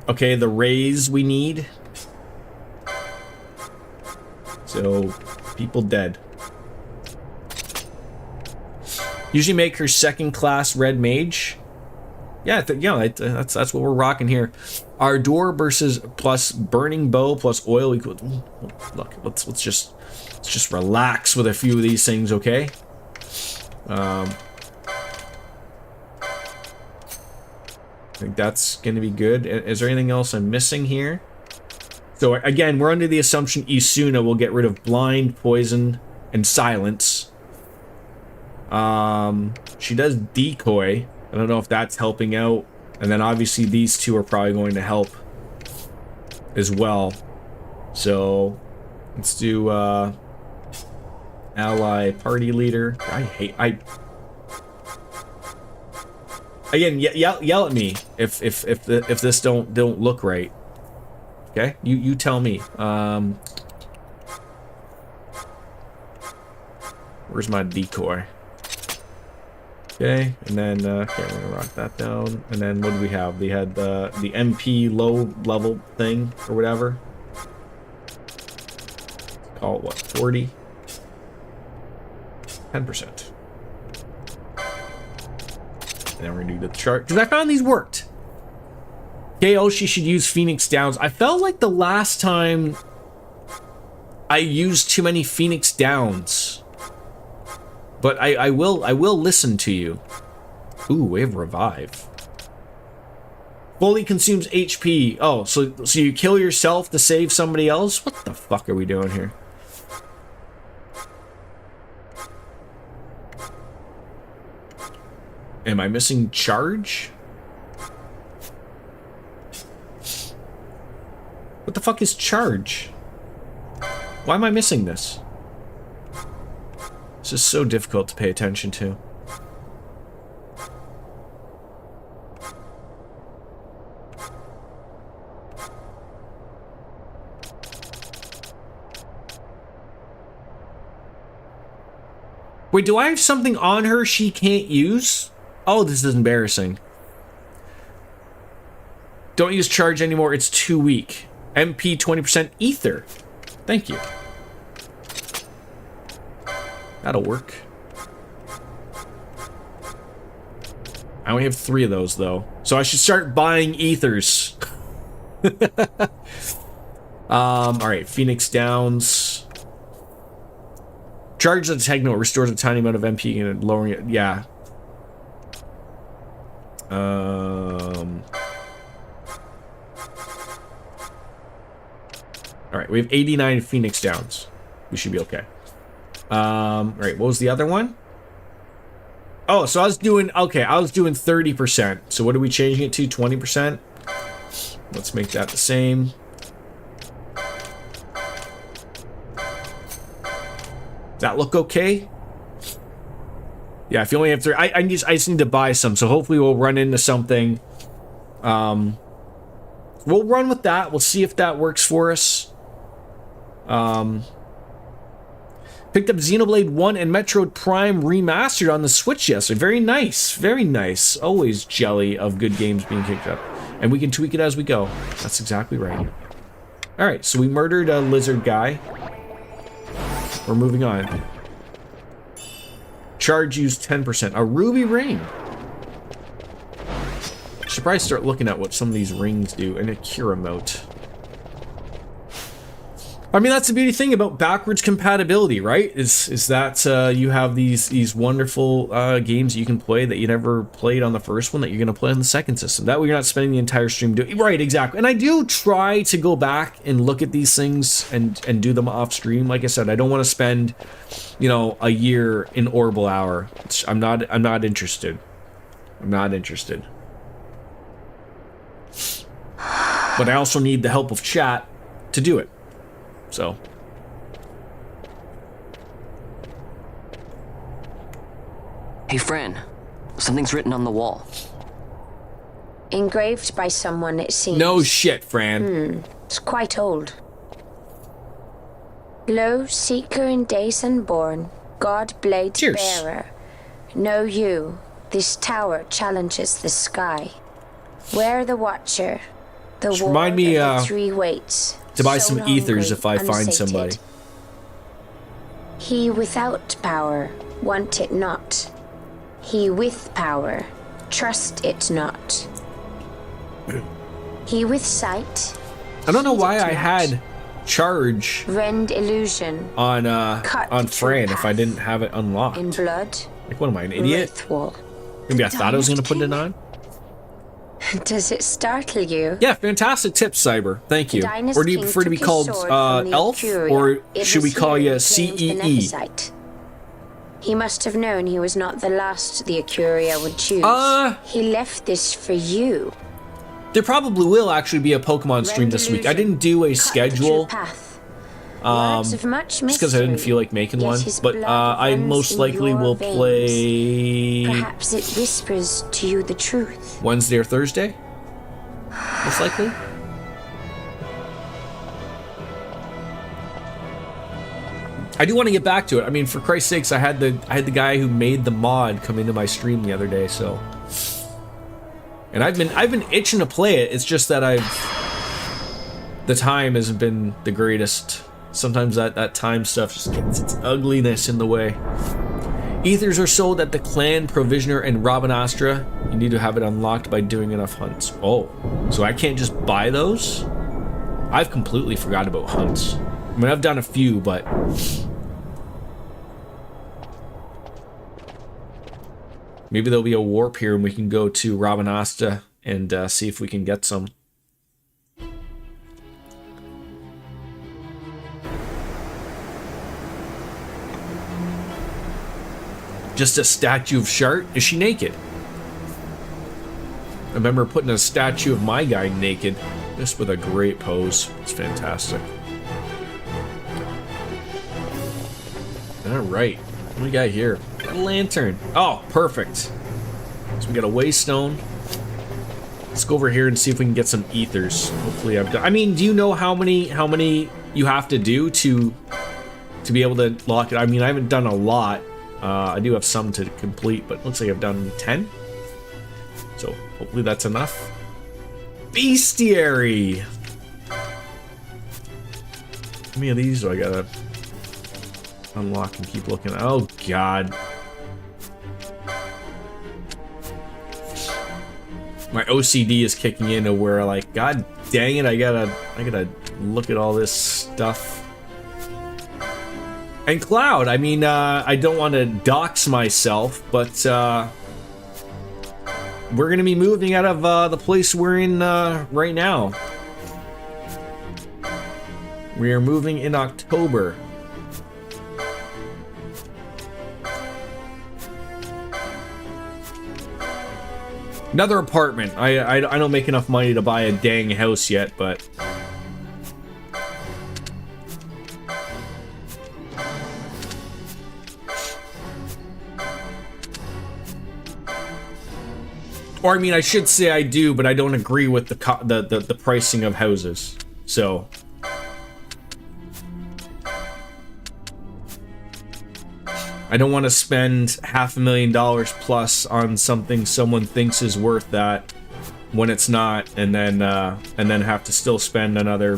okay, the rays we need. So, people dead. Usually make her second class red mage. Yeah, that's what we're rocking here. Ardor versus plus burning bow plus oil equal. Look, let's just relax with a few of these things, okay? I think that's going to be good. Is there anything else I'm missing here? So again, we're under the assumption Isuna will get rid of blind, poison, and silence. She does decoy. I don't know if that's helping out. And then obviously these two are probably going to help as well. So let's do ally party leader. Again, yell at me if this don't look right. Okay, you tell me. Where's my decoy? Okay, and then okay, we're gonna rock that down. And then what do we have? They had the MP low level thing or whatever. call it what, 40? 10%. And then we're gonna do the chart, because I found these worked. KO, she should use Phoenix Downs. I felt like the last time I used too many Phoenix Downs. But I will listen to you. Ooh, we have Revive. Fully consumes HP. Oh, so you kill yourself to save somebody else? What the fuck are we doing here? Am I missing charge? What the fuck is charge? Why am I missing this? This is so difficult to pay attention to. Wait, do I have something on her she can't use? Oh, this is embarrassing. Don't use charge anymore, it's too weak. MP 20% ether. Thank you. That'll work. I only have 3 of those though, so I should start buying ethers. Alright, Phoenix Downs. Charge the techno restores a tiny amount of MP and lowering it. Yeah. Alright, we have 89 Phoenix Downs. We should be okay. Alright, what was the other one? Oh, so I was doing 30%. So what are we changing it to? 20%? Let's make that the same. Does that look okay? Yeah, if you only have 3, I just need to buy some, so hopefully we'll run into something. We'll run with that. We'll see if that works for us. Picked up Xenoblade 1 and Metroid Prime Remastered on the Switch yesterday. Very nice. Very nice. Always jelly of good games being picked up. And we can tweak it as we go. That's exactly right. Alright, so we murdered a lizard guy. We're moving on. Charge used 10%. A ruby ring. Should probably start looking at what some of these rings do. And a cure emote. I mean, that's the beauty thing about backwards compatibility, right? Is that you have these wonderful games that you can play that you never played on the first one that you're going to play on the second system. That way you're not spending the entire stream doing... Right, exactly. And I do try to go back and look at these things and do them off stream. Like I said, I don't want to spend, you know, a year in Orbital Hour. I'm not interested. I'm not interested. But I also need the help of chat to do it. So. Hey, Fran. Something's written on the wall. Engraved by someone, it seems. No shit, Fran. It's quite old. Lo, seeker in days unborn, God blade Cheers. bearer. Know you, this tower challenges the sky. Where the watcher, the Just war remind me, of the 3 weights. To buy so some ethers hungry, if I find unsated. somebody. He without power, want it not. He with power, trust it not. He with sight, I don't know heed why it I not. had charge Rend illusion, on Cut Fran through if I path. didn't have it unlocked. in blood, Like, what am I, an idiot? Wraithwall. Maybe I thought I was gonna put it on. Does it startle you? Yeah, fantastic tips, Cyber. Thank you. Dinah's Or do you king prefer to be took his called sword from the Elf, Ecuria. or It should we was call here you he claimed the CEE? Nephesite. He must have known he was not the last the Ecuria would choose. He left this for you. There probably will actually be a Pokemon stream this week. I didn't do a Cut the true schedule. path. Words of much Just because I didn't mystery, feel like making yet one, his but blood I runs most in likely your will veins. play Perhaps it whispers to you the truth. Wednesday or Thursday. Most likely. I do want to get back to it. I mean, for Christ's sakes, I had the guy who made the mod come into my stream the other day, so. And I've been itching to play it. It's just that the time hasn't been the greatest Sometimes that time stuff just gets its ugliness in the way. Ethers are sold at the Clan, Provisioner, and Rabanastra. You need to have it unlocked by doing enough hunts. Oh, so I can't just buy those? I've completely forgot about hunts. I mean, I've done a few, but... maybe there'll be a warp here and we can go to Rabanastra and see if we can get some. Just a statue of Shart? Is she naked? I remember putting a statue of my guy naked. Just with a great pose. It's fantastic. Alright. What do we got here? Got a lantern. Oh, perfect. So we got a waystone. Let's go over here and see if we can get some ethers. Hopefully I've done... I mean, do you know how many you have to do to be able to lock it? I mean, I haven't done a lot. I do have some to complete, but it looks like I've done 10. So hopefully that's enough. Bestiary! How many of these do I gotta unlock and keep looking at? Oh god. My OCD is kicking in to where, like, god dang it, I gotta look at all this stuff. And Cloud, I mean, I don't want to dox myself, but we're going to be moving out of the place we're in right now. We are moving in October. Another apartment. I don't make enough money to buy a dang house yet, but... or I mean, I should say I do, but I don't agree with the pricing of houses. So I don't want to spend $500,000 plus on something someone thinks is worth that when it's not, and then have to still spend another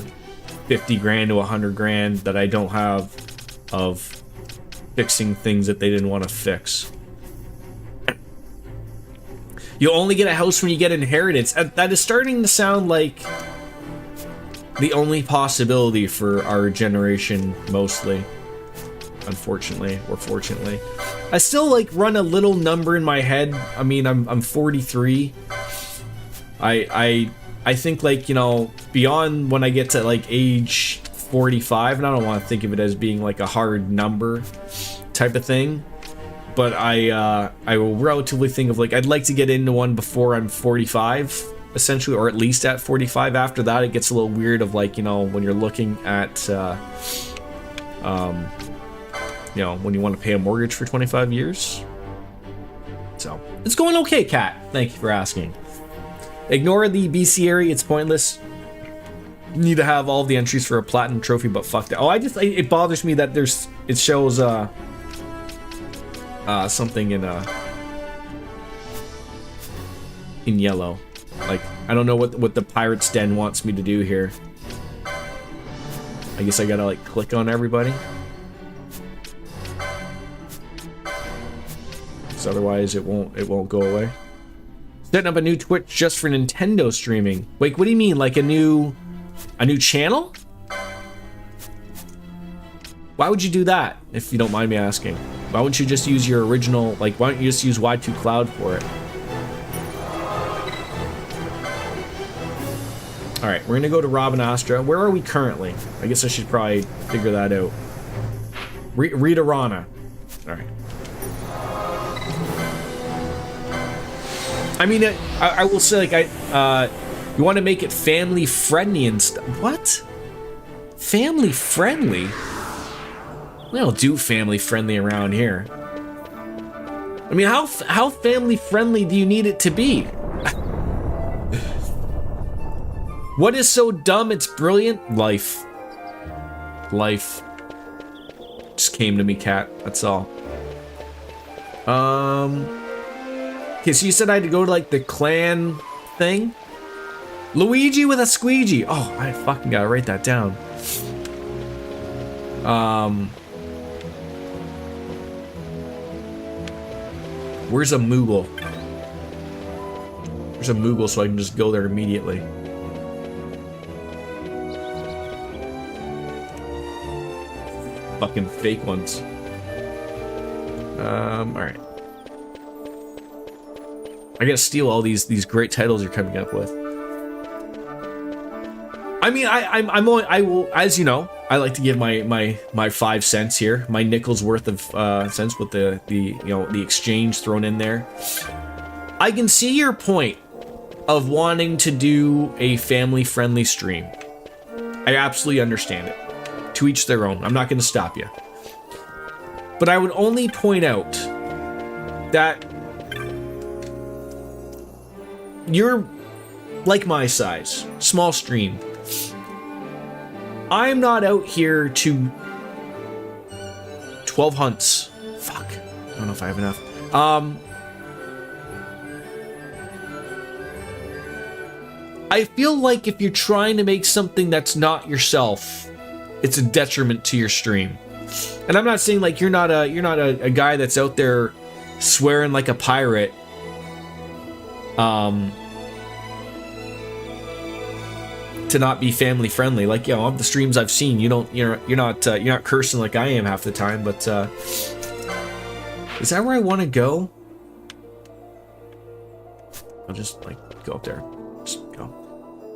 50 grand to 100 grand that I don't have of fixing things that they didn't want to fix. You only get a house when you get inheritance. That is starting to sound like the only possibility for our generation, mostly. Unfortunately, or fortunately. I still, like, run a little number in my head. I mean, I'm 43. I think, like, you know, beyond when I get to, like, age 45, and I don't want to think of it as being, like, a hard number type of thing. But I will relatively think of, like, I'd like to get into one before I'm 45, essentially, or at least at 45. After that, it gets a little weird of, like, you know, when you're looking at, you know, when you want to pay a mortgage for 25 years. So, it's going okay, Kat. Thank you for asking. Ignore the bestiary, it's pointless. You need to have all of the entries for a platinum trophy, but fuck that. Oh, it bothers me that it shows, something in yellow. Like, I don't know what the Pirate's Den wants me to do here. I guess I gotta, like, click on everybody. Because otherwise it won't go away. Setting up a new Twitch just for Nintendo streaming. Wait, what do you mean? Like a new channel? Why would you do that, if you don't mind me asking? Why wouldn't you just use your original, like, why don't you just use Y2 Cloud for it? Alright, we're gonna go to Rabanastra. Where are we currently? I guess I should probably figure that out. Rita Rana. Alright. I mean, I will say, like, you want to make it family friendly and stuff. What? Family friendly? We don't do family friendly around here. I mean, how family friendly do you need it to be? What is so dumb it's brilliant? Life. Just came to me, Cat. That's all. Okay, so you said I had to go to, like, the clan thing? Luigi with a squeegee. Oh, I fucking gotta write that down. Where's a Moogle? There's a Moogle, so I can just go there immediately. Fucking fake ones. Alright. I gotta steal all these great titles you're coming up with. I mean, I will, as you know, I like to give my 5 cents here, my nickel's worth of cents with the exchange thrown in there. I can see your point of wanting to do a family-friendly stream. I absolutely understand it. To each their own. I'm not going to stop you. But I would only point out that you're like my size, small stream. I'm not out here to 12 hunts. Fuck. I don't know if I have enough. I feel like if you're trying to make something that's not yourself, it's a detriment to your stream. And I'm not saying like you're not a guy that's out there swearing like a pirate. To not be family friendly, like, you know, of the streams I've seen, you're not cursing like I am half the time. But is that where I want to go? I'll just like go up there. Just go.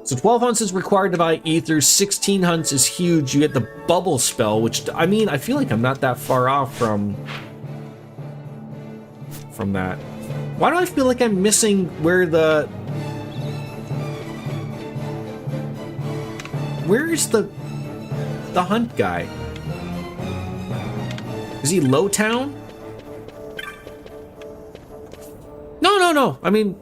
So 12 hunts is required to buy ethers. 16 hunts is huge. You get the bubble spell, which, I mean, I feel like I'm not that far off from that. Why do I feel like I'm missing where where's the hunt guy? Is he Lowtown? No. I mean,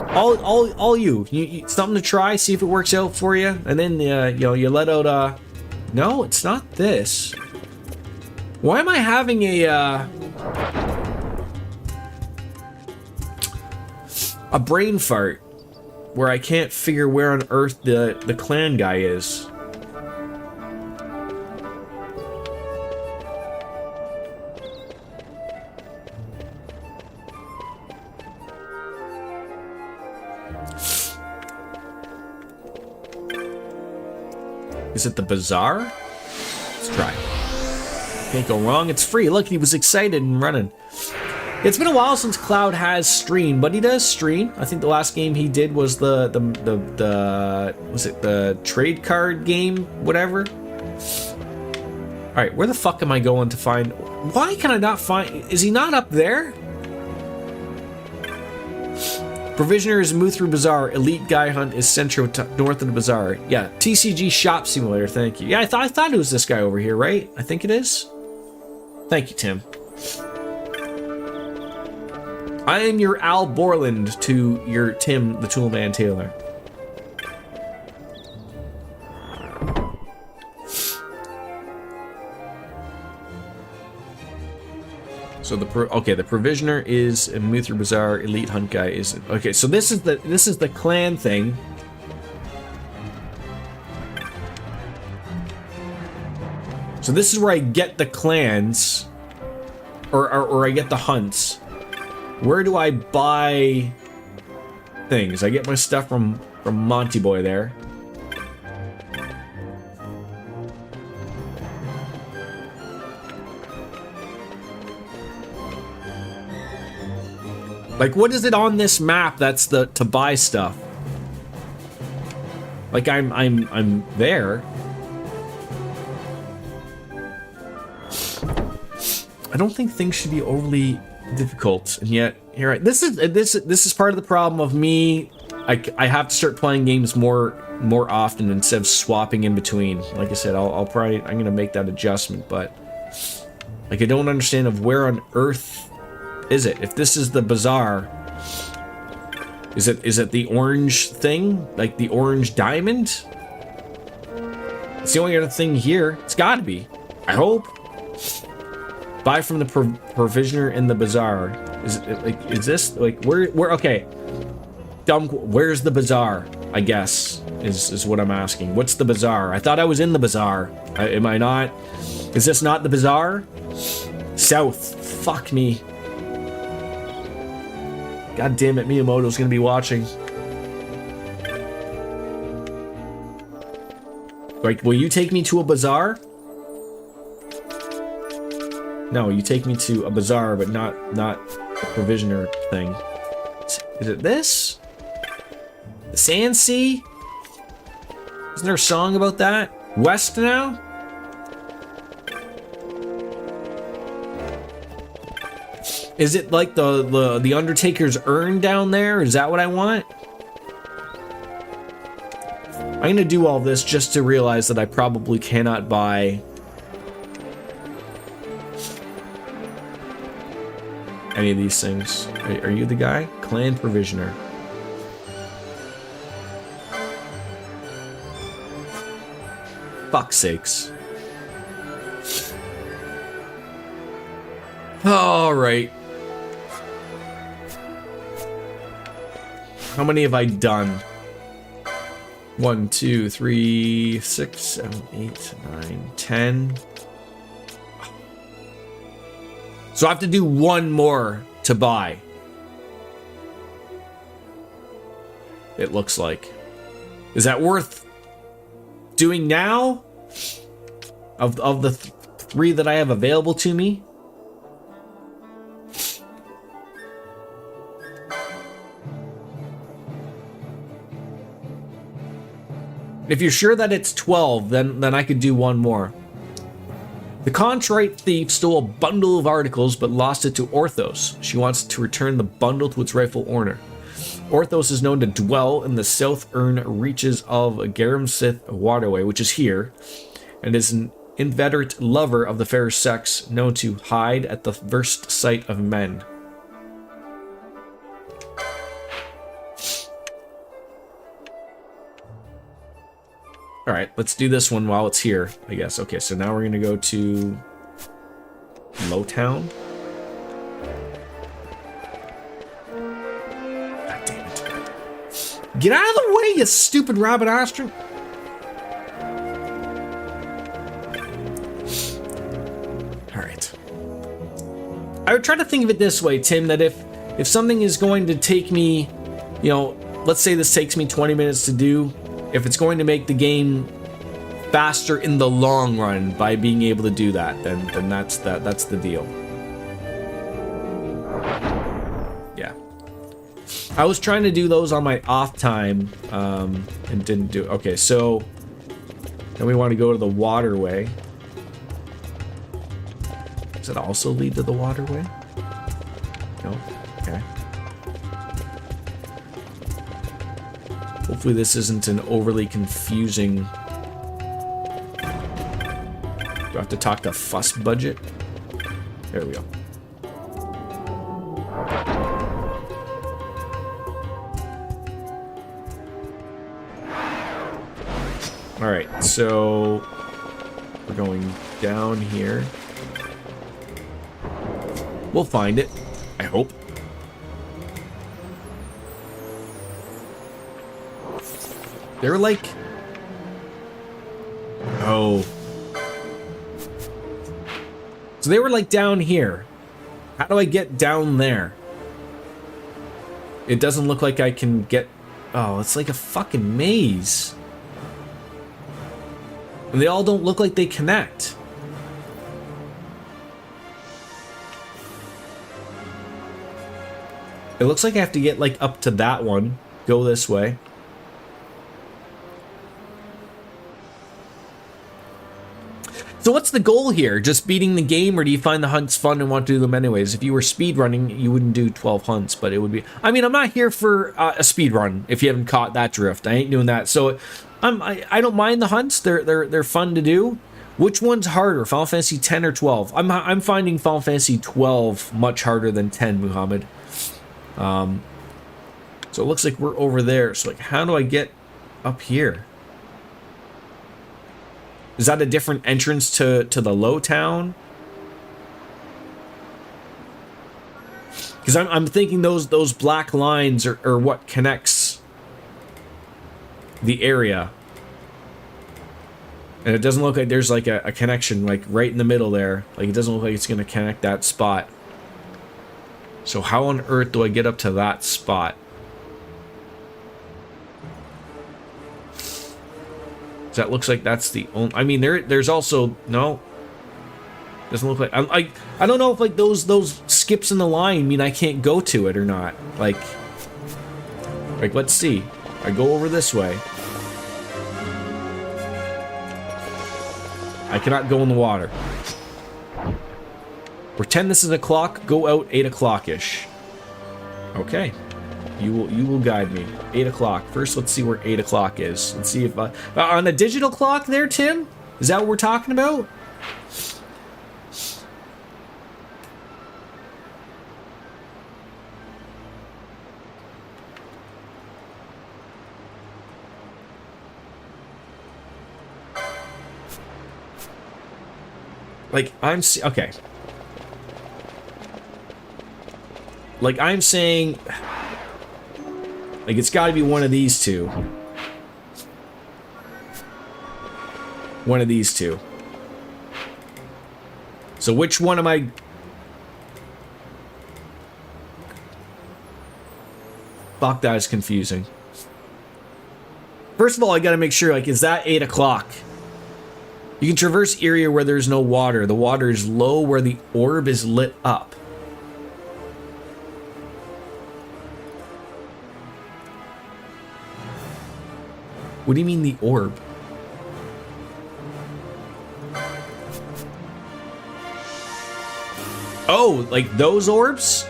all you something to try, see if it works out for you, and then you let out. No, it's not this. Why am I having a brain fart where I can't figure where on earth the clan guy is? Is it the bazaar? Let's try. Can't go wrong. It's free. Look, he was excited and running. It's been a while since Cloud has streamed, but he does stream. I think the last game he did was the trade card game, whatever. All right, where the fuck am I going to find? Why can I not find? Is he not up there? Provisioner is Muthru Bazaar. Elite Guy Hunt is central north of the bazaar. Yeah, TCG Shop Simulator. Thank you. Yeah, I thought it was this guy over here, right? I think it is. Thank you, Tim. I am your Al Borland to your Tim the Toolman Taylor. So the Provisioner is a Muthru Bazaar. Elite Hunt Guy is okay. So this is the clan thing. So this is where I get the clans, or I get the hunts. Where do I buy things? I get my stuff from Monty Boy there. Like, what is it on this map that's to buy stuff? Like, I'm there. I don't think things should be overly difficult, and yet here this is part of the problem of me. I have to start playing games more often instead of swapping in between. Like I said, I'm gonna make that adjustment, but like I don't understand of where on earth is it? If this is the bazaar, is it the orange thing? Like the orange diamond? It's the only other thing here. It's gotta be. I hope. Buy from the provisioner in the bazaar. Is this like where okay? Where's the bazaar? I guess. is what I'm asking. What's the bazaar? I thought I was in the bazaar. Am I not? Is this not the bazaar? South. Fuck me. God damn it, Miyamoto's gonna be watching. Like, will you take me to a bazaar? No, you take me to a bazaar, but not a provisioner thing. Is it this? The Sand Sea? Isn't there a song about that? West now? Is it like the Undertaker's urn down there? Is that what I want? I'm gonna do all this just to realize that I probably cannot buy any of these things. Are you the guy? Clan Provisioner. Fuck's sakes. Alright. How many have I done? 1, 2, 3, 6, 7, 8, 9, 10. So I have to do one more to buy. It looks like. Is that worth doing now? Of the 3 that I have available to me? If you're sure that it's 12, then I could do one more. The contrite thief stole a bundle of articles but lost it to Orthos. She wants to return the bundle to its rightful owner. Orthos is known to dwell in the southern reaches of Garamsith Waterway, which is here, and is an inveterate lover of the fair sex, known to hide at the first sight of men. All right, let's do this one while it's here, I guess. Okay, so now we're gonna go to Lowtown. God damn it. Get out of the way, you stupid rabbit ostrich. All right. I would try to think of it this way, Tim, that if something is going to take me, you know, let's say this takes me 20 minutes to do, if it's going to make the game faster in the long run by being able to do that, then that's the deal. Yeah. I was trying to do those on my off time and didn't do it. Okay, so then we want to go to the waterway. Does it also lead to the waterway? No? Okay. Hopefully this isn't an overly confusing... Do I have to talk to Fuss Budget? There we go. Alright, so... we're going down here. We'll find it, I hope. They're like... Oh. So they were like down here. How do I get down there? It doesn't look like I can get... Oh, it's like a fucking maze. And they all don't look like they connect. It looks like I have to get like up to that one. Go this way. So what's the goal here? Just beating the game, or do you find the hunts fun and want to do them anyways? If you were speedrunning, you wouldn't do 12 hunts, but it would be... I mean, I'm not here for a speedrun, if you haven't caught that drift. I ain't doing that. So I don't mind the hunts. They're fun to do. Which one's harder, Final Fantasy 10 or 12? I'm finding Final Fantasy 12 much harder than 10, Muhammad. So it looks like we're over there. So like, how do I get up here? Is that a different entrance to the Lowtown? Because I'm thinking those black lines are what connects the area. And it doesn't look like there's like a connection like right in the middle there. Like it doesn't look like it's going to connect that spot. So how on earth do I get up to that spot? That looks like that's the only... I mean, there's also... No. Doesn't look like... I don't know if like those skips in the line mean I can't go to it or not. Like, let's see. I go over this way. I cannot go in the water. Pretend this is a clock. Go out 8 o'clock-ish. Okay. You will guide me. 8 o'clock. First, let's see where 8 o'clock is. Let's see if on a digital clock there, Tim? Is that what we're talking about? Like, okay. Like, I'm saying... Like, it's got to be one of these two. One of these two. So which one am I... Fuck, that is confusing. First of all, I gotta make sure, like, is that 8 o'clock? You can traverse area where there's no water. The water is low where the orb is lit up. What do you mean the orb? Oh, like those orbs?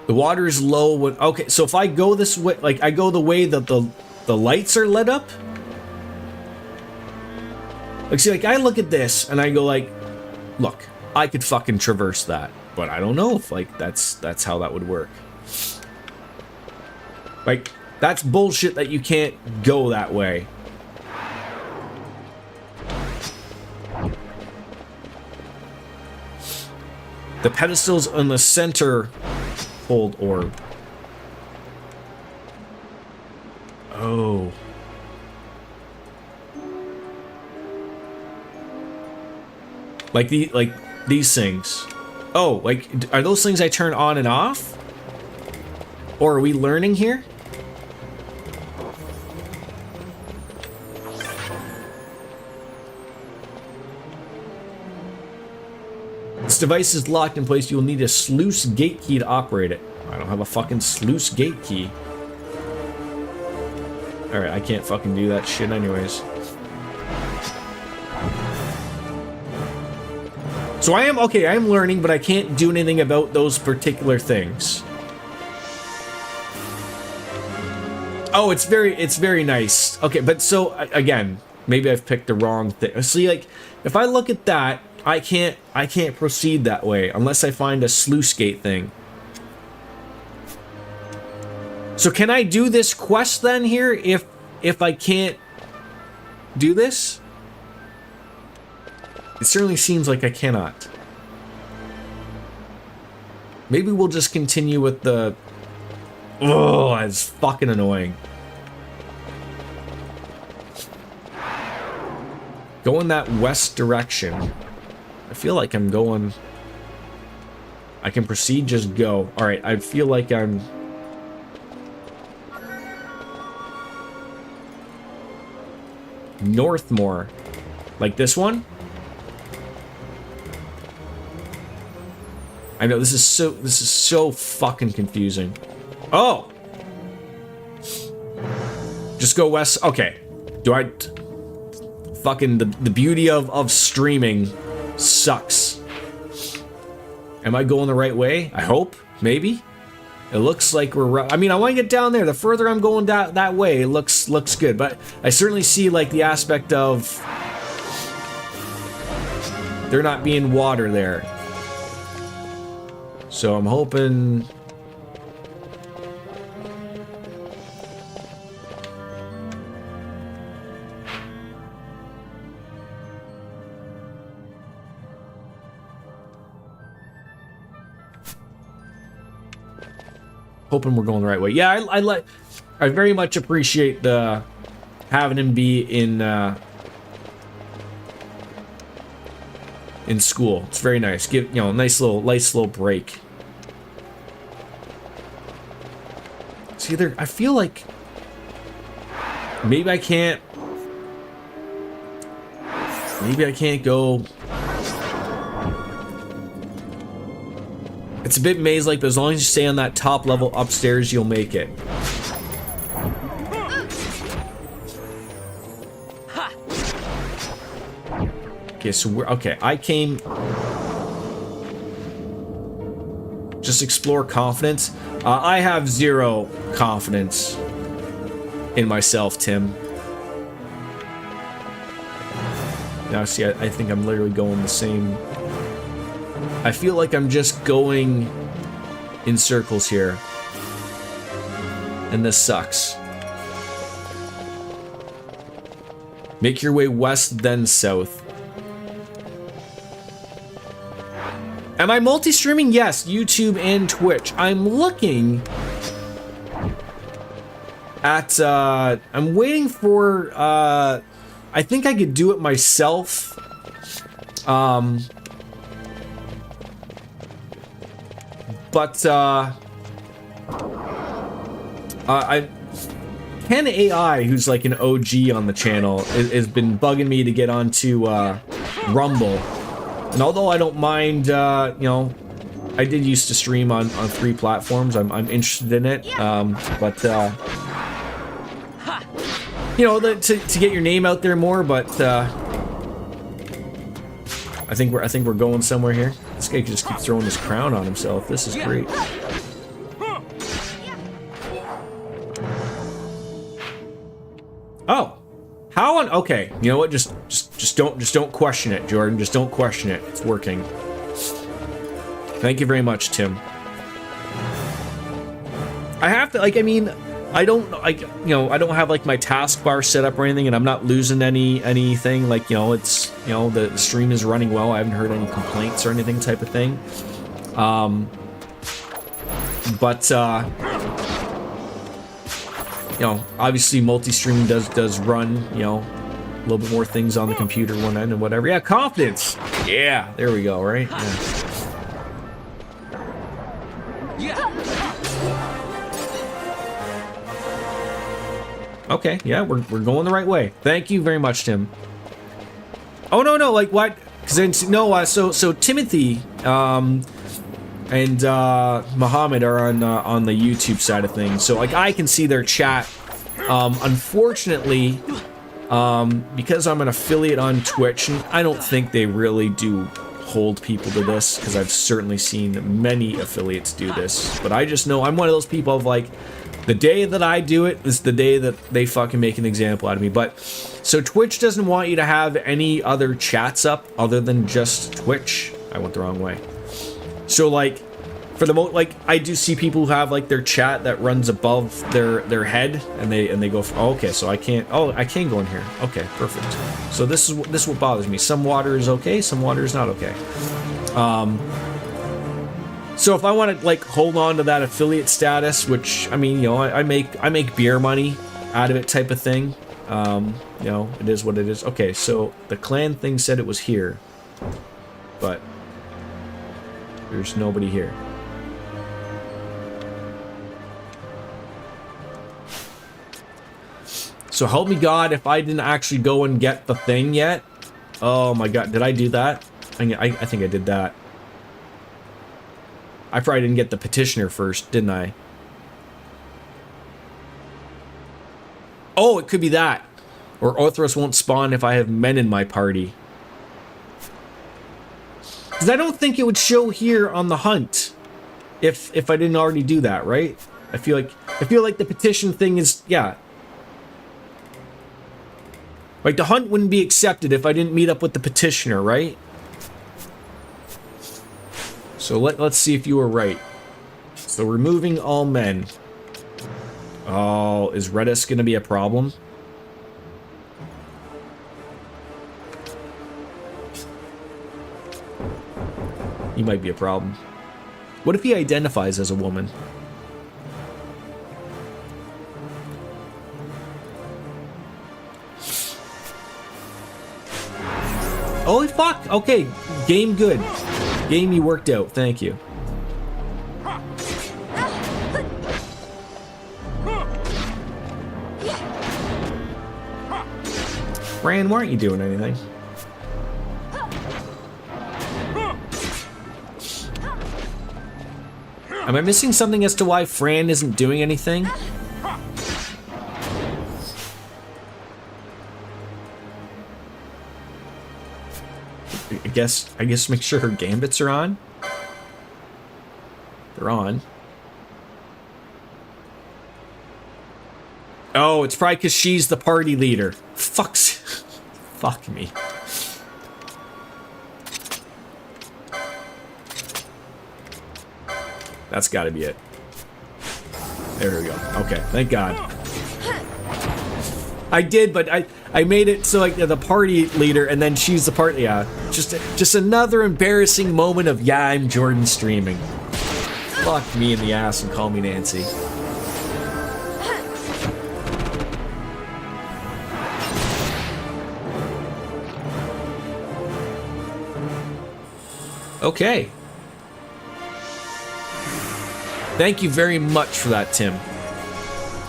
The water is low when... Okay, so if I go this way, like I go the way that the lights are lit up? Like, see, like I look at this and I go like, look, I could fucking traverse that. But I don't know if like that's how that would work. Like, that's bullshit that you can't go that way. The pedestals on the center hold orb. Oh. Like these things. Oh, like, are those things I turn on and off? Or are we learning here? This device is locked in place. You will need a sluice gate key to operate it. I don't have a fucking sluice gate key. Alright, I can't fucking do that shit anyways. So I am learning, but I can't do anything about those particular things. Oh, it's very nice. Okay, but so again, maybe I've picked the wrong thing. See, like, if I look at that, I can't proceed that way unless I find a sluice gate thing. So can I do this quest then here if I can't do this? It certainly seems like I cannot. Maybe we'll just continue with the... Oh, it's fucking annoying. Go in that west direction. I feel like I'm going... I can proceed, just go. Alright, I feel like I'm... Northmore. Like this one? I know, this is so fucking confusing. Oh! Just go west. Okay. Do I... Fucking the beauty of streaming sucks. Am I going the right way? I hope. Maybe. It looks like we're... I mean, I want to get down there. The further I'm going that way, it looks good. But I certainly see, like, the aspect of... there not being water there. So I'm hoping... hoping we're going the right way. Yeah, I like... I very much appreciate the having him be in school. It's very nice. Give, you know, nice little break. It's either, I feel like maybe I can't go. It's a bit maze-like, but as long as you stay on that top level upstairs, you'll make it. Okay, so we're okay. I came. Just explore confidence. I have 0 confidence in myself, Tim. Now, see, I think I'm literally going the same. I feel like I'm just going in circles here. And this sucks. Make your way west, then south. Am I multi-streaming? Yes, YouTube and Twitch. I'm looking at, I'm waiting for, I think I could do it myself. But, Ken AI, who's like an OG on the channel, has been bugging me to get onto, Rumble. And although I don't mind, you know, I did used to stream on 3 platforms. I'm interested in it. But, you know, to get your name out there more. But I think we're going somewhere here. This guy just keeps throwing his crown on himself. This is great. Oh, how on? Okay, you know what? Just don't question it, Jordan. Just don't question it. It's working. Thank you very much, Tim. I have to, like, I mean, I don't, like, you know, I don't have like my taskbar set up or anything, and I'm not losing anything. Like, you know, it's, you know, the stream is running well. I haven't heard any complaints or anything type of thing. But you know, obviously multi-streaming does run, you know, a little bit more things on the computer one end and whatever. Yeah, confidence. Yeah, there we go, right? Yeah. Okay, yeah, we're going the right way. Thank you very much, Tim. Oh no, like what? Because then no, so Timothy and Muhammad are on the YouTube side of things, so like I can see their chat. Unfortunately, because I'm an affiliate on Twitch, and I don't think they really do hold people to this, because I've certainly seen many affiliates do this, but I just know I'm one of those people of like, the day that I do it is the day that they fucking make an example out of me. But so Twitch doesn't want you to have any other chats up other than just Twitch. I went the wrong way. So like, for the like, I do see people who have like their chat that runs above their head, and they go, oh, okay, so I can't. Oh, I can go in here. Okay, perfect. So this is what bothers me. Some water is okay, some water is not okay. So if I want to like hold on to that affiliate status, which I mean, you know, I make beer money out of it, type of thing. You know, it is what it is. Okay, so the clan thing said it was here, but there's nobody here. So help me God if I didn't actually go and get the thing yet. Oh my God, did I do that? I think I did that. I probably didn't get the petitioner first, didn't I? Oh, it could be that. Or Orthros won't spawn if I have men in my party. Because I don't think it would show here on the hunt if I didn't already do that, right? I feel like the petition thing is, yeah. Like the hunt wouldn't be accepted if I didn't meet up with the petitioner, right? So let's see if you were right. So removing all men. Oh, is Redis going to be a problem? He might be a problem. What if he identifies as a woman? Holy fuck! Okay, game good. Game you worked out. Thank you. Fran, why aren't you doing anything? Am I missing something as to why Fran isn't doing anything? I guess make sure her gambits are on. They're on. Oh, it's probably because she's the party leader. Fuck me. That's got to be it. There we go. Okay, thank God. I did, but I made it so like the party leader, and then she's the party. Yeah, just another embarrassing moment of I'm Jordan streaming. Fuck me in the ass and call me Nancy. Okay. Thank you very much for that, Tim.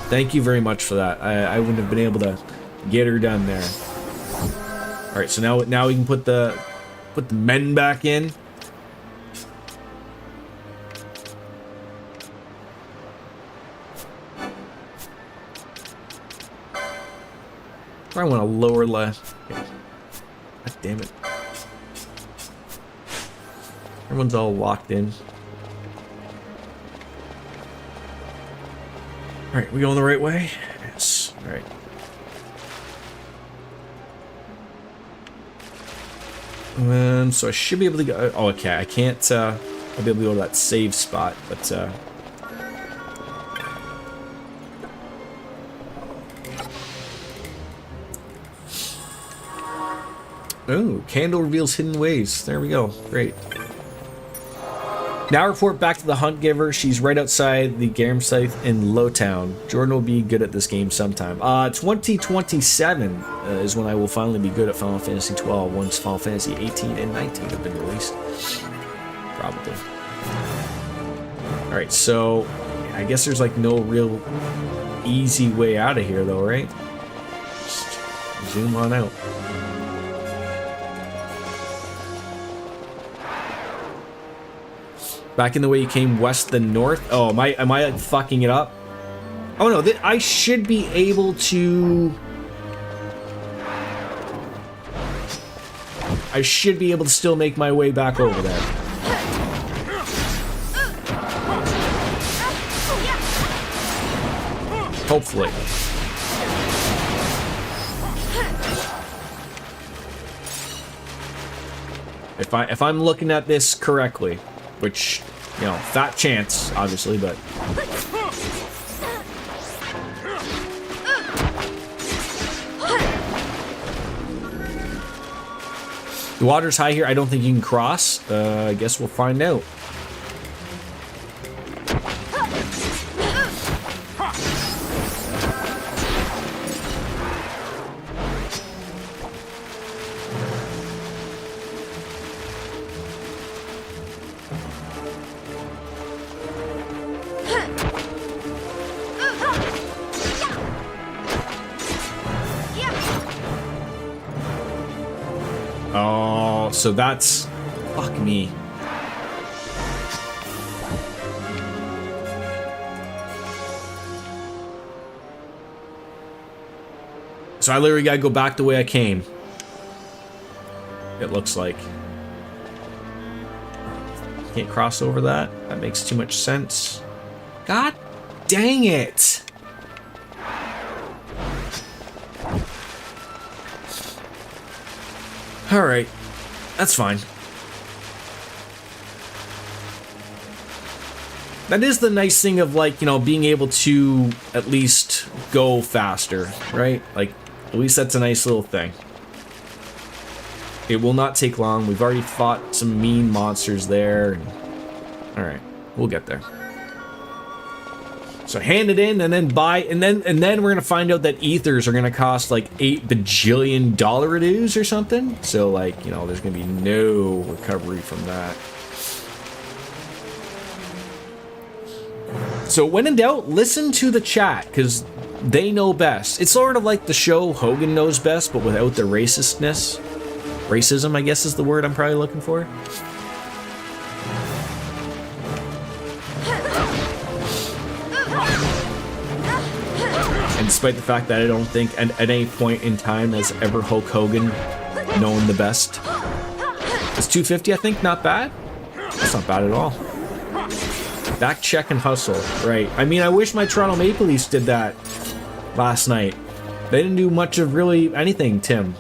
Thank you very much for that. I wouldn't have been able to get her done there. All right, so now we can put the men back in. I want to lower left. Okay. God damn it. Everyone's all locked in. Alright, we going the right way? Yes. Alright. So I should be able to go... Oh, okay. I can't... I'll be able to go to that save spot, but... Oh, candle reveals hidden ways. There we go. Great. Now report back to the Hunt Giver. She's right outside the Garamscythe in Lowtown. Jordan will be good at this game sometime. 2027 is when I will finally be good at Final Fantasy 12 once Final Fantasy 18 and 19 have been released. Probably. Alright, so I guess there's like no real easy way out of here though, right? Just zoom on out. Back in the way you came west then north. Oh, am I like fucking it up? Oh no, I should be able to... I should be able to still make my way back over there. Hopefully. If I'm looking at this correctly. Which, you know, fat chance, obviously, but... The water's high here. I don't think you can cross. I guess we'll find out. So that's... Fuck me. So I literally gotta go back the way I came. It looks like. Can't cross over that. That makes too much sense. God dang it! Alright. That's fine. That is the nice thing of, like, you know, being able to at least go faster, right? Like, at least that's a nice little thing. It will not take long. We've already fought some mean monsters there. Alright, we'll get there. So hand it in and then buy, and then we're gonna find out that ethers are gonna cost like $8 bajillion dues or something. So like, you know, there's gonna be no recovery from that. So when in doubt, listen to the chat, because they know best. It's sort of like the show Hogan Knows Best, but without the racistness. Racism, I guess, is the word I'm probably looking for. And despite the fact that I don't think at any point in time has ever Hulk Hogan known the best. It's 250, I think, not bad. That's not bad at all. Back check and hustle, right. I mean, I wish my Toronto Maple Leafs did that last night. They didn't do much of really anything, Tim.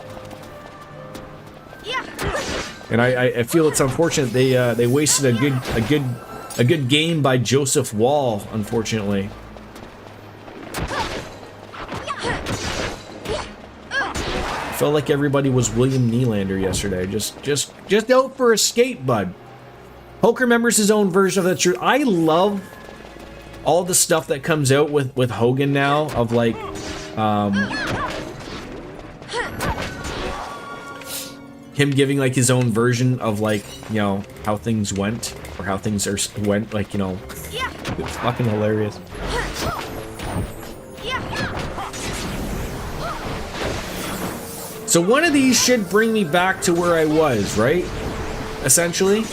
And I feel it's unfortunate they wasted a good game by Joseph Wall, unfortunately. Felt like everybody was William Nylander yesterday. Just out for a skate, bud. Hulk remembers his own version of the truth. I love all the stuff that comes out with Hogan now, of like him giving like his own version of like, you know, how things went, or how things went, like, you know. It's fucking hilarious. So one of these should bring me back to where I was, right? Essentially.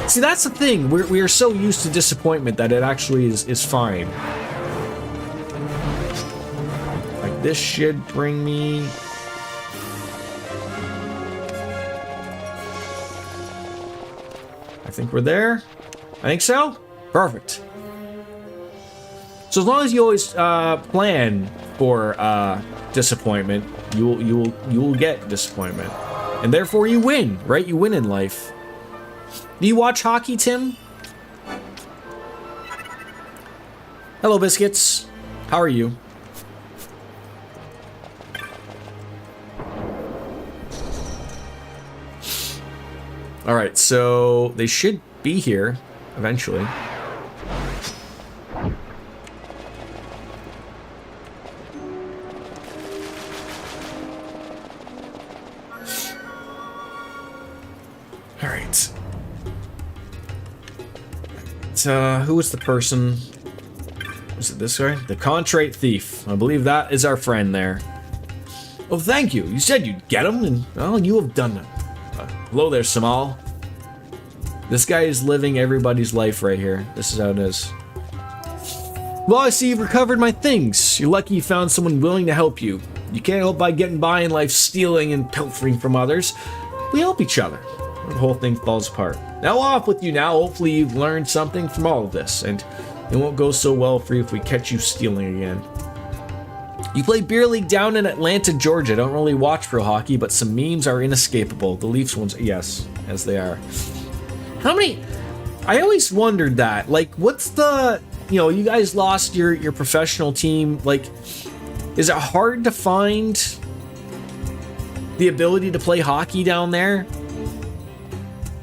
See, that's the thing. We are so used to disappointment that it actually is fine. Like, this should bring me... I think we're there. I think so. Perfect. So as long as you always plan for disappointment, you will get disappointment, and therefore you win, right? You win in life. Do you watch hockey, Tim? Hello, biscuits. How are you? All right, so they should be here eventually. All right. Who was the person? Was it this guy? The Contrite Thief. I believe that is our friend there. Oh, thank you. You said you'd get him, and well, you have done it. Hello there, Samal. This guy is living everybody's life right here. This is how it is. Well, I see you've recovered my things. You're lucky you found someone willing to help you. You can't help by getting by in life stealing and pilfering from others. We help each other. The whole thing falls apart. Now off with you now. Hopefully you've learned something from all of this, and it won't go so well for you if we catch you stealing again. You play beer league down in Atlanta, Georgia. Don't really watch pro hockey, but some memes are inescapable. The Leafs ones, yes, as they are. How many? I always wondered that. Like, what's the? You know, you guys lost your professional team. Like, is it hard to find the ability to play hockey down there?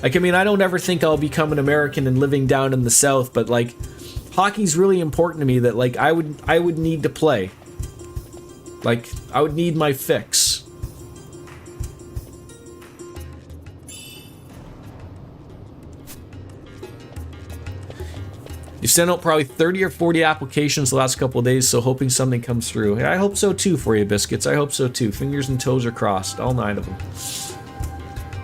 Like, I mean, I don't ever think I'll become an American and living down in the South, but like, hockey's really important to me. That like, I would need to play. Like, I would need my fix. You've sent out probably 30 or 40 applications the last couple of days, so hoping something comes through. Yeah, I hope so too for you, Biscuits. I hope so too. Fingers and toes are crossed, all 9 of them.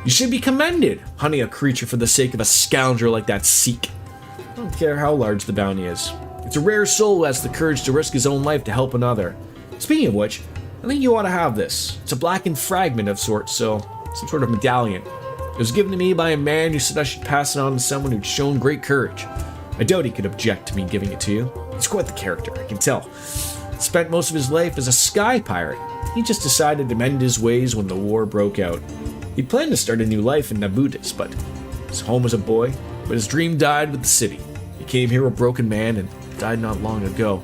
You should be commended, hunting a creature for the sake of a scoundrel like that Sikh. I don't care how large the bounty is. It's a rare soul who has the courage to risk his own life to help another. Speaking of which, I think you ought to have this. It's a blackened fragment of sorts, so some sort of medallion. It was given to me by a man who said I should pass it on to someone who'd shown great courage. I doubt he could object to me giving it to you. He's quite the character, I can tell. Spent most of his life as a sky pirate. He just decided to mend his ways when the war broke out. He planned to start a new life in Nabutis, but his home as a boy, but his dream died with the city. He came here a broken man and died not long ago.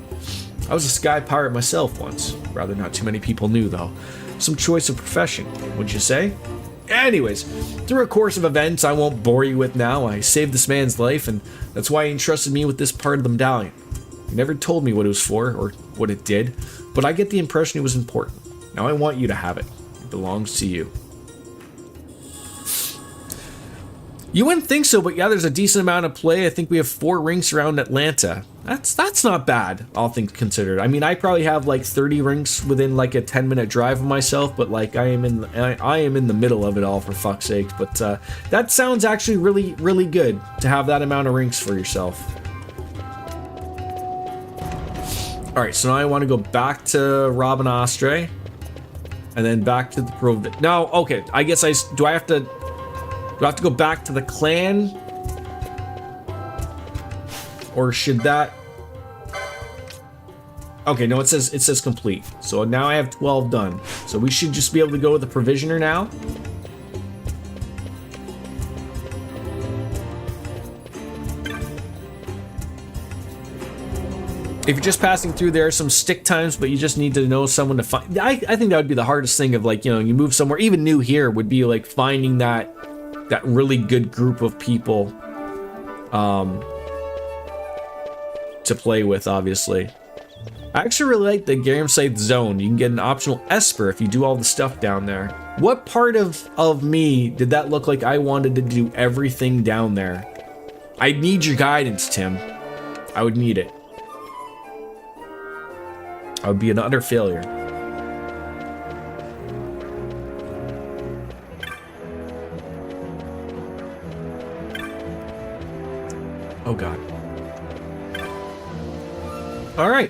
I was a sky pirate myself once. Rather not too many people knew, though. Some choice of profession, wouldn't you say? Anyways, through a course of events I won't bore you with now, I saved this man's life, and that's why he entrusted me with this part of the medallion. He never told me what it was for, or what it did, but I get the impression it was important. Now I want you to have it. It belongs to you. You wouldn't think so, but yeah, there's a decent amount of play. I think we have 4 rinks around Atlanta. That's not bad, all things considered. I mean, I probably have like 30 rinks within like a 10-minute drive of myself, but like I am in the middle of it all, for fuck's sake. But that sounds actually really, really good to have that amount of rinks for yourself. All right, so now I want to go back to Robin Ostre, and then back to the Prov. Now, okay, I guess do I have to go back to the clan? Or should that... Okay, no, it says complete. So now I have 12 done. So we should just be able to go with the provisioner now. If you're just passing through, there are some stick times, but you just need to know someone to find. I think that would be the hardest thing of, like, you know, you move somewhere, even new here, would be like finding that really good group of people to play with, obviously. I actually really like the campsite zone. You can get an optional Esper if you do all the stuff down there. What part of me did that look like I wanted to do everything down there? I need your guidance, Tim. I would need it. I would be an utter failure. Oh god. All right.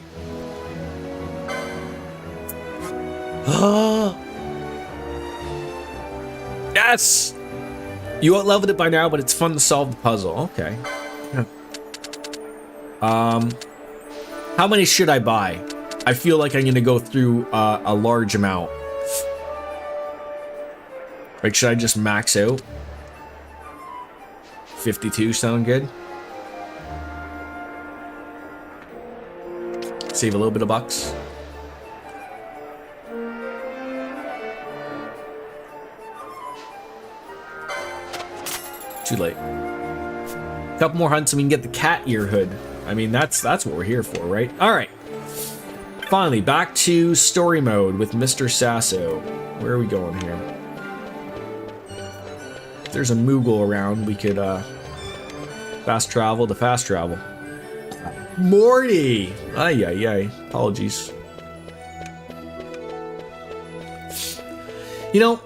Yes! You out-leveled it by now, but it's fun to solve the puzzle. Okay. How many should I buy? I feel like I'm gonna go through a large amount. Like, should I just max out? 52 sound good? Save a little bit of bucks. Too late. A couple more hunts and we can get the cat ear hood. I mean, that's what we're here for, right? All right. Finally, back to story mode with Mr. Sasso. Where are we going here? If there's a Moogle around, we could fast travel to fast travel. Morty! Ay, ay, ay. Apologies. You know,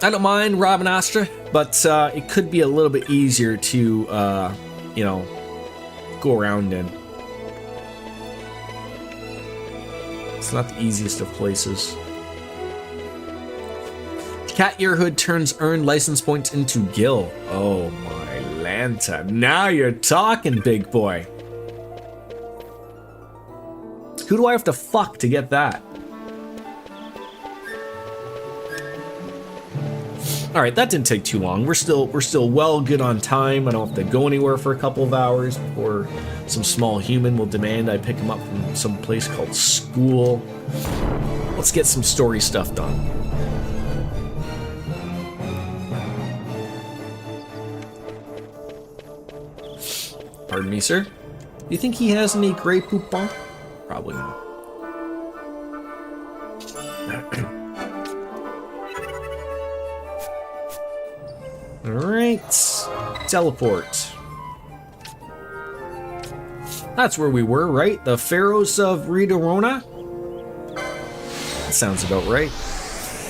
I don't mind Robin Astra, but it could be a little bit easier to, you know, go around in. It's not the easiest of places. Cat Ear Hood turns earned license points into gil. Oh my Lanta. Now you're talking, big boy. Who do I have to fuck to get that? All right, that didn't take too long. We're still well good on time. I don't have to go anywhere for a couple of hours before some small human will demand I pick him up from some place called school. Let's get some story stuff done. Pardon me, sir. Do you think he has any Grey Poupon? Probably not. Alright. Teleport. That's where we were, right? The Pharaohs of Ridorona? That sounds about right.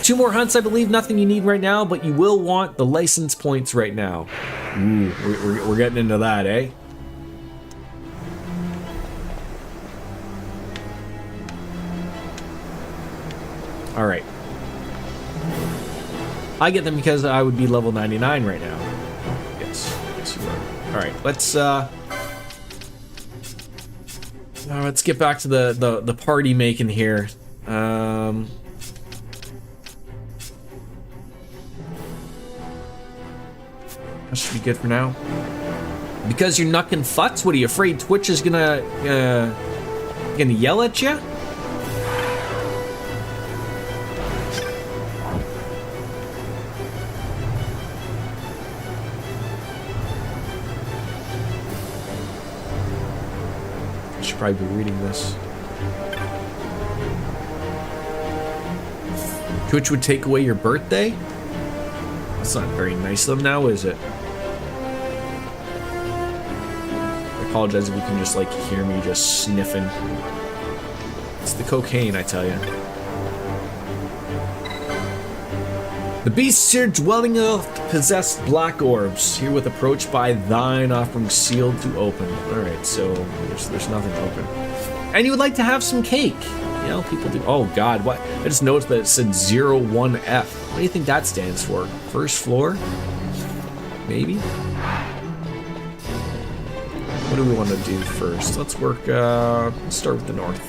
2 more hunts, I believe. Nothing you need right now, but you will want the license points right now. Ooh, we're getting into that, eh? Alright. I get them because I would be level 99 right now. Yes you are. Alright, let's get back to the party making here. That should be good for now. Because you're knucking futs? What are you afraid Twitch is gonna yell at you? probably be reading this. Twitch would take away your birthday? That's not very nice of them now, is it? I apologize if you can just like hear me just sniffing. It's the cocaine, I tell you. The beasts here dwelling of possessed black orbs, herewith approached by thine offering sealed to open. Alright, so there's nothing open. And you would like to have some cake. You know, people do. Oh god, what? I just noticed that it said 01F. What do you think that stands for? First floor? Maybe? What do we want to do first? Let's work, let's start with the north.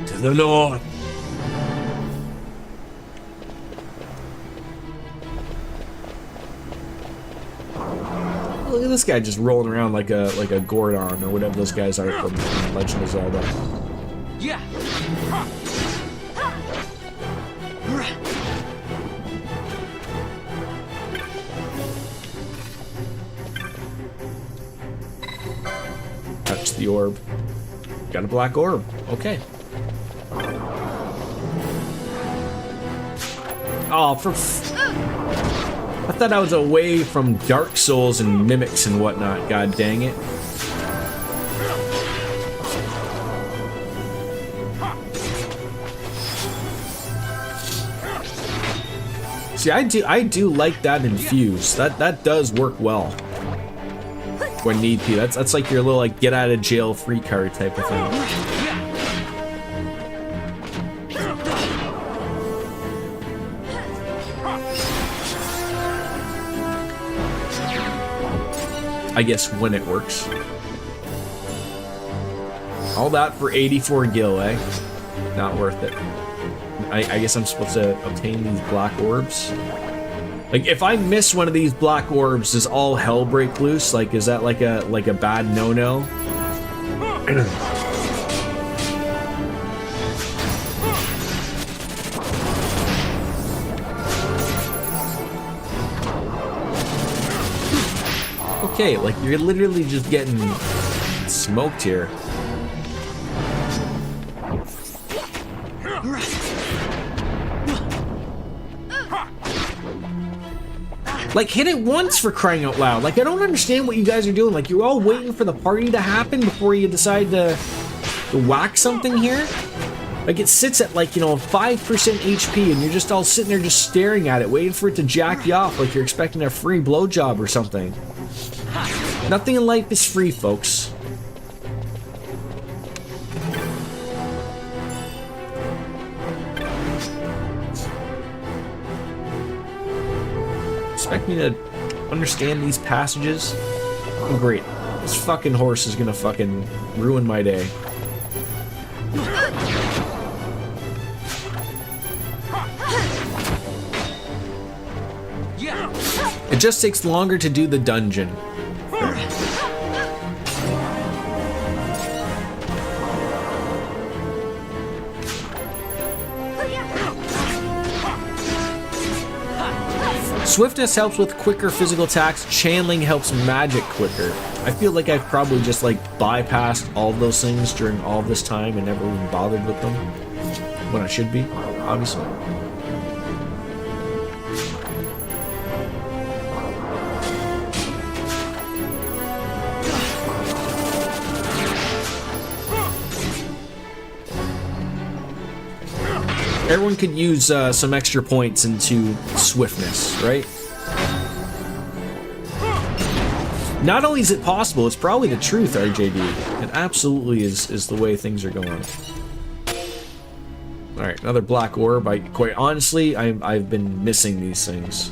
To the north! Look at this guy just rolling around like a Gordon or whatever those guys are from Legend of Zelda. Yeah. Touch the orb. Got a black orb. Okay. Oh, I thought I was away from Dark Souls and mimics and whatnot. God dang it. See, I do like that infuse. That does work well when need be. That's like your little like get out of jail free card type of thing. I guess when it works. All that for 84 gil, eh? Not worth it. I guess I'm supposed to obtain these black orbs. Like, if I miss one of these black orbs, does all hell break loose? Like, is that like a bad no-no? Okay, like, you're literally just getting smoked here. Like, hit it once for crying out loud. Like, I don't understand what you guys are doing. Like, you're all waiting for the party to happen before you decide to whack something here. Like, it sits at, like, you know, 5% HP, and you're just all sitting there just staring at it, waiting for it to jack you off like you're expecting a free blowjob or something. Nothing in life is free, folks. Expect me to understand these passages? Oh, great. This fucking horse is gonna fucking ruin my day. It just takes longer to do the dungeon. Swiftness helps with quicker physical attacks. Channeling helps magic quicker. I feel like I've probably just like bypassed all of those things during all of this time and never even bothered with them when I should be, obviously. Everyone could use some extra points into swiftness, right? Not only is it possible, it's probably the truth, RJD. It absolutely is the way things are going. Alright, another black orb. Quite honestly, I've been missing these things.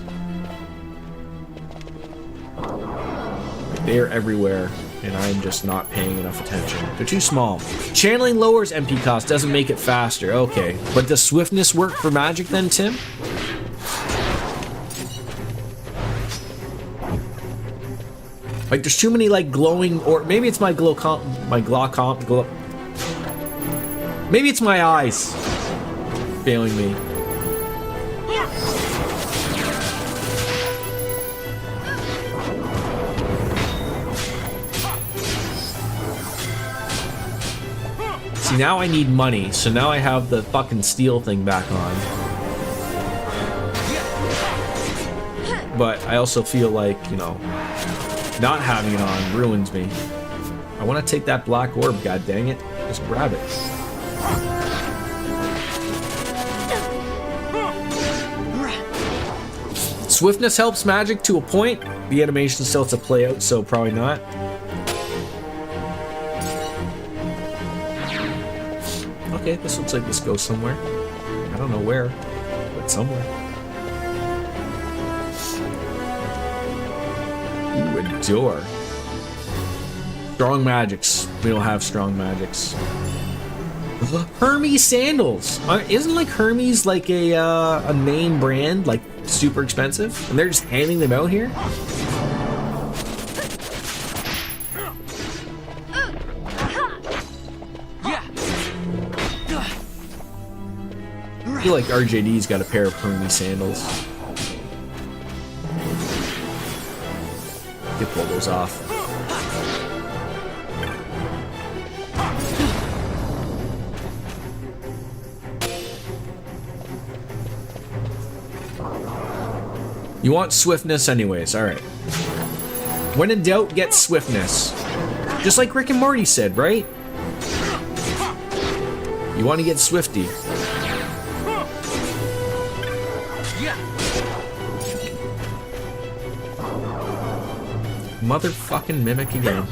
They're everywhere, and I'm just not paying enough attention. They're too small. Channeling lowers MP cost, doesn't make it faster. Okay, but does swiftness work for magic then, Tim? Like, there's too many, like, glowing, or maybe it's my maybe it's my eyes failing me. See, now I need money, so now I have the fucking steel thing back on. But I also feel like, you know, not having it on ruins me. I want to take that black orb, god dang it. Just grab it. Swiftness helps magic to a point. The animation still has to play out, so probably not. Okay, this looks like this goes somewhere. I don't know where, but somewhere. Ooh, a door. Strong magics. We don't have strong magics. Hermes sandals. Isn't like Hermes like a name brand, like super expensive, and they're just handing them out here? I feel like RJD's got a pair of Hermes sandals. You pull those off. You want swiftness anyways, alright. When in doubt, get swiftness. Just like Rick and Morty said, right? You want to get swifty. Motherfucking mimic again.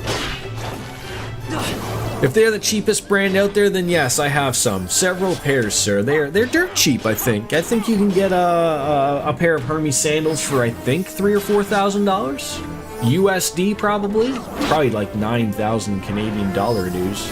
If they're the cheapest brand out there, then yes, I have some. Several pairs, sir. They're dirt cheap, I think. I think you can get a pair of Hermes sandals for, I think, $3,000 or $4,000 USD, probably. Probably like 9,000 Canadian dollar dues.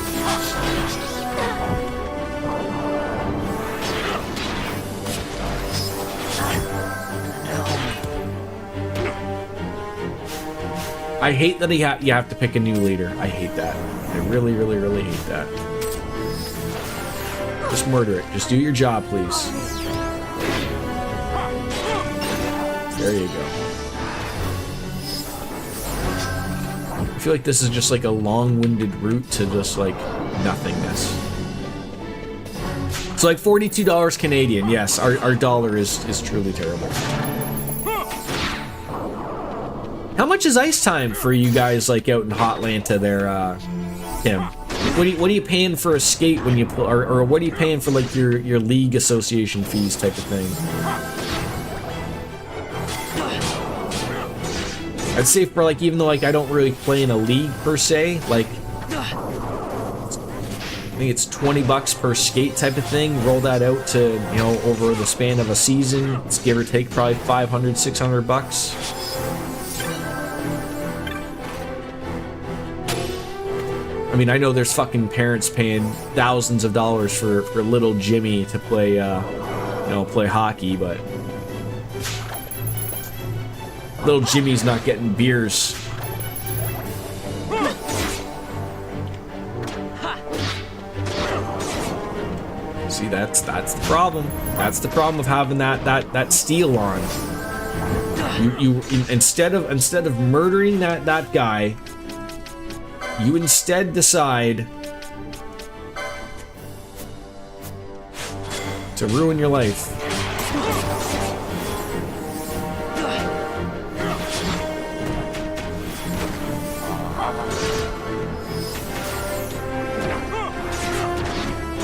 I hate that you have to pick a new leader. I hate that. I really, really, really hate that. Just murder it. Just do your job, please. There you go. I feel like this is just like a long-winded route to just like nothingness. It's like $42 Canadian. Yes, our dollar is truly terrible. How much is ice time for you guys like out in Hotlanta there, Tim? What are you paying for a skate when you pull, or what are you paying for like your league association fees type of thing? I'd say for like, even though like I don't really play in a league per se, like I think it's $20 per skate type of thing. Roll that out to, you know, over the span of a season, it's give or take probably $500-600. I mean, I know there's fucking parents paying thousands of dollars for little Jimmy to play, you know, play hockey, but little Jimmy's not getting beers. See, that's the problem. That's the problem of having that steel on. You instead of murdering that guy, you instead decide to ruin your life.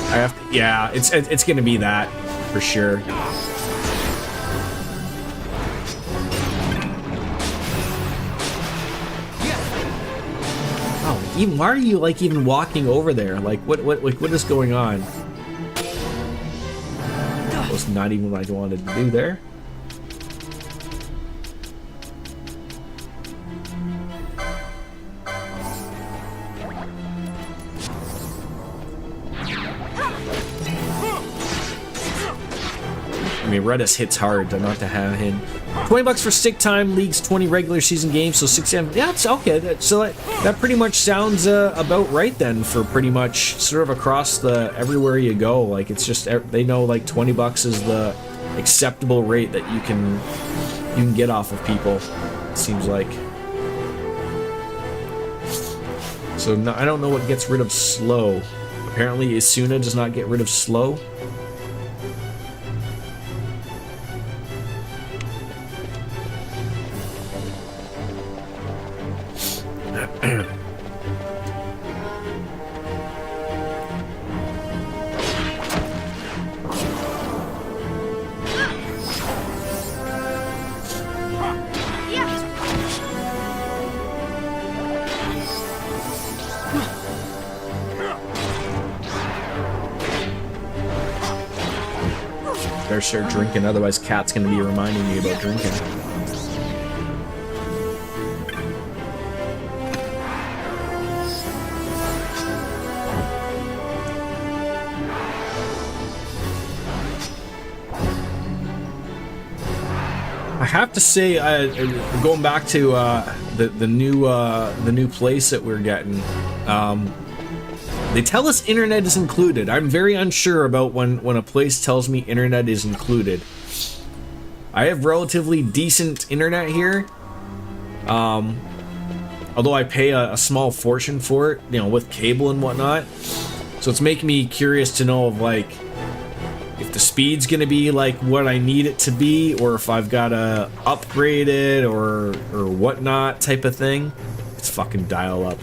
I have to, yeah, it's gonna be that for sure. Even, why are you like even walking over there? Like what is going on? That was not even what I wanted to do there. I mean, Redis hits hard, not to have him. $20 for stick time, leagues 20 regular season games, so 6 M. Yeah, it's okay. So that pretty much sounds about right then for pretty much sort of across the everywhere you go. Like it's just they know like $20 is the acceptable rate that you can get off of people. It seems like. So no, I don't know what gets rid of slow. Apparently, Isuna does not get rid of slow. Better start drinking, otherwise Cat's gonna be reminding me about drinking. I have to say, going back to the new place that we're getting, they tell us internet is included. I'm very unsure about when a place tells me internet is included. I have relatively decent internet here, although I pay a small fortune for it, you know, with cable and whatnot. So it's making me curious to know of like if the speed's gonna be like what I need it to be, or if I've gotta upgrade it or whatnot type of thing. It's fucking dial up.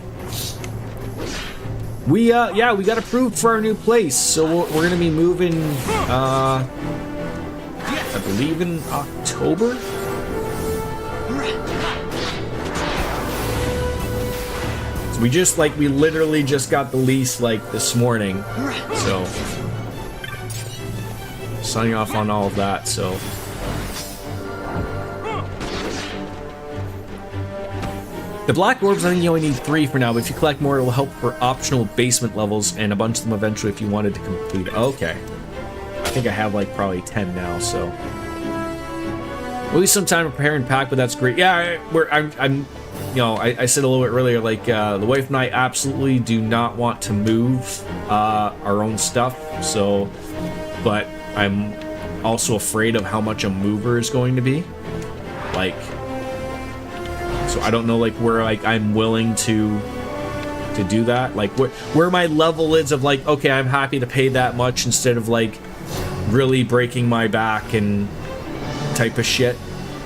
We got approved for our new place, so we're gonna be moving I believe in October. So we literally just got the lease like this morning. So signing off on all of that, so the black orbs, I think you only need 3 for now, but if you collect more, it will help for optional basement levels and a bunch of them eventually if you wanted to complete. Okay. I think I have like probably 10 now, so. At least some time to prepare and pack, but that's great. Yeah, I'm you know, I said a little bit earlier, like, the wife and I absolutely do not want to move our own stuff, so, but I'm also afraid of how much a mover is going to be. Like, so I don't know like where like I'm willing to do that, like where my level is of like, okay, I'm happy to pay that much instead of like really breaking my back and type of shit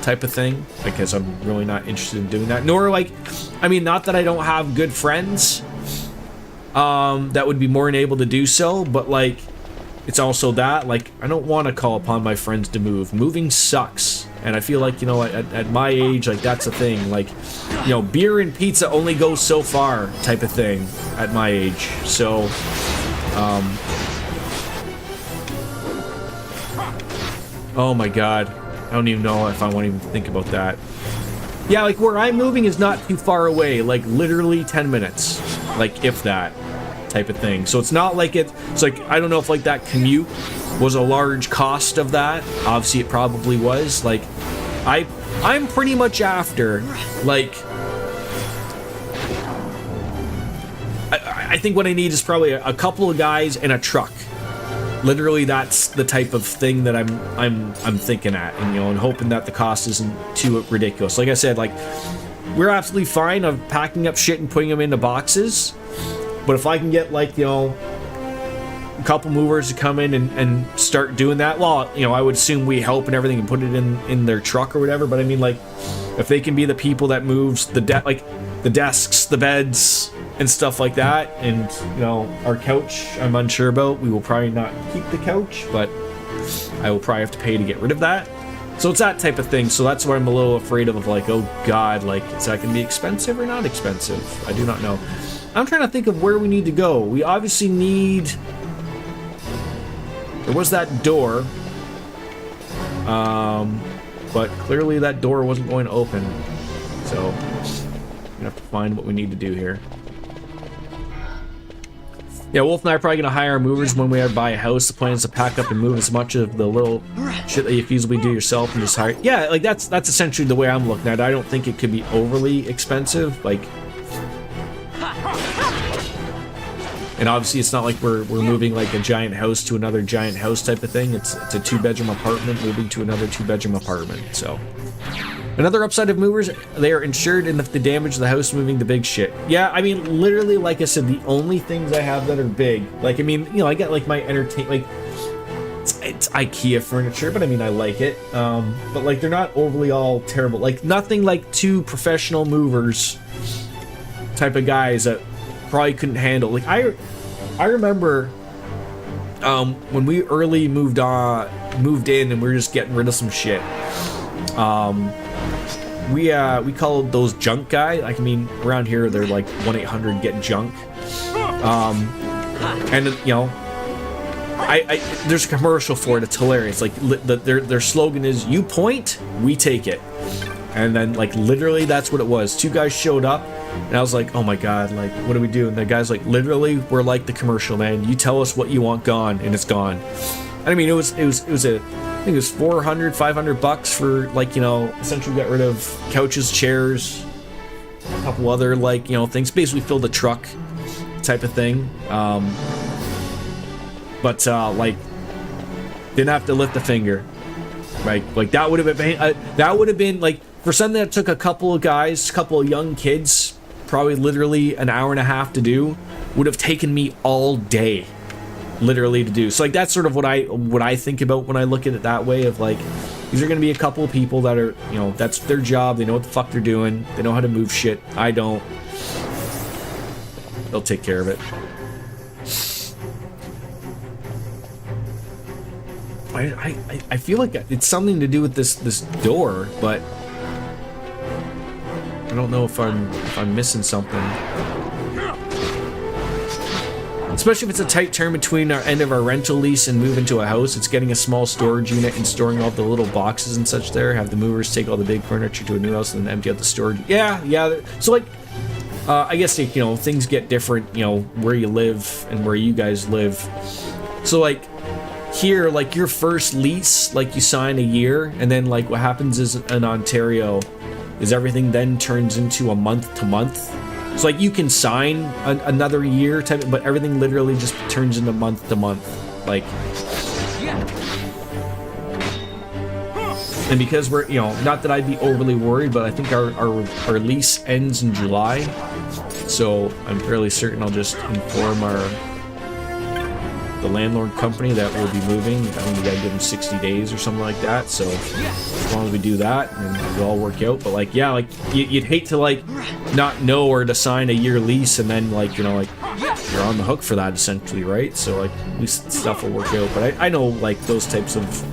type of thing, because I'm really not interested in doing that. Nor like, I mean, not that I don't have good friends that would be more than able to do so, but like it's also that like I don't want to call upon my friends to move. Moving sucks. And I feel like, you know, at my age, like, that's a thing. Like, you know, beer and pizza only go so far type of thing at my age. So, oh my god. I don't even know if I want to even think about that. Yeah, like, where I'm moving is not too far away. Like, literally 10 minutes. Like, if that type of thing. So it's not like it's like, I don't know if, like, that commute was a large cost of that. Obviously, it probably was. Like, I'm pretty much after, like, I think what I need is probably a couple of guys and a truck. Literally, that's the type of thing that I'm thinking at, and you know, and hoping that the cost isn't too ridiculous. Like I said, like, we're absolutely fine of packing up shit and putting them into boxes, but if I can get, like, you know, a couple movers to come in and start doing that, well, you know, I would assume we help and everything and put it in their truck or whatever, but I mean, like, if they can be the people that moves the desks, the beds and stuff like that, and, you know, our couch I'm unsure about. We will probably not keep the couch, but I will probably have to pay to get rid of that. So it's that type of thing. So that's what I'm a little afraid of like, oh god, like, is that gonna be expensive or not expensive? I do not know. I'm trying to think of where we need to go. We obviously need... There was that door, but clearly that door wasn't going to open, so I'm gonna have to find what we need to do here. Yeah, Wolf and I are probably gonna hire movers when we ever buy a house. The plan is to pack up and move as much of the little shit that you feasibly do yourself and just hire. Yeah, like that's essentially the way I'm looking at it. I don't think it could be overly expensive, like. And obviously, it's not like we're moving like a giant house to another giant house type of thing. It's a 2-bedroom apartment moving to another 2-bedroom apartment. So Another upside of movers, they are insured in if they damage the house moving the big shit. Yeah, I mean, literally, like I said, the only things I have that are big, like, I mean, you know, I get, like, my like, it's IKEA furniture, but I mean, I like it. But, like, they're not overly all terrible. Like, nothing like two professional movers type of guys that probably couldn't handle. Like, I remember when we early moved in and we were just getting rid of some shit. We called those junk guy. Like, I mean, around here they're like 1-800-GET-JUNK. And you know, I there's a commercial for it. It's hilarious. Like their slogan is "You point, we take it," and then like literally that's what it was. Two guys showed up, and I was like, "Oh my god! Like, what do we do?" And the guy's like, "Literally, we're like the commercial, man. You tell us what you want gone, and it's gone." And I mean, it was I think it was $400-$500 for, like, you know, essentially got rid of couches, chairs, a couple other, like, you know, things. Basically filled the truck type of thing. But like, didn't have to lift a finger. Right? Like, that would have been like, for something that took a couple of guys, a couple of young kids, probably literally an hour and a half to do, would have taken me all day. Literally to do. So like that's sort of what I think about when I look at it that way, of like, these are going to be a couple of people that are, you know, that's their job, they know what the fuck they're doing, they know how to move shit. I don't. They'll take care of it. I feel like it's something to do with this door, but I don't know if I'm missing something. Especially if it's a tight term between our end of our rental lease and move into a house. It's getting a small storage unit and storing all the little boxes and such there. Have the movers take all the big furniture to a new house and then empty out the storage. Yeah. So like, I guess, you know, things get different, you know, where you live and where you guys live. So like here, like your first lease, like you sign a year, and then like what happens is in Ontario is everything then turns into a month to month. So like you can sign another year type, but everything literally just turns into month to month. Like, and because we're, you know, not that I'd be overly worried, but I think our lease ends in July. So I'm fairly certain I'll just inform the landlord company that we'll be moving. I think we gotta give them 60 days or something like that. So as long as we do that, and it'll all work out. But like, yeah, like you'd hate to like not know or to sign a year lease and then like, you know, like you're on the hook for that essentially, right? So like at least stuff will work out. But I know like those types of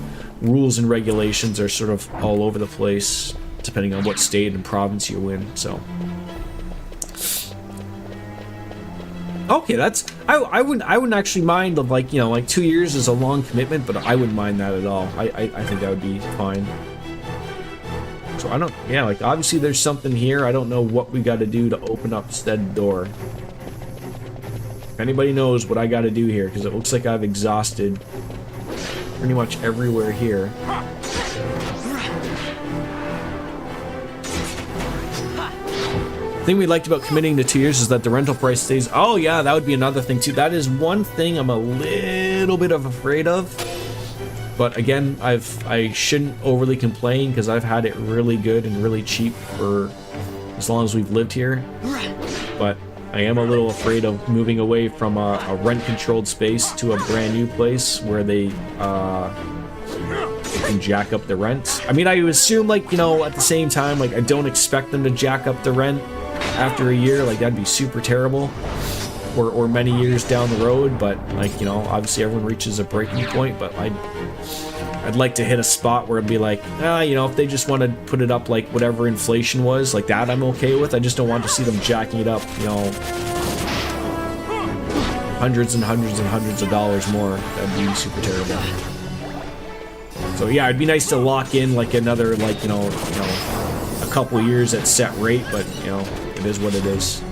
rules and regulations are sort of all over the place depending on what state and province you're in. So okay, that's I wouldn't actually mind of like, you know, like 2 years is a long commitment, but I wouldn't mind that at all. I think that would be fine. So I don't, yeah, like obviously there's something here. I don't know what we got to do to open up said door. If anybody knows what I got to do here, because it looks like I've exhausted pretty much everywhere here. The thing we liked about committing to 2 years is that the rental price stays. Oh yeah, that would be another thing too. That is one thing I'm a little bit afraid of. But again, I shouldn't overly complain because I've had it really good and really cheap for as long as we've lived here. But I am a little afraid of moving away from a rent-controlled space to a brand new place where they can jack up the rent. I mean, I assume, like, you know, at the same time, like, I don't expect them to jack up the rent after a year. Like, that'd be super terrible. Or many years down the road, but like, you know, obviously everyone reaches a breaking point, but I'd like to hit a spot where it'd be like, you know, if they just want to put it up like whatever inflation was, like that I'm okay with. I just don't want to see them jacking it up, you know, hundreds and hundreds and hundreds of dollars more. That'd be super terrible. So yeah, it'd be nice to lock in like another, like, you know, a couple years at set rate, but you know, it is what it is.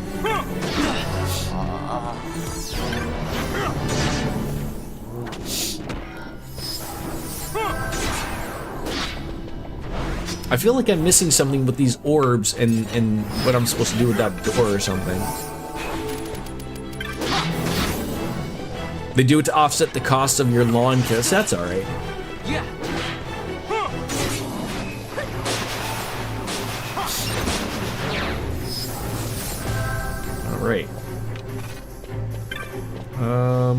I feel like I'm missing something with these orbs and what I'm supposed to do with that door or something. They do it to offset the cost of your lawn kiss. That's alright. right. I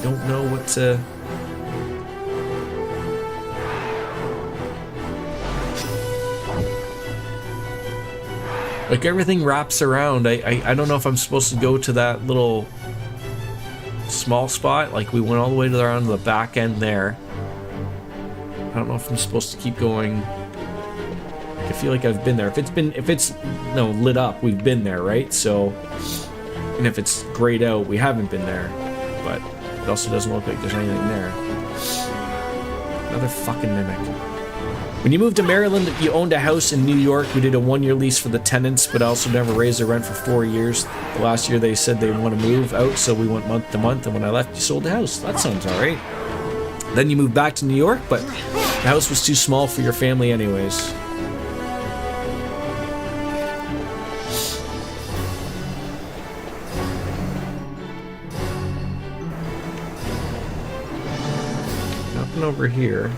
don't know what to... Like, everything wraps around. I don't know if I'm supposed to go to that little small spot. Like, we went all the way to around the back end there. I don't know if I'm supposed to keep going. I feel like I've been there. If it's no lit up, we've been there, right? So, and if it's grayed out, we haven't been there. But it also doesn't look like there's anything there. Another fucking mimic. When you moved to Maryland, you owned a house in New York. We did a 1-year lease for the tenants, but also never raised the rent for 4 years. The last year they said they want to move out, so we went month to month, and when I left, you sold the house. That sounds alright. Then you moved back to New York, but the house was too small for your family anyways. Nothing over here.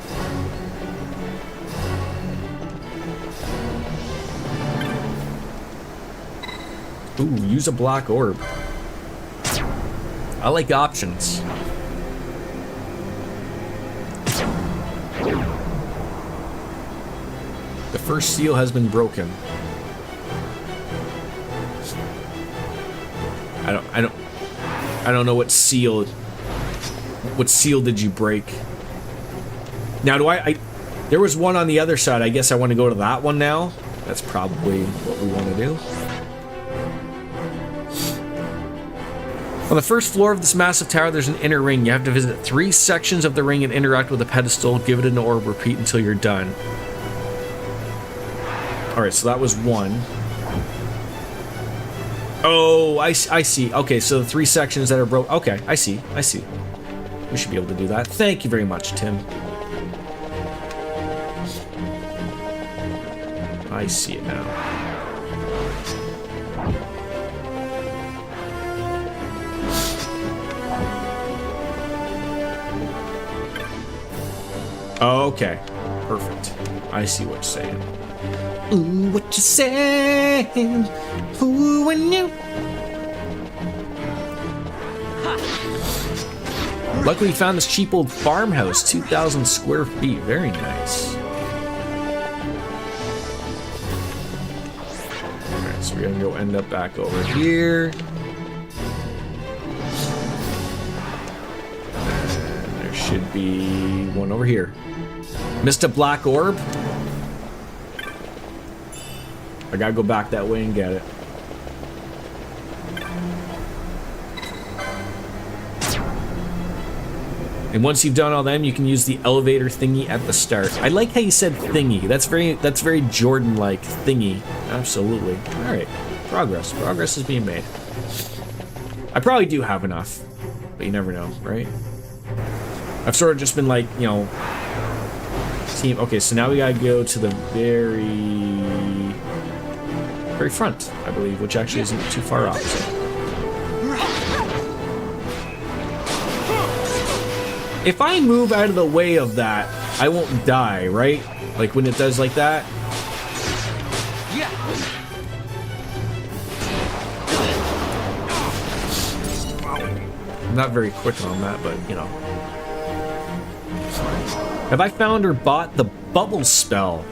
Ooh, use a black orb. I like options. The first seal has been broken. I don't know what seal. What seal did you break? Now do I there was one on the other side. I guess I want to go to that one now. That's probably what we want to do. On the first floor of this massive tower, there's an inner ring. You have to visit 3 sections of the ring and interact with a pedestal. Give it an orb, repeat until you're done. Alright, so that was 1. Oh, I see. Okay, so the 3 sections that are broke. Okay, I see. We should be able to do that. Thank you very much, Tim. I see it now. Okay, perfect. I see what you're saying. Ooh, what you saying? Ooh, and you. Luckily, we found this cheap old farmhouse, 2,000 square feet. Very nice. Alright, so we're gonna go end up back over here. And there should be one over here. Missed a black orb. I gotta go back that way and get it. And once you've done all them, you can use the elevator thingy at the start. I like how you said thingy. That's very Jordan-like. Thingy. Absolutely. Alright. Progress. Progress is being made. I probably do have enough. But you never know, right? I've sort of just been like, you know... Team. Okay, so now we gotta go to the very front, I believe, which actually isn't too far off. So. If I move out of the way of that, I won't die, right? Like when it does like that. Yeah. I'm not very quick on that, but you know. Have I found or bought the bubble spell?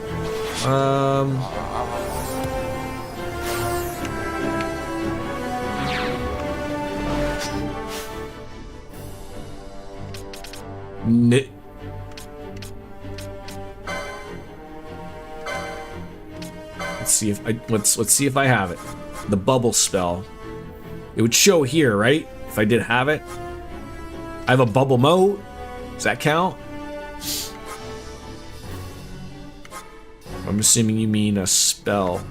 Let's see if let's see if I have it. The bubble spell. It would show here, right? If I did have it. I have a bubble moat. Does that count? I'm assuming you mean a spell.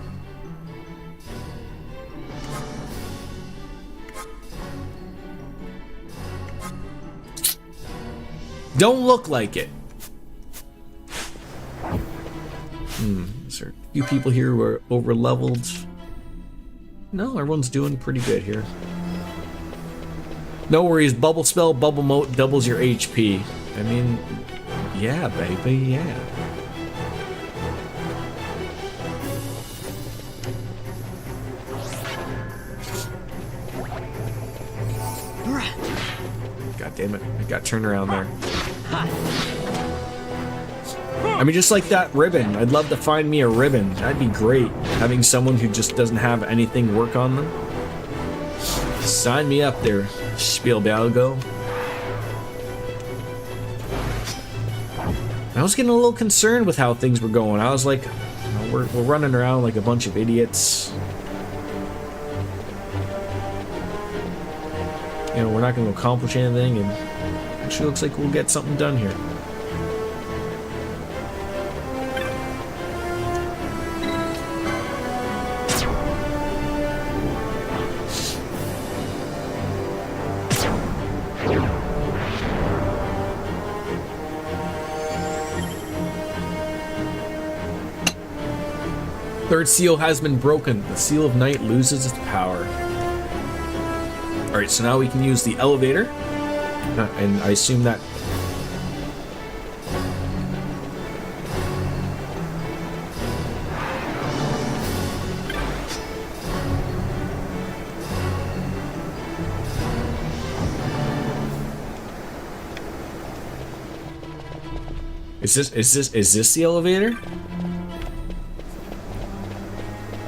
Don't look like it. Is there a few people here who are over leveled? No, everyone's doing pretty good here. No worries, bubble spell, bubble moat doubles your HP. I mean, yeah, baby, yeah. damn it. I got turned around there. I mean, just like that ribbon. I'd love to find me a ribbon. That'd be great. Having someone who just doesn't have anything work on them. Sign me up there, Spielbergo. I was getting a little concerned with how things were going. I was like, you know, we're running around like a bunch of idiots. You know, we're not going to accomplish anything, and it actually looks like we'll get something done here. Third seal has been broken. The seal of night loses its power. Alright, so now we can use the elevator. And I assume that... Is this the elevator?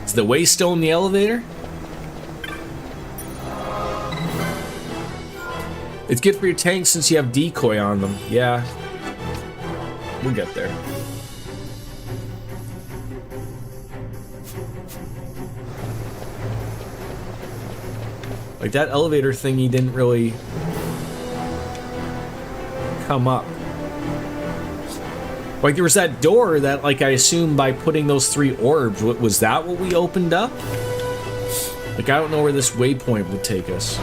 Is the waystone the elevator? It's good for your tank since you have decoy on them. Yeah. We'll get there. Like, that elevator thingy didn't really come up. Like, there was that door that, like, I assume by putting those 3 orbs, was that what we opened up? Like, I don't know where this waypoint would take us.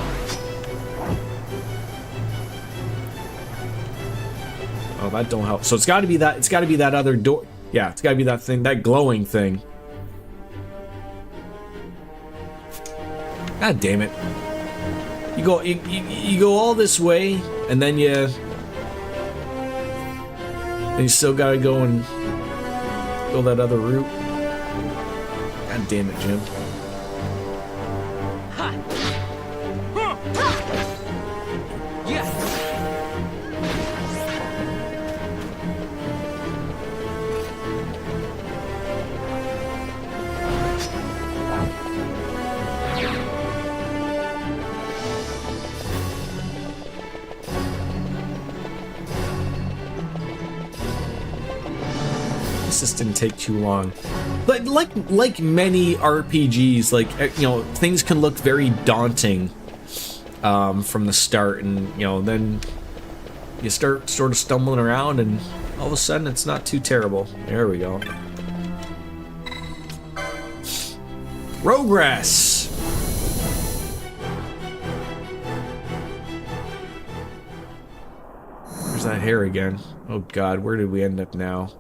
Oh, that don't help. So it's got to be that. It's got to be that other door. Yeah, it's got to be that thing, that glowing thing. God damn it! You go all this way, and then you still got to go and go that other route. God damn it, Jim. This didn't take too long, but like many RPGs, like, you know, things can look very daunting from the start, and you know, then you start sort of stumbling around, and all of a sudden it's not too terrible. There we go. Progress. There's that hair again. Oh God, where did we end up now?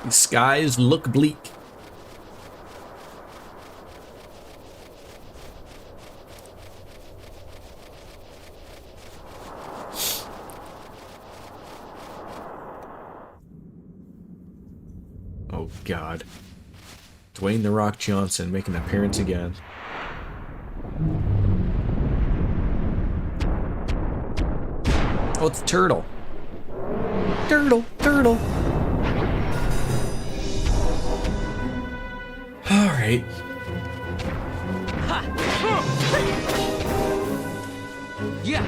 The skies look bleak. Oh God. Dwayne "The Rock" Johnson making an appearance again. Oh, it's a turtle. Turtle, turtle. All right. Yeah.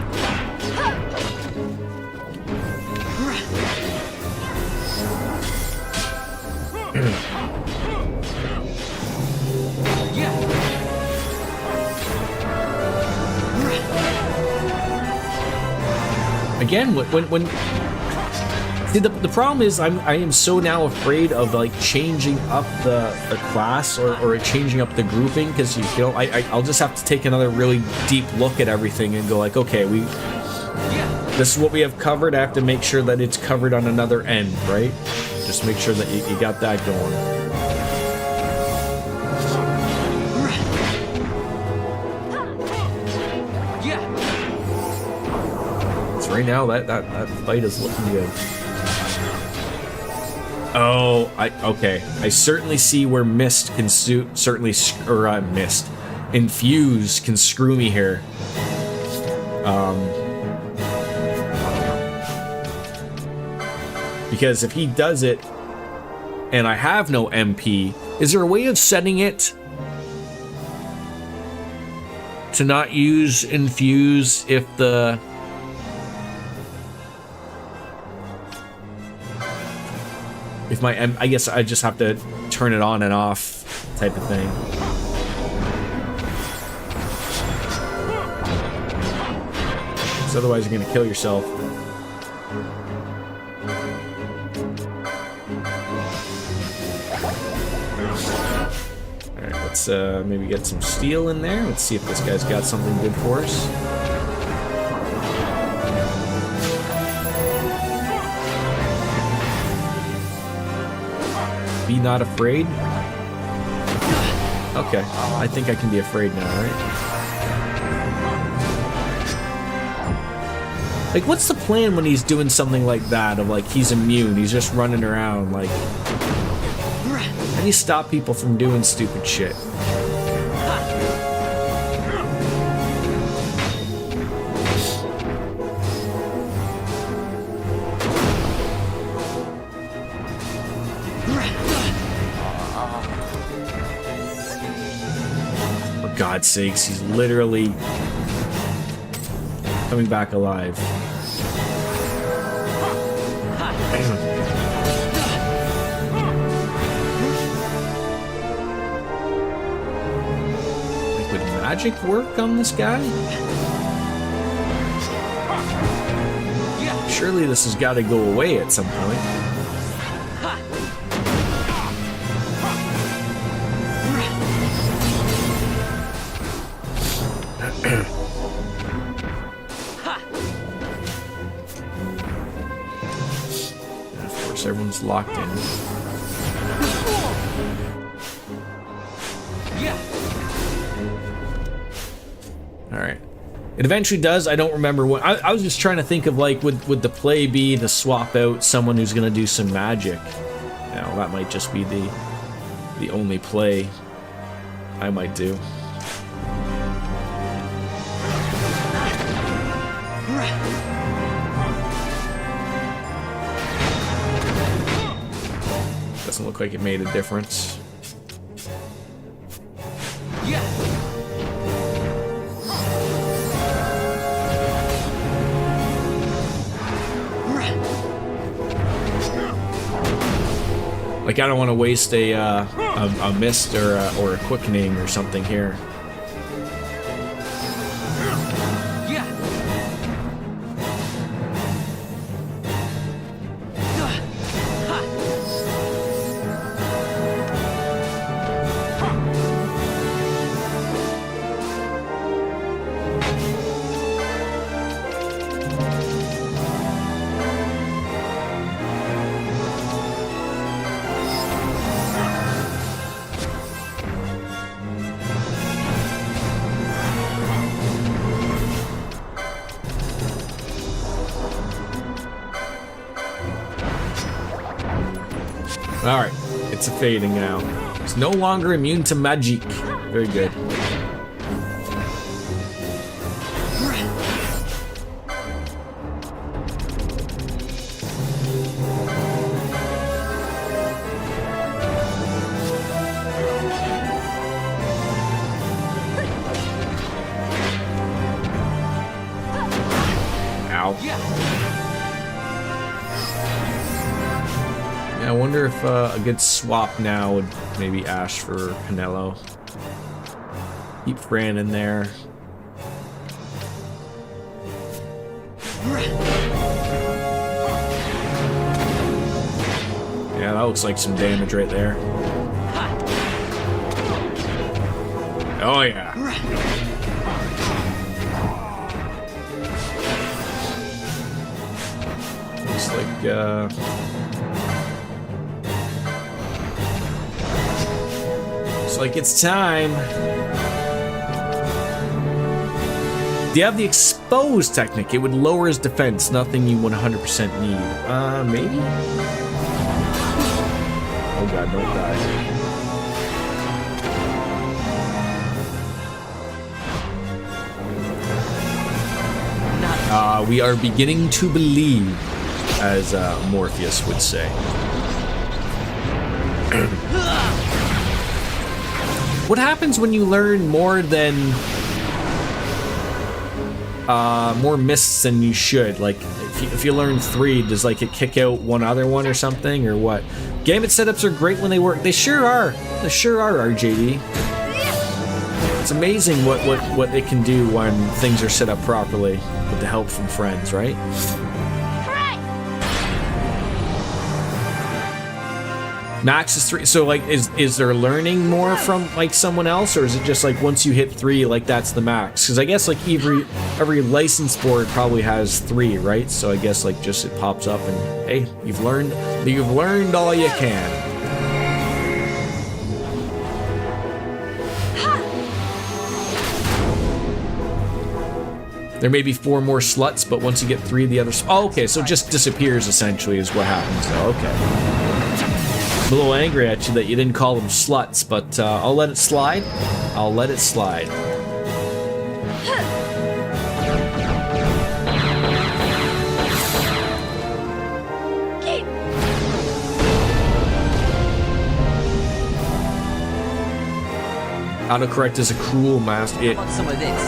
Again, when see, the problem is I am so now afraid of like changing up the class or changing up the grouping, because you know I'll just have to take another really deep look at everything and go like, okay, this is what we have covered. I have to make sure that it's covered on another end, right? Just make sure that you got that going. right now that fight is looking good. Oh, okay. I certainly see where mist can infuse can screw me here. Because if he does it and I have no MP, is there a way of setting it to not use infuse if I guess I just have to turn it on and off type of thing. Because otherwise you're gonna kill yourself. Alright, let's maybe get some steel in there. Let's see if this guy's got something good for us. Be not afraid. Okay, I think I can be afraid now, right? Like, what's the plan when he's doing something like that? Of like, he's immune, he's just running around, like... How do you stop people from doing stupid shit? For God's sakes, he's literally coming back alive. Like, would magic work on this guy? Surely this has got to go away at some point. Everyone's locked in. Alright. It eventually does. I don't remember what. I was just trying to think of, like, would the play be to swap out someone who's going to do some magic? Now, that might just be the only play I might do. Doesn't look like it made a difference. Like, I don't want to waste a mist or a quickening or something here. Alright, it's a fading now. It's no longer immune to magic. Very good. I wonder if a good swap now would maybe Ash for Canelo. Keep Fran in there. Yeah, that looks like some damage right there. Oh yeah. Looks like like it's time. Do you have the exposed technique? It would lower his defense. Nothing you 100% need. Maybe? Oh god, don't die. We are beginning to believe, as Morpheus would say. What happens when you learn more than more mists than you should? Like, if you learn 3, does like it kick out one other one or something, or what? Gambit setups are great when they work. They sure are. They sure are, RJD. It's amazing what they can do when things are set up properly with the help from friends, right? Max is 3. So like, is there learning more from like someone else, or is it just like once you hit 3, like that's the max? Because I guess like every license board probably has 3, right? So I guess like just it pops up and hey, you've learned all you can. There may be 4 more sluts, but once you get 3, the others. Oh, okay, so it just disappears essentially is what happens. Oh, okay. I'm a little angry at you that you didn't call them sluts, but I'll let it slide. I'll let it slide. Autocorrect is a cruel master. It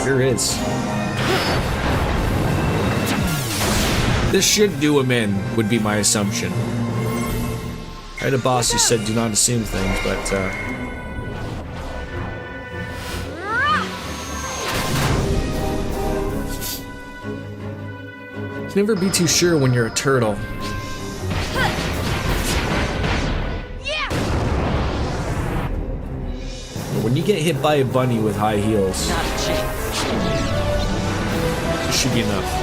sure is. This should do him in, would be my assumption. I had a boss who said do not assume things, but you can never be too sure when you're a turtle. When you get hit by a bunny with high heels, it should be enough.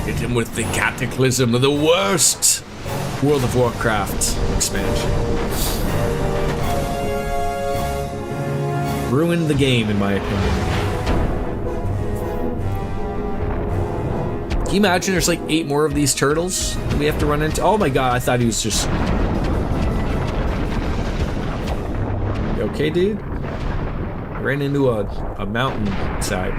Hit him with the cataclysm of the worst World of Warcraft expansion. Ruined the game, in my opinion. Can you imagine there's like 8 more of these turtles that we have to run into? Oh my god, I thought he was just... You okay, dude? I ran into a mountain side.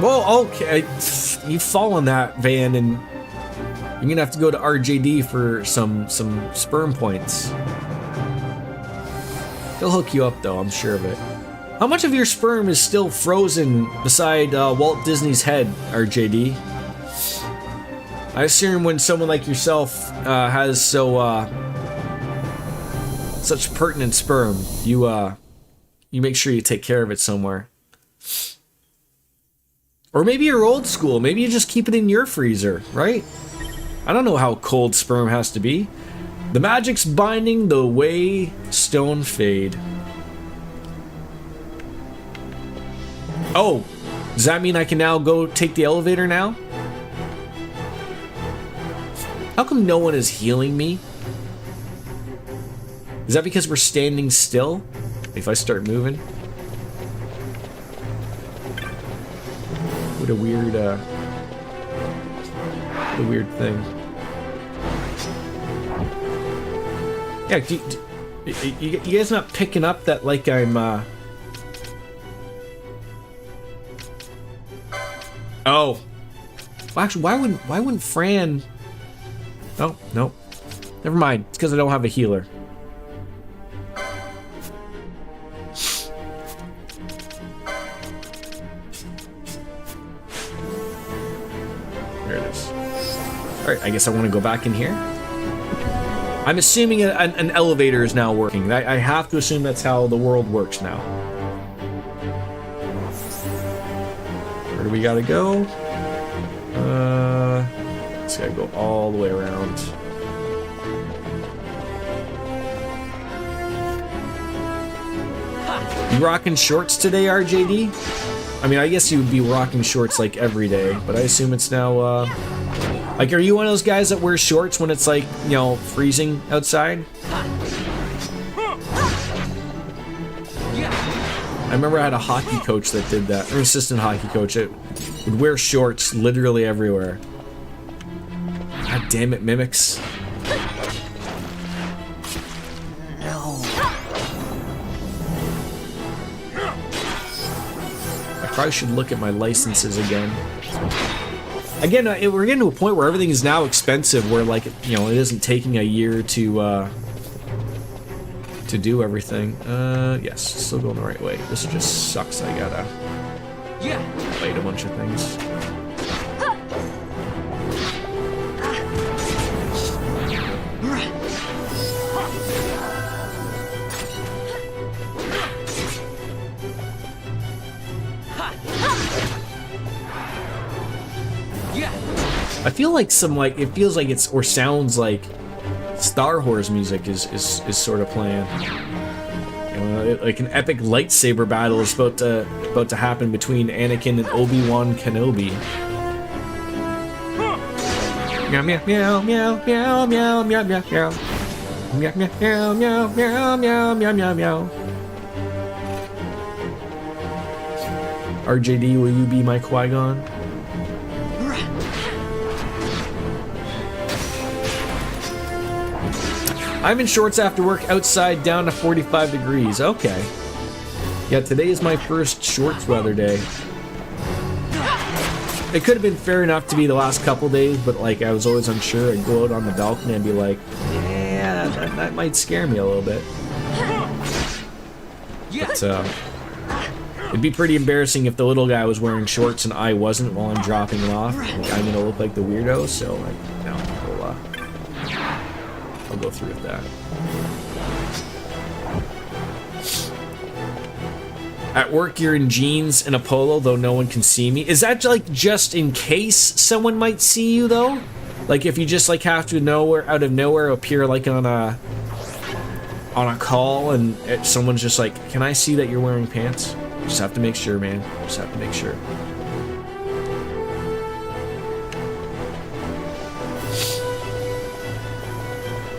Whoa, okay. You fall on that van and you're gonna have to go to RJD for some sperm points. They'll hook you up though, I'm sure of it. How much of your sperm is still frozen beside Walt Disney's head, RJD? I assume when someone like yourself has such pertinent sperm, you make sure you take care of it somewhere. Or maybe you're old school, maybe you just keep it in your freezer, right? I don't know how cold sperm has to be. The magic's binding the way stone fade. Oh, does that mean I can now go take the elevator now? How come no one is healing me? Is that because we're standing still? If I start moving? What a weird thing. Yeah, you guys not picking up that like I'm Oh. Well, actually, why wouldn't Fran? Oh, no. Never mind. It's because I don't have a healer. There it is. Alright, I guess I want to go back in here. I'm assuming an elevator is now working. I have to assume that's how the world works now. Where do we gotta go? Just gotta go all the way around. You rocking shorts today, RJD? I mean, I guess you would be rocking shorts like every day, but I assume it's now, like, are you one of those guys that wears shorts when it's like, you know, freezing outside? I remember I had a hockey coach that did that, or assistant hockey coach that would wear shorts literally everywhere. God damn it, Mimics. I probably should look at my licenses again. Again, we're getting to a point where everything is now expensive, where, like, you know, it isn't taking a year to do everything. Yes, still going the right way. This just sucks. I gotta fight a bunch of things. I feel like it feels like it's, or sounds like Star Wars music is sort of playing. You know, like an epic lightsaber battle is about to happen between Anakin and Obi-Wan Kenobi. Meow meow meow meow meow meow meow meow meow. Meow meow meow meow meow meow meow meow meow. RJD, will you be my Qui-Gon? I'm in shorts after work outside down to 45 degrees. Okay. Yeah, today is my first shorts weather day. It could have been fair enough to be the last couple days, but like I was always unsure. I'd go out on the balcony and be like, yeah, that might scare me a little bit. But, it'd be pretty embarrassing if the little guy was wearing shorts and I wasn't while I'm dropping him off. Like, I'm gonna look like the weirdo, so like, no, I'll go through with that. At work, you're in jeans and a polo, though no one can see me. Is that like just in case someone might see you, though? Like if you just like have to out of nowhere appear like on a call and someone's just like, "Can I see that you're wearing pants?" Just have to make sure, man. Just have to make sure.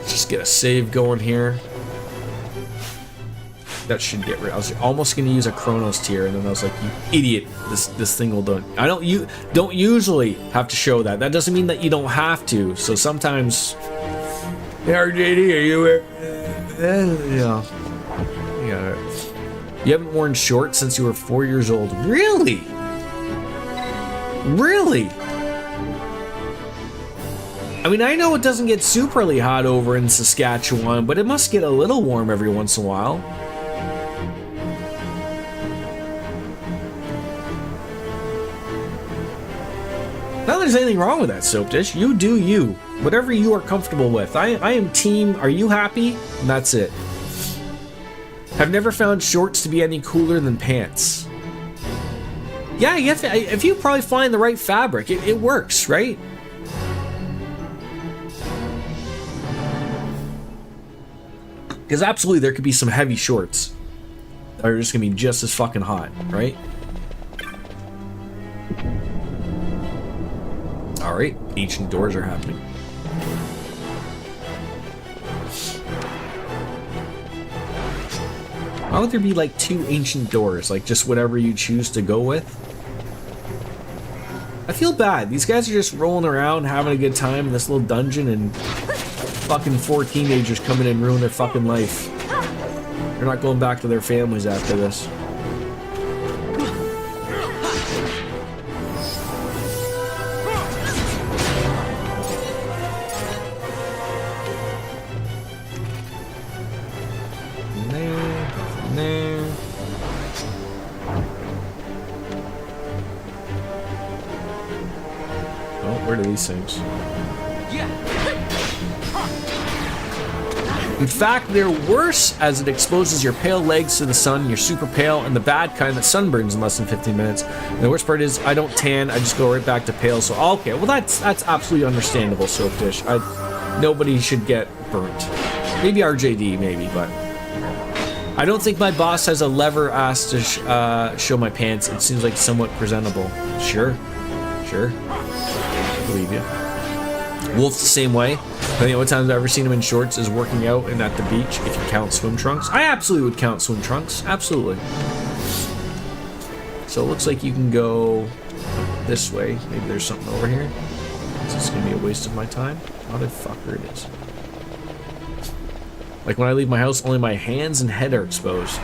Just get a save going here. That should get rid. I was almost gonna use a Chronos tier, and then I was like, "You idiot! This thing will do." You don't usually have to show that. That doesn't mean that you don't have to. So sometimes, hey, RJD, are you wearing? Yeah. You haven't worn shorts since you were 4 years old. Really? Really? I mean, I know it doesn't get superly hot over in Saskatchewan, but it must get a little warm every once in a while. Not that there's anything wrong with that, Soap Dish. You do you. Whatever you are comfortable with. I am team, are you happy? And that's it. I've never found shorts to be any cooler than pants. Yeah, if you probably find the right fabric, it works, right? Because absolutely there could be some heavy shorts that are just going to be just as fucking hot, right? Alright, ancient doors are happening. Why would there be like 2 ancient doors? Like just whatever you choose to go with? I feel bad. These guys are just rolling around having a good time in this little dungeon and fucking 4 teenagers come in and ruin their fucking life. They're not going back to their families after this. Things. In fact, they're worse as it exposes your pale legs to the sun. You're super pale, and the bad kind that sunburns in less than 15 minutes. And the worst part is, I don't tan. I just go right back to pale. So okay, well that's absolutely understandable, Soap Dish. Nobody should get burnt. Maybe RJD, maybe, but I don't think my boss has a lever ass to show my pants. It seems like somewhat presentable. Sure. Believe you. Wolf's the same way. I think the only time I've ever seen him in shorts is working out and at the beach, if you count swim trunks. I absolutely would count swim trunks. Absolutely. So it looks like you can go this way. Maybe there's something over here. Is this going to be a waste of my time? Motherfucker, it is. Like when I leave my house, only my hands and head are exposed.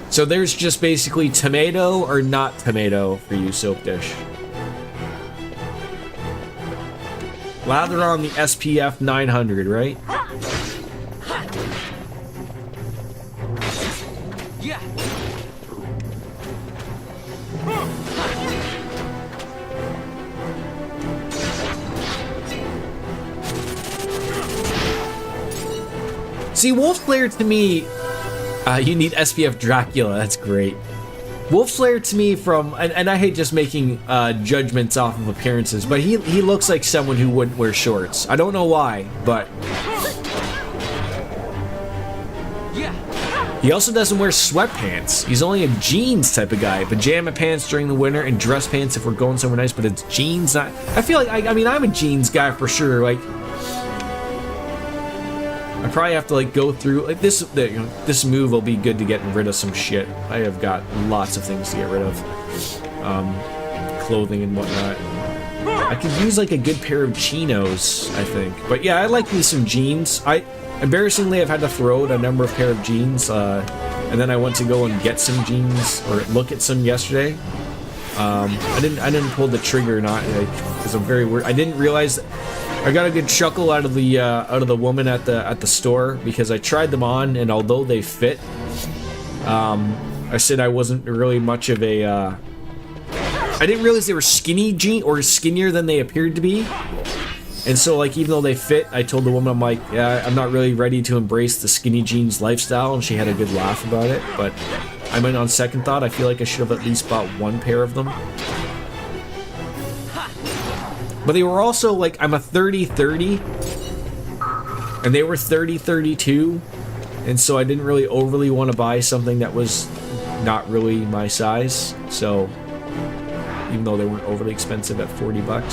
So there's just basically tomato or not tomato for you, Soap Dish. Lather on the SPF 900, right? Yeah. See, Wolf Slayer to me, you need SPF Dracula. That's great. Wolf Slayer to me from, and I hate just making judgments off of appearances, but he looks like someone who wouldn't wear shorts. I don't know why, but Yeah. he also doesn't wear sweatpants. He's only a jeans type of guy. Pajama pants during the winter and dress pants if we're going somewhere nice, but it's jeans. I feel like, I mean, I'm a jeans guy for sure. Like, I probably have to like go through like this. This move will be good to get rid of some shit. I have got lots of things to get rid of, clothing and whatnot. I could use like a good pair of chinos, I think. But yeah, I like me some jeans. Embarrassingly, I've had to throw out a number of pair of jeans, and then I went to go and get some jeans or look at some yesterday. I didn't pull the trigger, because I'm very weird. I didn't realize. I got a good chuckle out of the woman at the store because I tried them on, and although they fit, I said I wasn't really much of a. I didn't realize they were skinny jeans or skinnier than they appeared to be, and so like even though they fit, I told the woman I'm like, yeah, I'm not really ready to embrace the skinny jeans lifestyle, and she had a good laugh about it. But I mean, on second thought, I feel like I should have at least bought one pair of them. But they were also like, I'm a 30-30, and they were 30-32, and so I didn't really overly want to buy something that was not really my size. So even though they weren't overly expensive at $40, but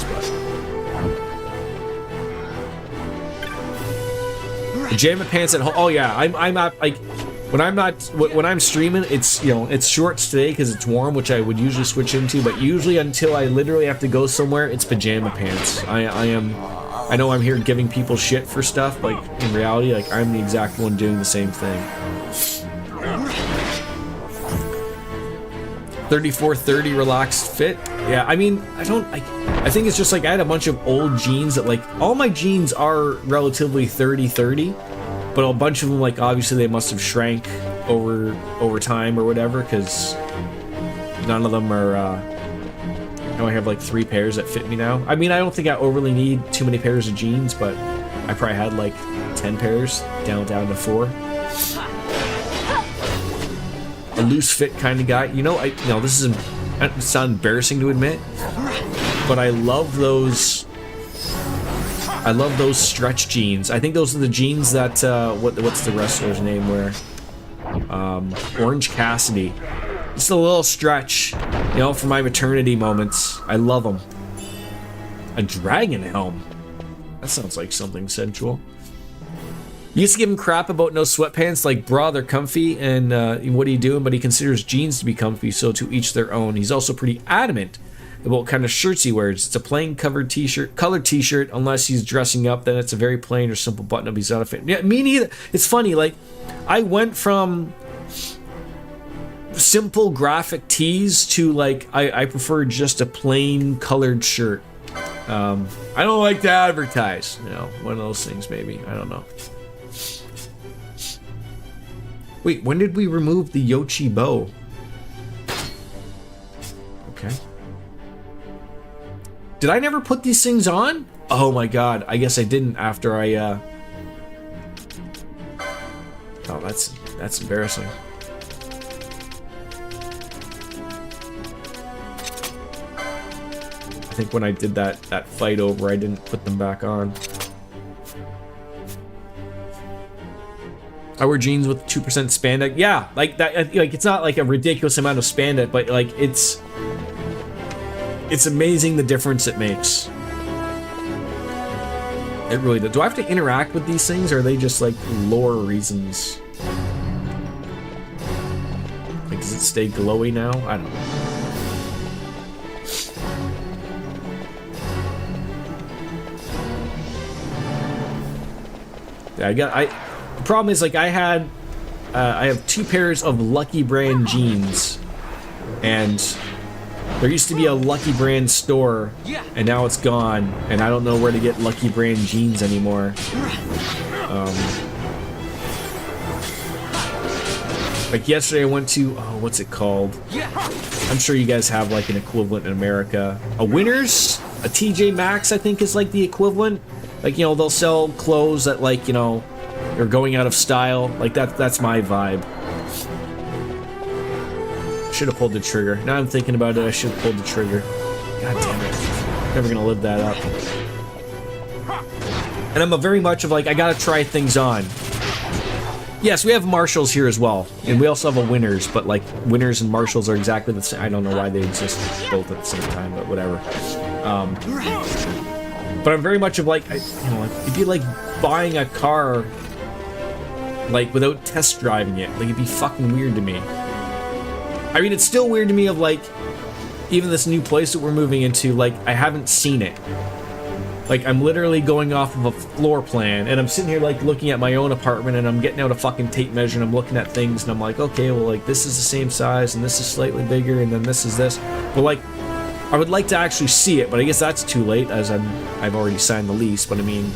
pajama pants at home. Oh yeah, I'm not like when I'm streaming, it's, you know, it's shorts today because it's warm, which I would usually switch into, but usually until I literally have to go somewhere, it's pajama pants. I know I'm here giving people shit for stuff, like in reality, like I'm the exact one doing the same thing. 34-30 relaxed fit. Yeah, I mean, I think it's just like I had a bunch of old jeans that like all my jeans are relatively 30-30. But a bunch of them, like, obviously they must have shrank over time or whatever, because none of them are, I only have, like, 3 pairs that fit me now. I mean, I don't think I overly need too many pairs of jeans, but I probably had, like, 10 pairs, down to 4. A loose fit kind of guy. You know, this is, it sounds embarrassing to admit, but I love those stretch jeans. I think those are the jeans that what's the wrestler's name wear? Orange Cassidy. Just a little stretch, you know, for my maternity moments. I love them. A dragon helm. That sounds like something sensual. You used to give him crap about no sweatpants, like, brah, they're comfy, and what are you doing? But he considers jeans to be comfy, so to each their own. He's also pretty adamant about what kind of shirts he wears. It's a plain colored t-shirt, unless he's dressing up, then it's a very plain or simple button-up. He's not a fan. Yeah, me neither. It's funny, like, I went from simple graphic tees to, like, I prefer just a plain colored shirt. I don't like to advertise, you know, one of those things maybe. I don't know. Wait, when did we remove the Yoshi bow? Okay. Did I never put these things on? Oh my god, I guess I didn't after I, Oh, that's embarrassing. I think when I did that fight over, I didn't put them back on. I wear jeans with 2% spandex. Yeah, like that. Like it's not like a ridiculous amount of spandex, but like it's amazing the difference it makes. It really does. Do I have to interact with these things, or are they just like lore reasons? Like, does it stay glowy now? I don't know. Yeah, the problem is, like, I have 2 pairs of Lucky Brand jeans, and there used to be a Lucky Brand store, and now it's gone, and I don't know where to get Lucky Brand jeans anymore. Like yesterday I went to, oh, what's it called? I'm sure you guys have like an equivalent in America. A Winners? A TJ Maxx, I think, is like the equivalent. Like, you know, they'll sell clothes that, like, you know, are going out of style. Like, that's my vibe. Should have pulled the trigger. Now I'm thinking about it, I should have pulled the trigger. God damn it. Never gonna live that up. And I'm a very much of, like, I gotta try things on. Yes, we have Marshalls here as well. And we also have a Winners, but, like, Winners and Marshalls are exactly the same. I don't know why they exist both at the same time, but whatever. But I'm very much of like, you know, it'd be like buying a car, like, without test driving it. Like, it'd be fucking weird to me. I mean, it's still weird to me of, like, even this new place that we're moving into, like, I haven't seen it. Like, I'm literally going off of a floor plan, and I'm sitting here, like, looking at my own apartment, and I'm getting out a fucking tape measure, and I'm looking at things, and I'm like, okay, well, like, this is the same size, and this is slightly bigger, and then this is this. But, like, I would like to actually see it, but I guess that's too late, as I've already signed the lease. But I mean,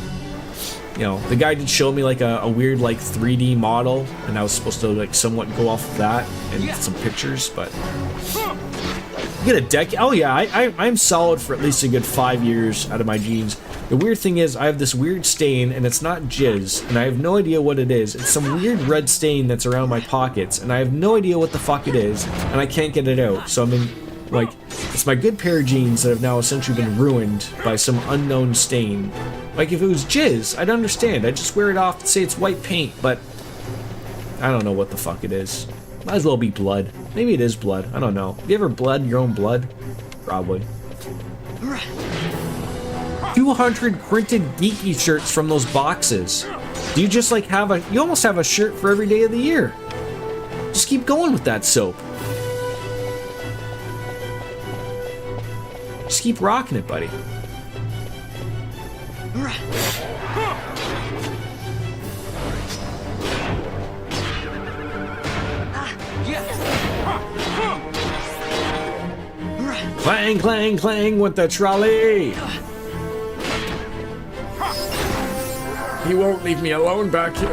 you know, the guy did show me like a weird like 3D model, and I was supposed to like somewhat go off of that and some pictures. But get a decade. Oh yeah, I'm solid for at least a good 5 years out of my jeans. The weird thing is, I have this weird stain, and it's not jizz, and I have no idea what it is. It's some weird red stain that's around my pockets, and I have no idea what the fuck it is, and I can't get it out. So I mean, like, it's my good pair of jeans that have now essentially been ruined by some unknown stain. Like, if it was jizz, I'd understand. I'd just wear it off and say it's white paint, but I don't know what the fuck it is. Might as well be blood. Maybe it is blood. I don't know. Have you ever bled your own blood? Probably. 200 printed geeky shirts from those boxes. Do you just, like, you almost have a shirt for every day of the year. Just keep going with that soap. Just keep rocking it, buddy. Clang, clang, clang with the trolley. He won't leave me alone back here.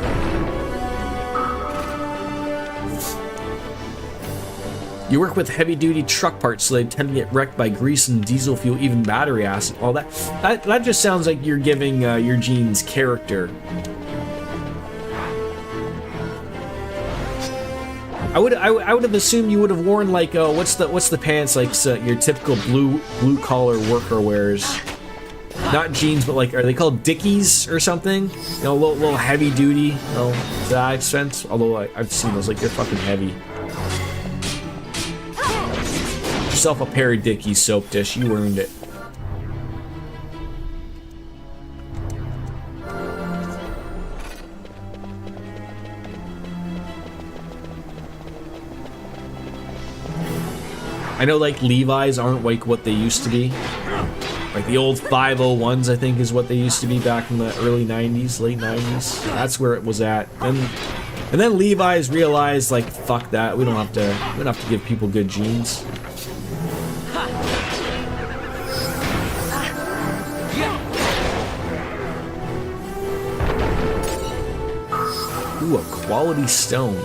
You work with heavy-duty truck parts, so they tend to get wrecked by grease and diesel fuel, even battery acid. All that just sounds like you're giving your jeans character. I would have assumed you would have worn like what's the pants like your typical blue collar worker wears. Not jeans, but like, are they called Dickies or something? You know, a little heavy duty. No, to that extent. Although I've seen those, like, they're fucking heavy. Yourself a pair of Dickies, soap dish. You earned it. I know, like, Levi's aren't like what they used to be. Like the old 501s, I think, is what they used to be back in the early 90s, late 90s. That's where it was at. And then Levi's realized, like, fuck that. We don't have to give people good jeans. Ooh, a quality stone.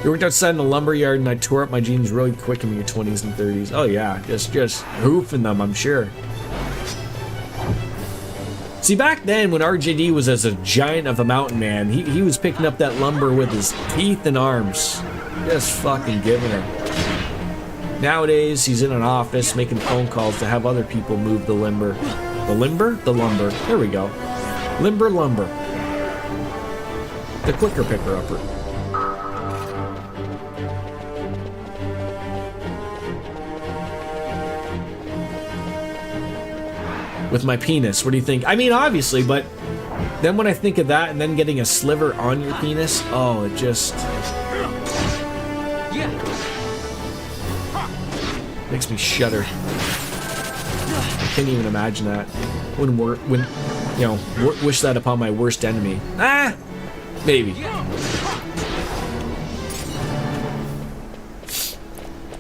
You worked outside in a lumber yard and I tore up my jeans really quick in your 20s and 30s. Oh yeah, just hoofing them, I'm sure. See, back then when RJD was as a giant of a mountain man, he was picking up that lumber with his teeth and arms. Just fucking giving it. Nowadays, he's in an office making phone calls to have other people move the lumber. The limber? The lumber. There we go. Lumber. the clicker picker upper. With my penis, what do you think? I mean, obviously, but then when I think of that and then getting a sliver on your penis, oh, it just makes me shudder. I can't even imagine that. Wouldn't wish that upon my worst enemy. Ah, maybe.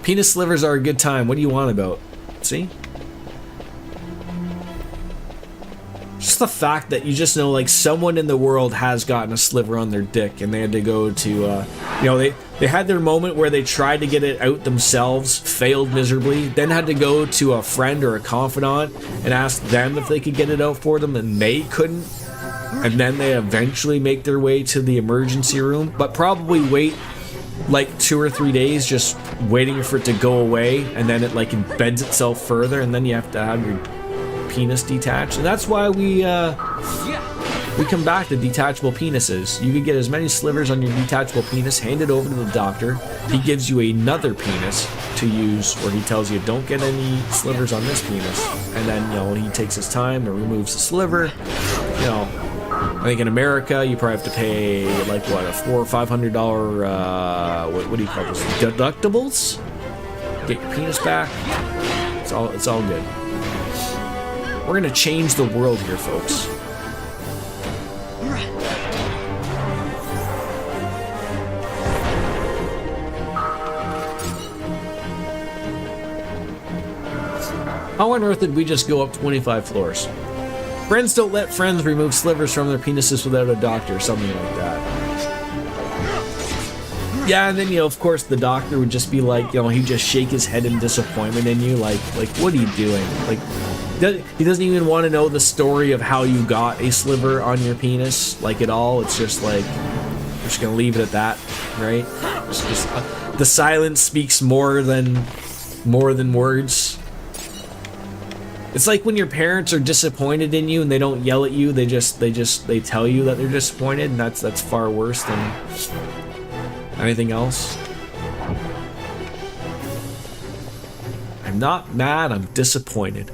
Penis slivers are a good time. What do you want about? See? Just the fact that you just know, like, someone in the world has gotten a sliver on their dick, and they had to go to, they had their moment where they tried to get it out themselves, failed miserably, then had to go to a friend or a confidant and ask them if they could get it out for them, and they couldn't. And then they eventually make their way to the emergency room, but probably wait like 2 or 3 days just waiting for it to go away, and then it like embeds itself further, and then you have to have your penis detached. And that's why we come back to detachable penises. You can get as many slivers on your detachable penis, hand it over to the doctor. He gives you another penis to use, or he tells you don't get any slivers on this penis, and then he takes his time and removes the sliver. I think in America you probably have to pay like what, a $400 or $500 what do you call this, deductibles? Get your penis back. It's all good. We're gonna change the world here, folks. How on earth did we just go up 25 floors? Friends don't let friends remove slivers from their penises without a doctor or something like that. Yeah, and then, of course, the doctor would just be like, he'd just shake his head in disappointment in you, like, what are you doing? Like, he doesn't even want to know the story of how you got a sliver on your penis, like, at all. It's just like, we're just gonna leave it at that, right? The silence speaks more than words. It's like when your parents are disappointed in you and they don't yell at you, they tell you that they're disappointed, and that's far worse than anything else. I'm not mad, I'm disappointed.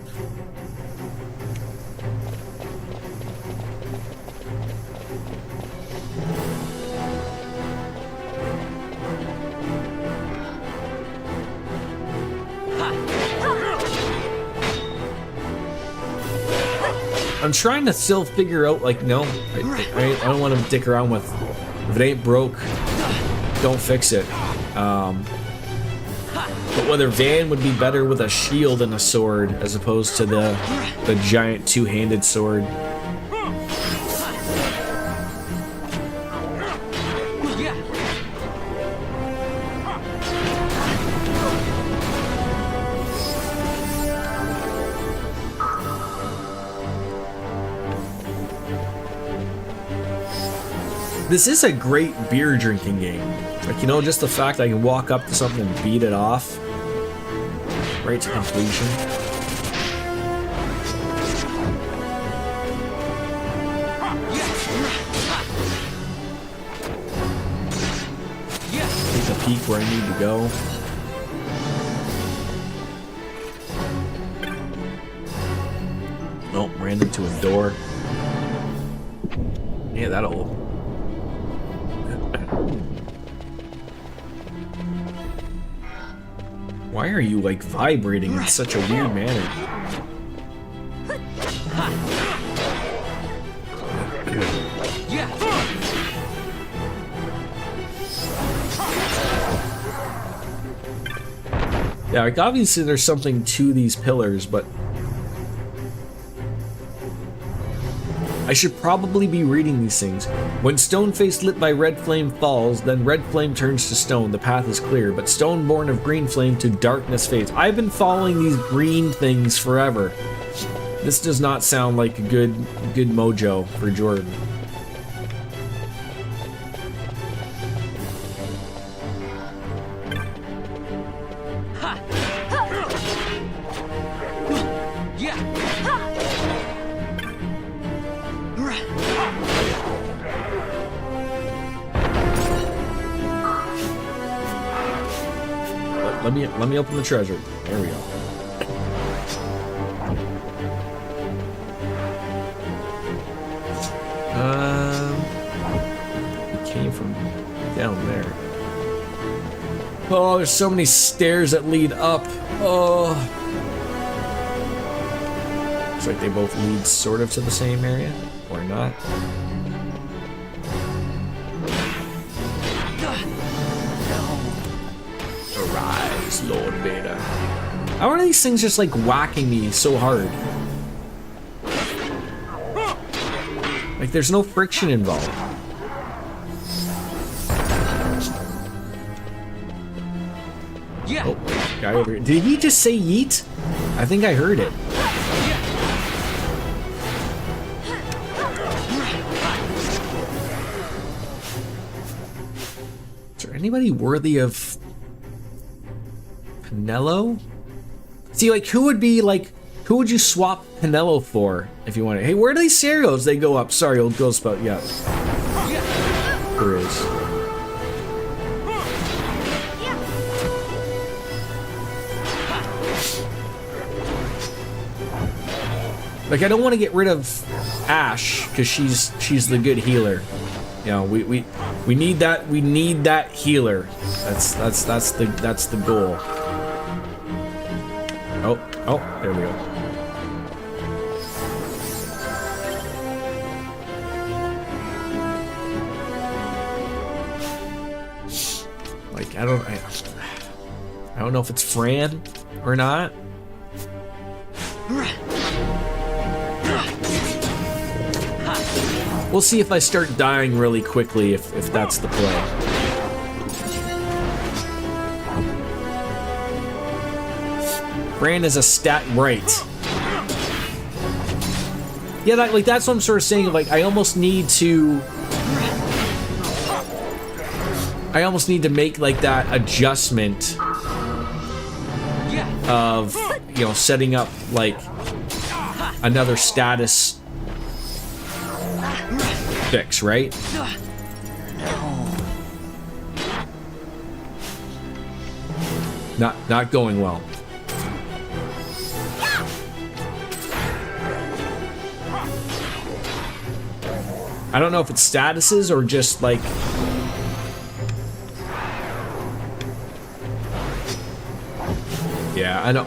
I'm trying to still figure out, like, no, I don't want to dick around with, if it ain't broke, don't fix it. But whether Van would be better with a shield and a sword as opposed to the giant two-handed sword. This is a great beer drinking game. Like, just the fact I can walk up to something and beat it off right to completion. Take a peek where I need to go. Nope, ran into a door. Yeah, that'll... Why are you, like, vibrating in such a weird manner? Yeah, like, obviously there's something to these pillars, but I should probably be reading these things. When stone face lit by red flame falls, then red flame turns to stone. The path is clear, but stone born of green flame to darkness fades. I've been following these green things forever. This does not sound like a good mojo for Jordan. let me open the treasure. There we go. It came from down there. Oh, there's so many stairs that lead up. Oh. Looks like they both lead sort of to the same area, or not. Arise, Lord Vader. How are these things just like whacking me so hard? Like there's no friction involved. Yeah. Oh, guy over here. Did he just say yeet? I think I heard it. Is there anybody worthy of Pinello? See, like, who would you swap Pinello for if you wanted? Hey, where are these cereals? They go up. Sorry, old ghost spout. Yeah. There is. Like, I don't want to get rid of Ash because she's the good healer. You know, we need that healer. That's the goal. Oh, there we go. Like I don't know if it's Fran or not. We'll see if I start dying really quickly if that's the play. Fran is a stat right. Yeah, that's what I'm sort of saying. Like, I almost need to make like that adjustment of, you know, setting up like another status fix, right? Not going well. I don't know if it's statuses or just like yeah, I don't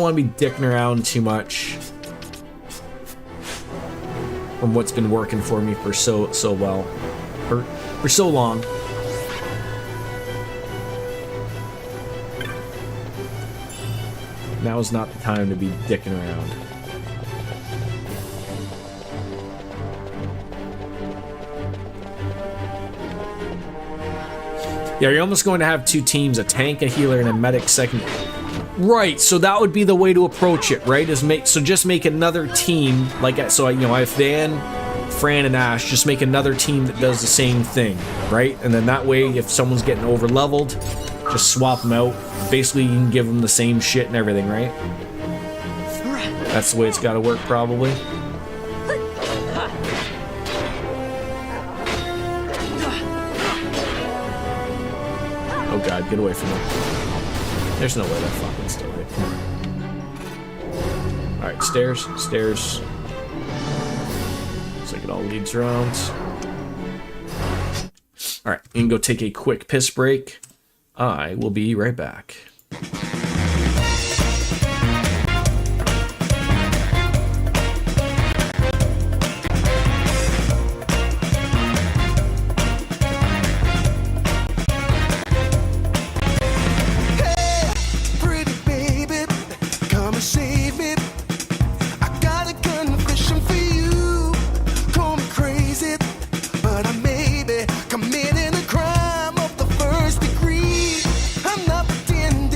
want to be dicking around too much from what's been working for me for so well for so long. Now is not the time to be dicking around. Yeah, you're almost going to have two teams, a tank, a healer, and a medic second. Right, so that would be the way to approach it, right? Just make another team, like, so I have Van, Fran, and Ash, just make another team that does the same thing, right? And then that way, if someone's getting over-leveled, just swap them out. Basically, you can give them the same shit and everything, right? That's the way it's got to work, probably. Oh god, get away from me. There's no way that fucking still hit. Alright, stairs. Looks like it all leads around. Alright, we can go take a quick piss break. I will be right back. Committing a crime of the first degree. I'm not pretending.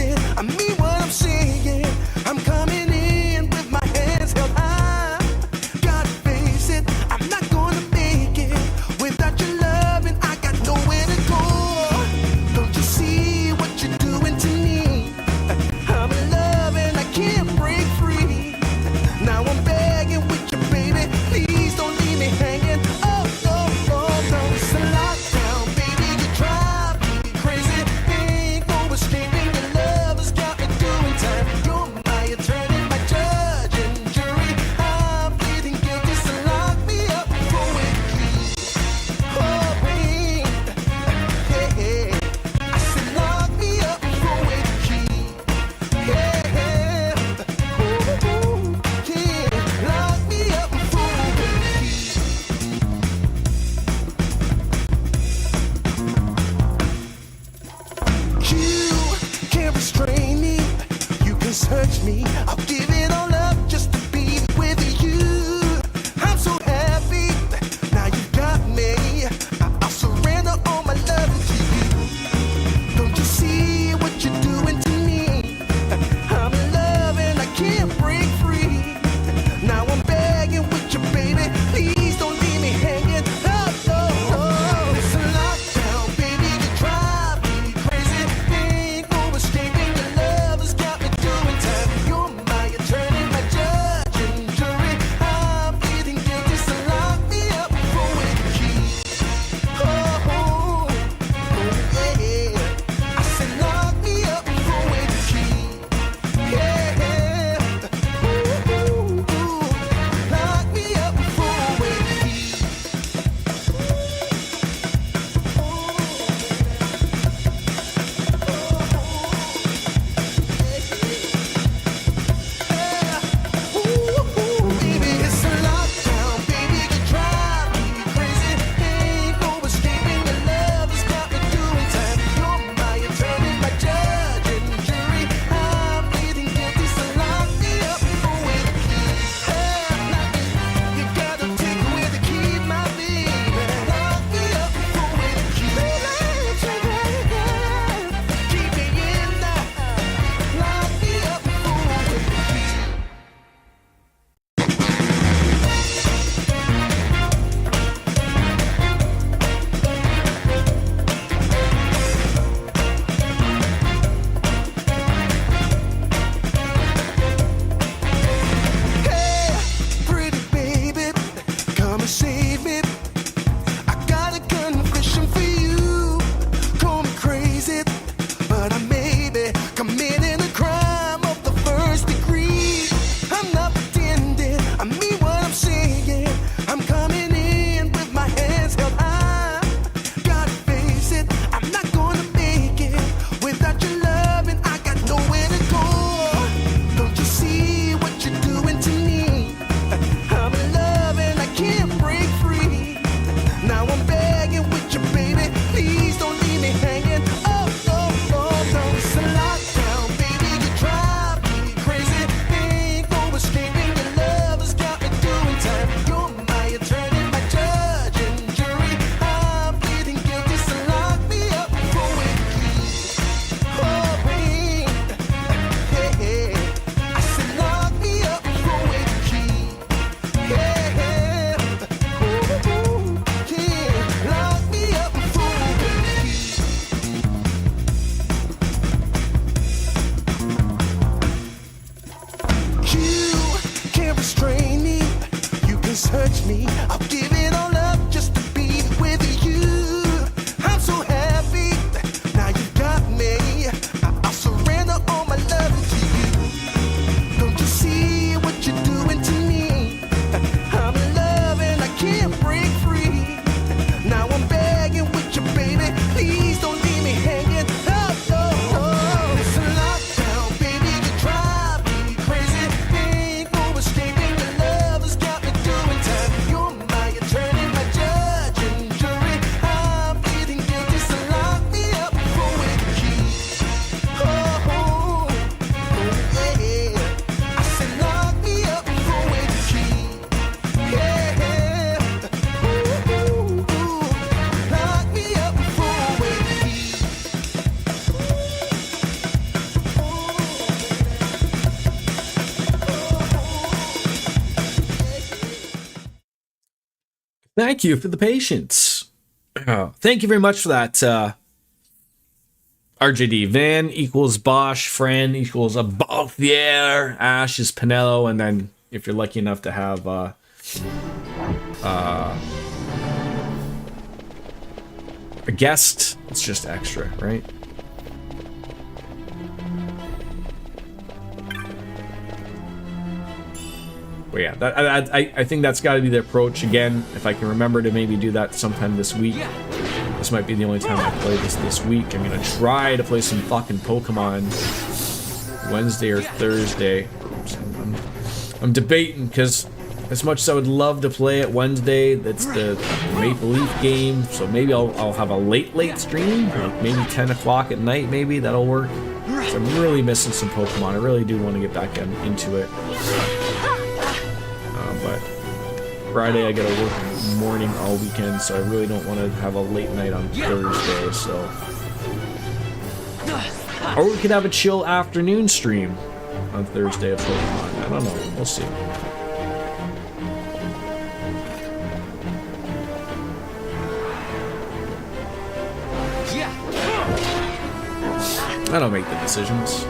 Thank you for the patience. Thank you very much for that, RJD. Van equals Bosch, Fran equals a Balthier, Ash is Pinello, and then if you're lucky enough to have a guest, it's just extra, right? But yeah, I think that's got to be the approach again. If I can remember to maybe do that sometime this week. This might be the only time I play this week. I'm gonna try to play some fucking Pokemon Wednesday or Thursday. I'm debating because as much as I would love to play it Wednesday, that's the Maple Leaf game. So maybe I'll have a late stream, like maybe 10 o'clock at night. Maybe that'll work. So I'm really missing some Pokemon. I really do want to get back into it. But Friday I gotta work morning all weekend, so I really don't want to have a late night on Thursday, so... Or we could have a chill afternoon stream on Thursday of Pokemon. I don't know. We'll see. I don't make the decisions.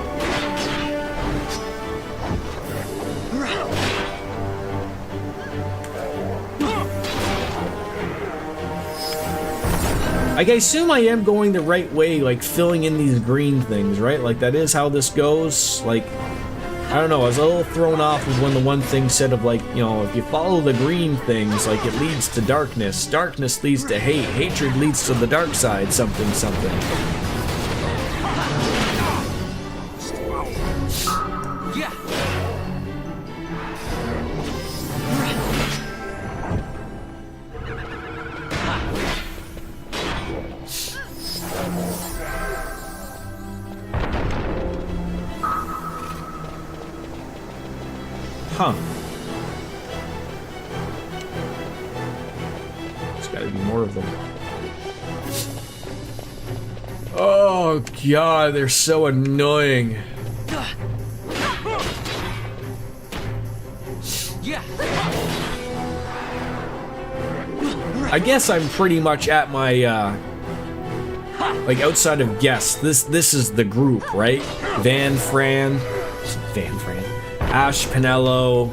Like, I assume I am going the right way, like, filling in these green things, right? Like, that is how this goes. Like, I don't know, I was a little thrown off of when the one thing said of, like, you know, if you follow the green things, like, it leads to darkness. Darkness leads to hate. Hatred leads to the dark side. Something, something. Huh. There's gotta be more of them. Oh god, they're so annoying. I guess I'm pretty much at my like outside of guests. This is the group, right? Van Fran, Ash, Pinello,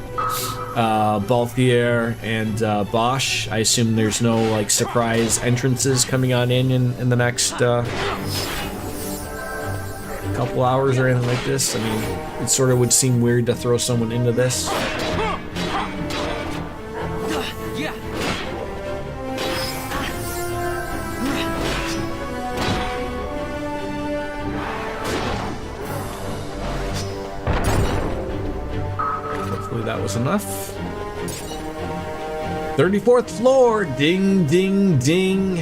Balthier, and Bosch. I assume there's no like surprise entrances coming on in the next couple hours or anything like this. I mean, it sort of would seem weird to throw someone into this. That was enough. 34th floor. Ding, ding, ding.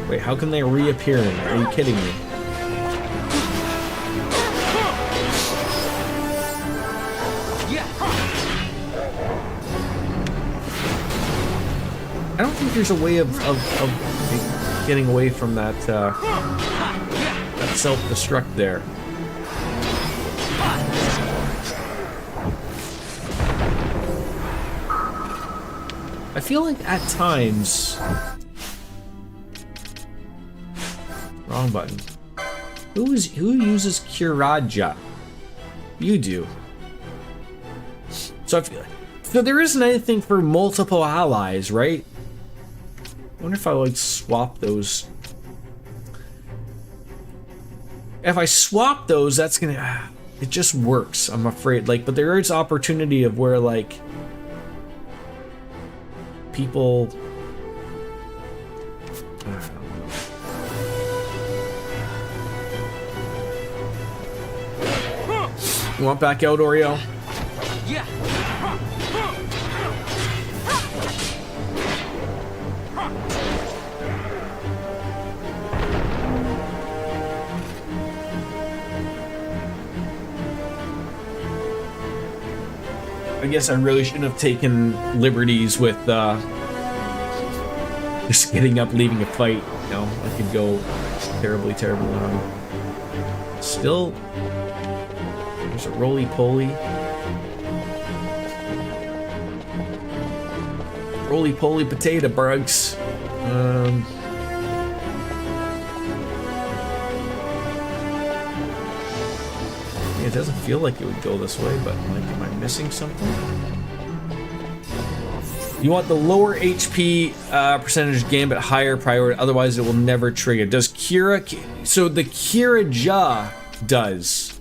Wait, how can they reappear? Are you kidding me? I don't think there's a way of getting away from that that self-destruct there. I feel like at times... Wrong button. Who uses Kiraja? You do. So there isn't anything for multiple allies, right? I wonder if I like swap those. If I swap those, that's gonna... It just works, I'm afraid. Like, but there is opportunity of where, like... people... You want back out, Oreo? Yeah. I guess I really shouldn't have taken liberties with just getting up, leaving a fight. You know, I could go terribly, terribly wrong. Still, there's a roly-poly. Roly-poly potato bugs. Yeah, it doesn't feel like it would go this way, but like, am I missing something? You want the lower HP percentage gambit higher priority, otherwise it will never trigger. Does Kira? So the Kira does.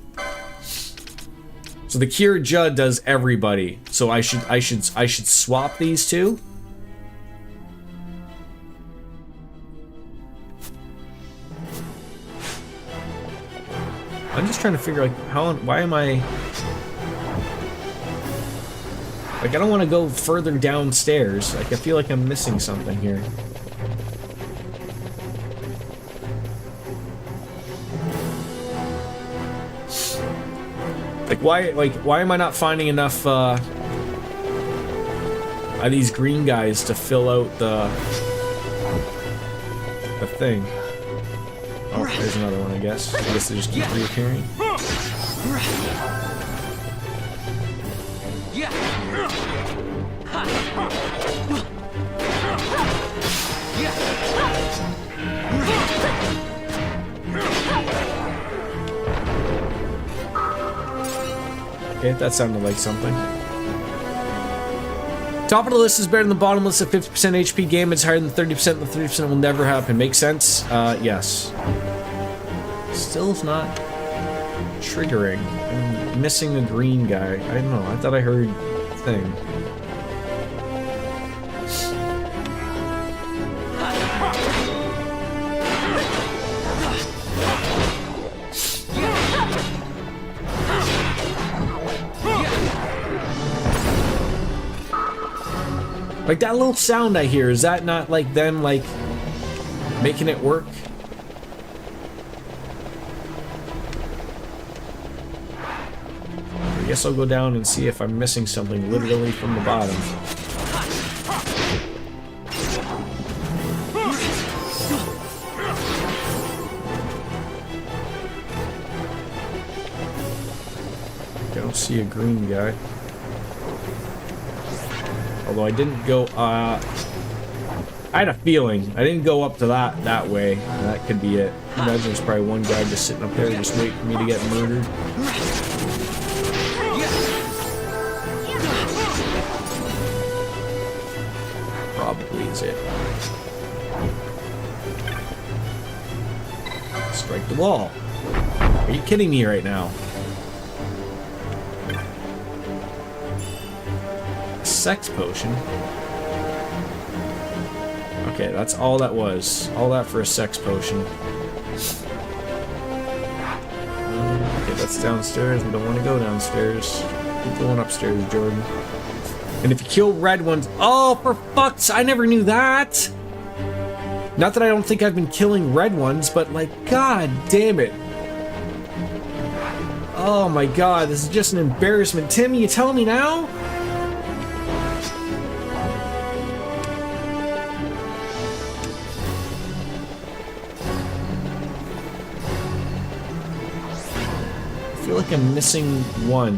So the Kira does everybody. So I should swap these two. I'm just trying to figure like why am I like I don't want to go further downstairs. Like I feel like I'm missing something here. Why am I not finding enough of these green guys to fill out the thing? Oh, there's another one, I guess. I guess they just keep reappearing. Okay, that sounded like something. Top of the list is better than the bottom list of 50% HP game. It's higher than 30%, and the 30% will never happen. Makes sense? Yes. Still is not triggering. I'm missing a green guy. I don't know. I thought I heard a thing. Like that little sound I hear, is that not like them like making it work? I guess I'll go down and see if I'm missing something literally from the bottom. I don't see a green guy. Although I didn't go, I had a feeling. I didn't go up to that way. That could be it. Imagine there's probably one guy just sitting up there just waiting for me to get murdered. Probably is it. Strike the wall. Are you kidding me right now? Sex potion. Okay, that's all that was. All that for a sex potion. Okay, that's downstairs. We don't want to go downstairs. Keep going upstairs, Jordan. And if you kill red ones... Oh, for fuck's... I never knew that! Not that I don't think I've been killing red ones, but like, god damn it. Oh my god, this is just an embarrassment. Tim, you telling me now? I feel like I'm missing one.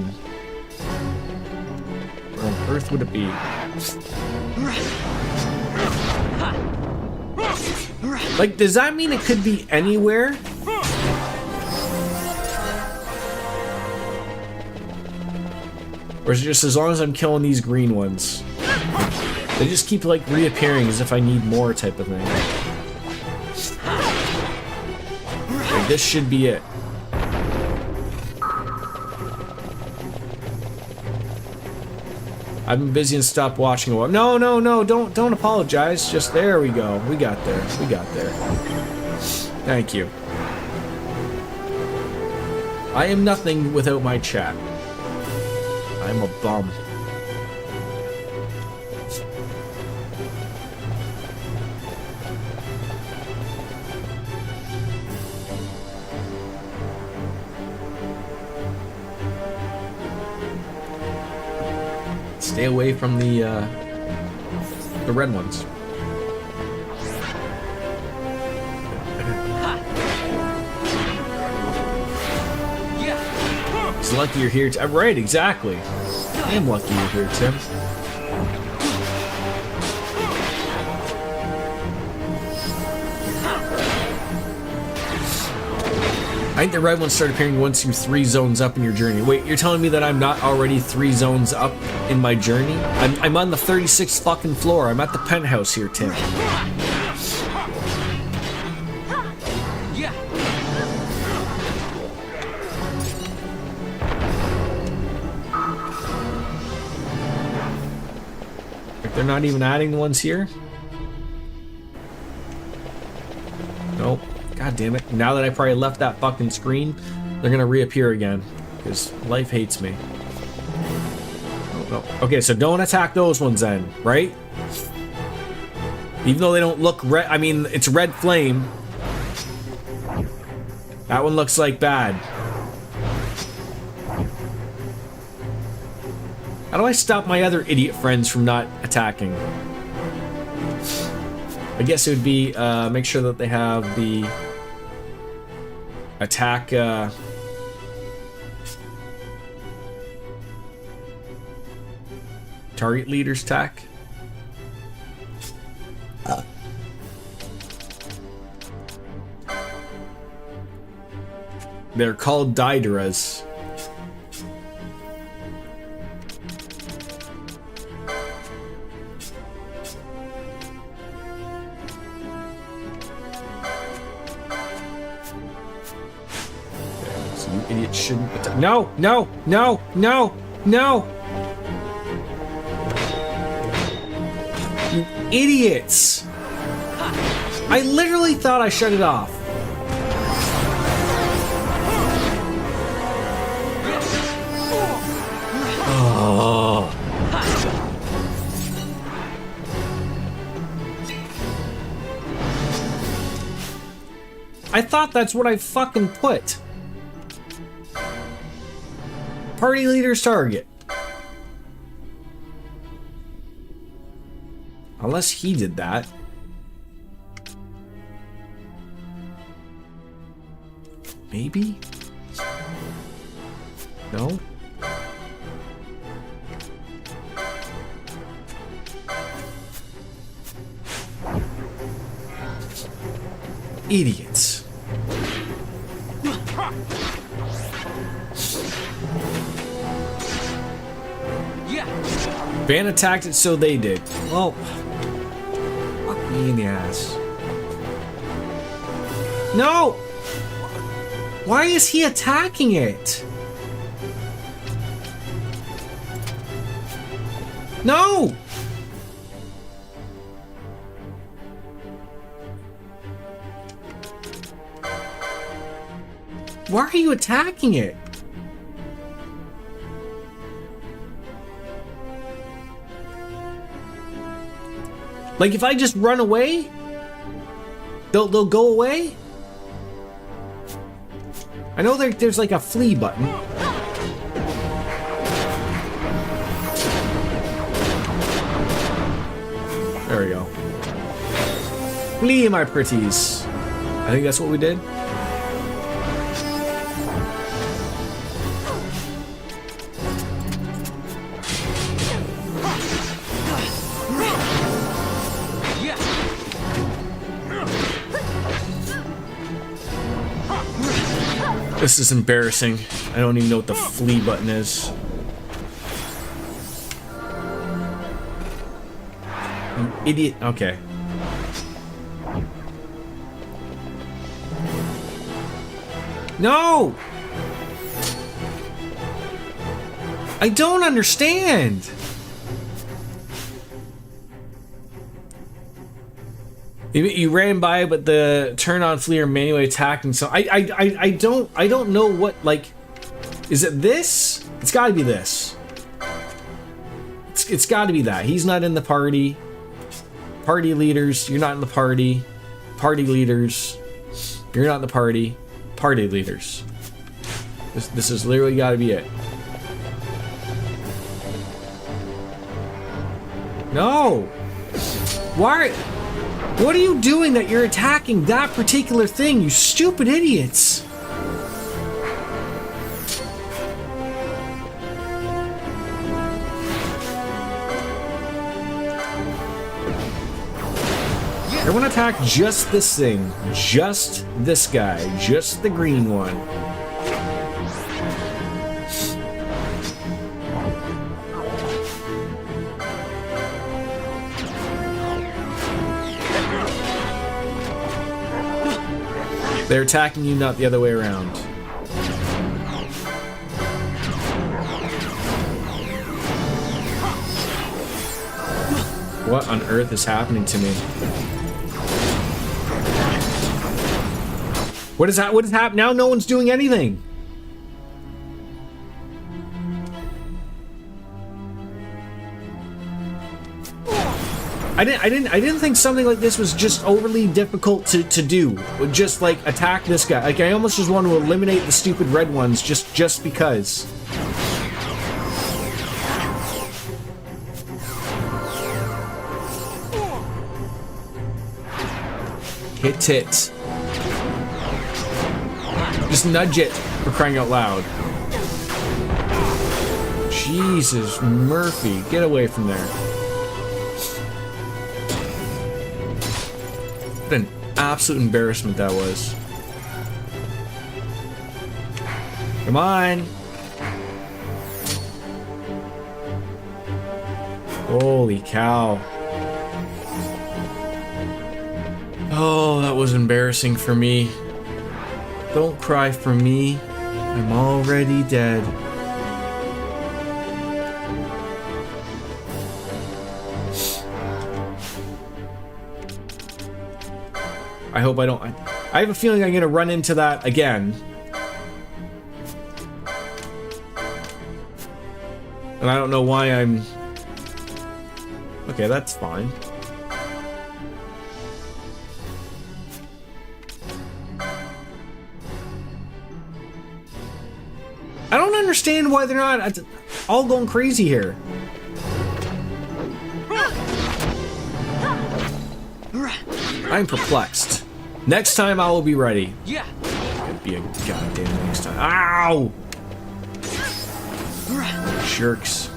Where on earth would it be? Like, does that mean it could be anywhere? Or is it just as long as I'm killing these green ones? They just keep, like, reappearing as if I need more type of thing. Like, this should be it. I've been busy and stopped watching a while. No, no, no, don't apologize. Just there we go. We got there. We got there. Thank you. I am nothing without my chat. I'm a bum. Stay away from the red ones. It's lucky you're here. Right, exactly. I am lucky you're here, Tim. I think the red ones start appearing once you're 3 zones up in your journey. Wait, you're telling me that I'm not already 3 zones up in my journey? I'm on the 36th fucking floor. I'm at the penthouse here, Tim. Yeah. Like they're not even adding the ones here? Nope. God damn it. Now that I probably left that fucking screen, they're gonna reappear again. Because life hates me. Oh, no. Okay, so don't attack those ones then, right? Even though they don't look red, I mean, it's red flame. That one looks like bad. How do I stop my other idiot friends from not attacking? I guess it would be, make sure that they have the attack, target leader's attack. They're called Dideras. So you idiots shouldn't attack. No, no, no, no, no! You idiots! I literally thought I shut it off. Oh. I thought that's what I fucking put. Party leader's target. Unless he did that. Maybe? No? Idiots. Yeah. Van attacked it, so they did. Well, fuck me in the ass. No! Why is he attacking it? No! Why are you attacking it? Like if I just run away, they'll go away? I know there's like a flee button. There we go. Flee, my pretties. I think that's what we did. This is embarrassing. I don't even know what the flee button is. You idiot. Okay. No! I don't understand. You ran by, but the turn on flee or manually attacking. So I don't know what, like, is it this? It's got to be this. It's got to be that. He's not in the party. Party leaders, you're not in the party. Party leaders, you're not in the party. Party leaders. This has literally got to be it. No. Why? What are you doing that you're attacking that particular thing, you stupid idiots? Everyone attack just this thing. Just this guy. Just the green one. They're attacking you, not the other way around. What on earth is happening to me? What is that? What is happening? Now no one's doing anything. I didn't think something like this was just overly difficult to do. Just like attack this guy. Like I almost just want to eliminate the stupid red ones just because. Hit it. Just nudge it, for crying out loud. Jesus, Murphy, get away from there. What an absolute embarrassment that was. Come on. Holy cow. Oh, that was embarrassing for me. Don't cry for me. I'm already dead. I hope I don't. I have a feeling I'm gonna run into that again. And I don't know why I'm... Okay, that's fine. I don't understand why they're not all going crazy here. I'm perplexed. Next time I will be ready. Yeah. It'd be a goddamn next time. Ow! Jerks.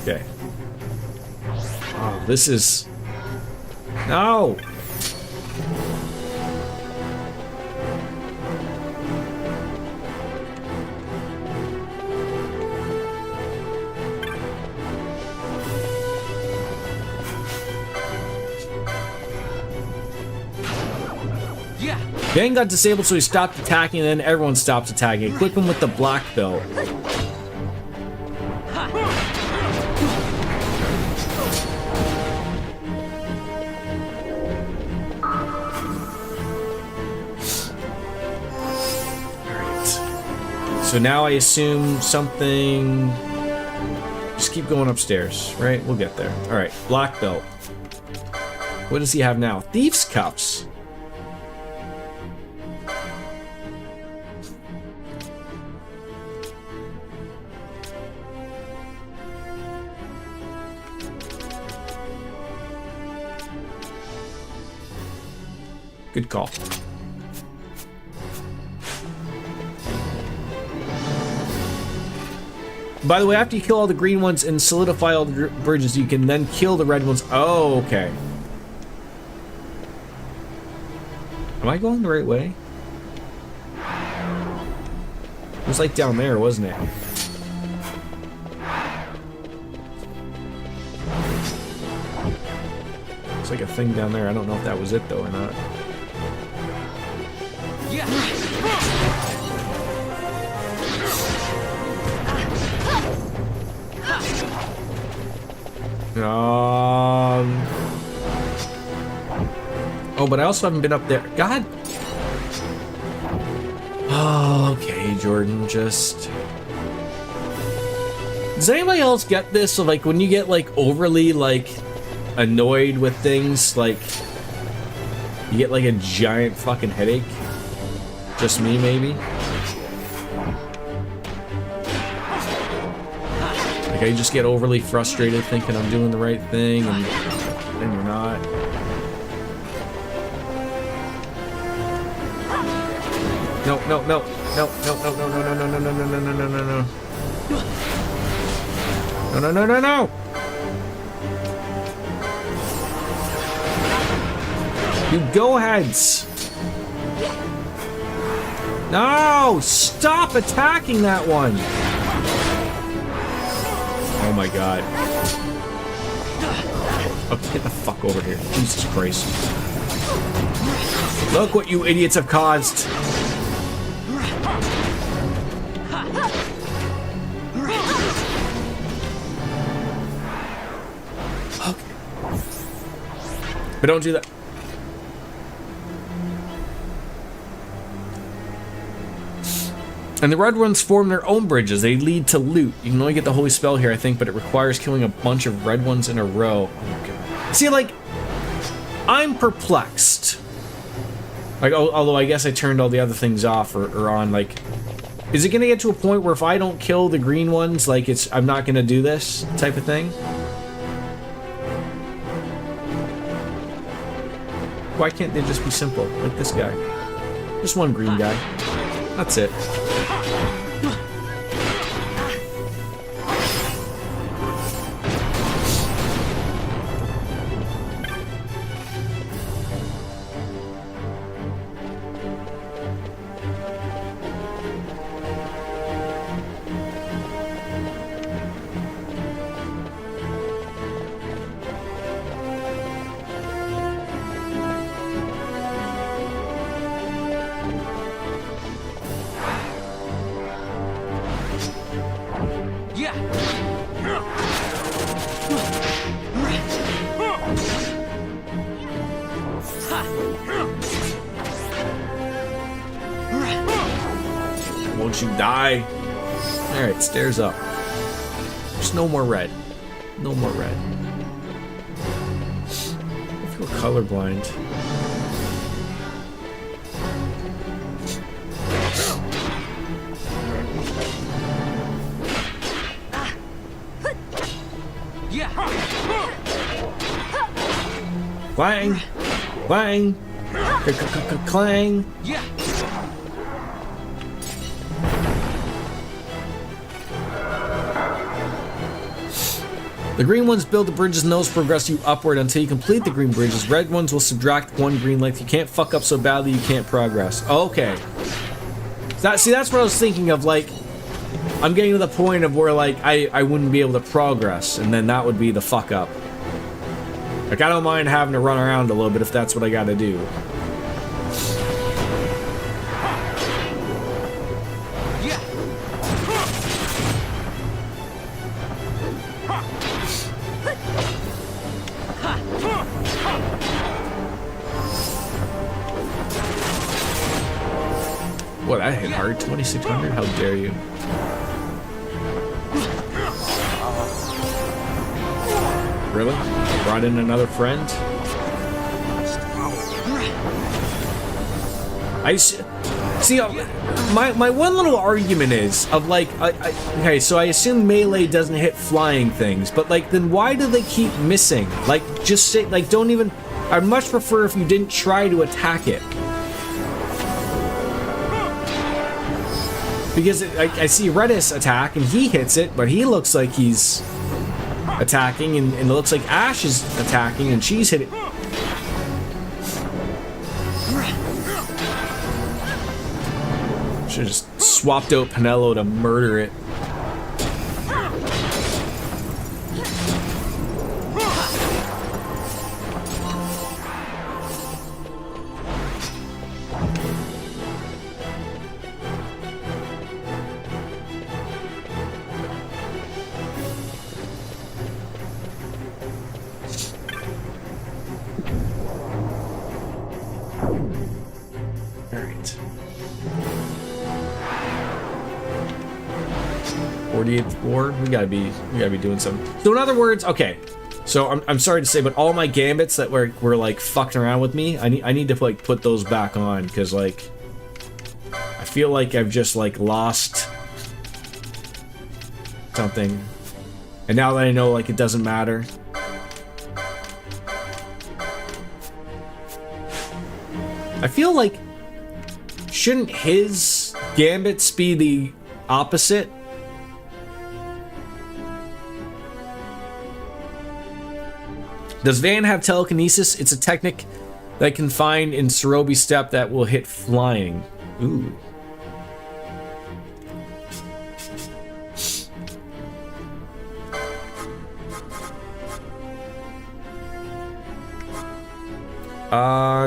Okay. Oh, this is... No! Bang got disabled, so he stopped attacking, and then everyone stops attacking. Equip him with the black belt. Alright. So now I assume something... Just keep going upstairs, right? We'll get there. Alright, black belt. What does he have now? Thieves' cuffs. Good call. By the way, after you kill all the green ones and solidify all the bridges, you can then kill the red ones. Oh, okay. Am I going the right way? It was like down there, wasn't it? Looks like a thing down there. I don't know if that was it though or not. Oh, but I also haven't been up there. God. Oh, okay, Jordan, just... Does anybody else get this? So, like, when you get, like, overly, like, annoyed with things, like, you get, like, a giant fucking headache? Just me, maybe? Like, I just get overly frustrated thinking I'm doing the right thing, and then you're not. No, no, no, no, no, no, no, no, no, no, no, no, no, no, no, no, no. No, no, no, no, no! You go-aheads! No! Stop attacking that one! Oh my god. Oh, get the fuck over here. Jesus Christ. Look what you idiots have caused! Okay. But don't do that. And the red ones form their own bridges. They lead to loot. You can only get the holy spell here, I think, but it requires killing a bunch of red ones in a row. Oh my god. See, like, I'm perplexed. Like, although I guess I turned all the other things off or on, like, is it gonna get to a point where if I don't kill the green ones, like, I'm not gonna do this type of thing? Why can't they just be simple, like this guy? Just one green guy. That's it. Won't you die? Alright, stairs up. There's no more red. No more red. I feel colorblind. Clang! Clang! Clang! Yeah. The green ones build the bridges and those progress you upward until you complete the green bridges. Red ones will subtract 1 green length. You can't fuck up so badly you can't progress. Okay. See, that's what I was thinking of, like, I'm getting to the point of where, like, I wouldn't be able to progress, and then that would be the fuck up. Like, I don't mind having to run around a little bit if that's what I gotta do. What, that hit hard? 2,600? How dare you? Really? Brought in another friend? I see. My one little argument is of like, okay, so I assume melee doesn't hit flying things, but like, then why do they keep missing? Like, just say, like, don't even. I'd much prefer if you didn't try to attack it. Because I see Redis attack and he hits it, but he looks like he's attacking, and it looks like Ash is attacking and she's hitting. Should've just swapped out Pinello to murder it. Alright. 48th floor. We gotta be doing something. So in other words, okay. So I'm sorry to say, but all my gambits that were like fucking around with me, I need to like put those back on, because like I feel like I've just like lost something. And now that I know like it doesn't matter. I feel like shouldn't his gambits be the opposite? Does Van have telekinesis? It's a technique that I can find in Cerobi Step that will hit flying. Ooh.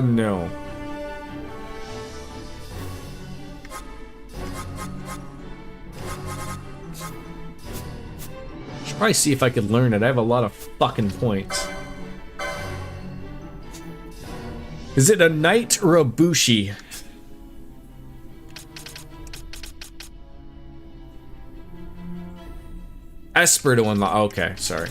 No. Should probably see if I could learn it. I have a lot of fucking points. Is it a knight or a bushi? Esper to unlock. Okay, sorry.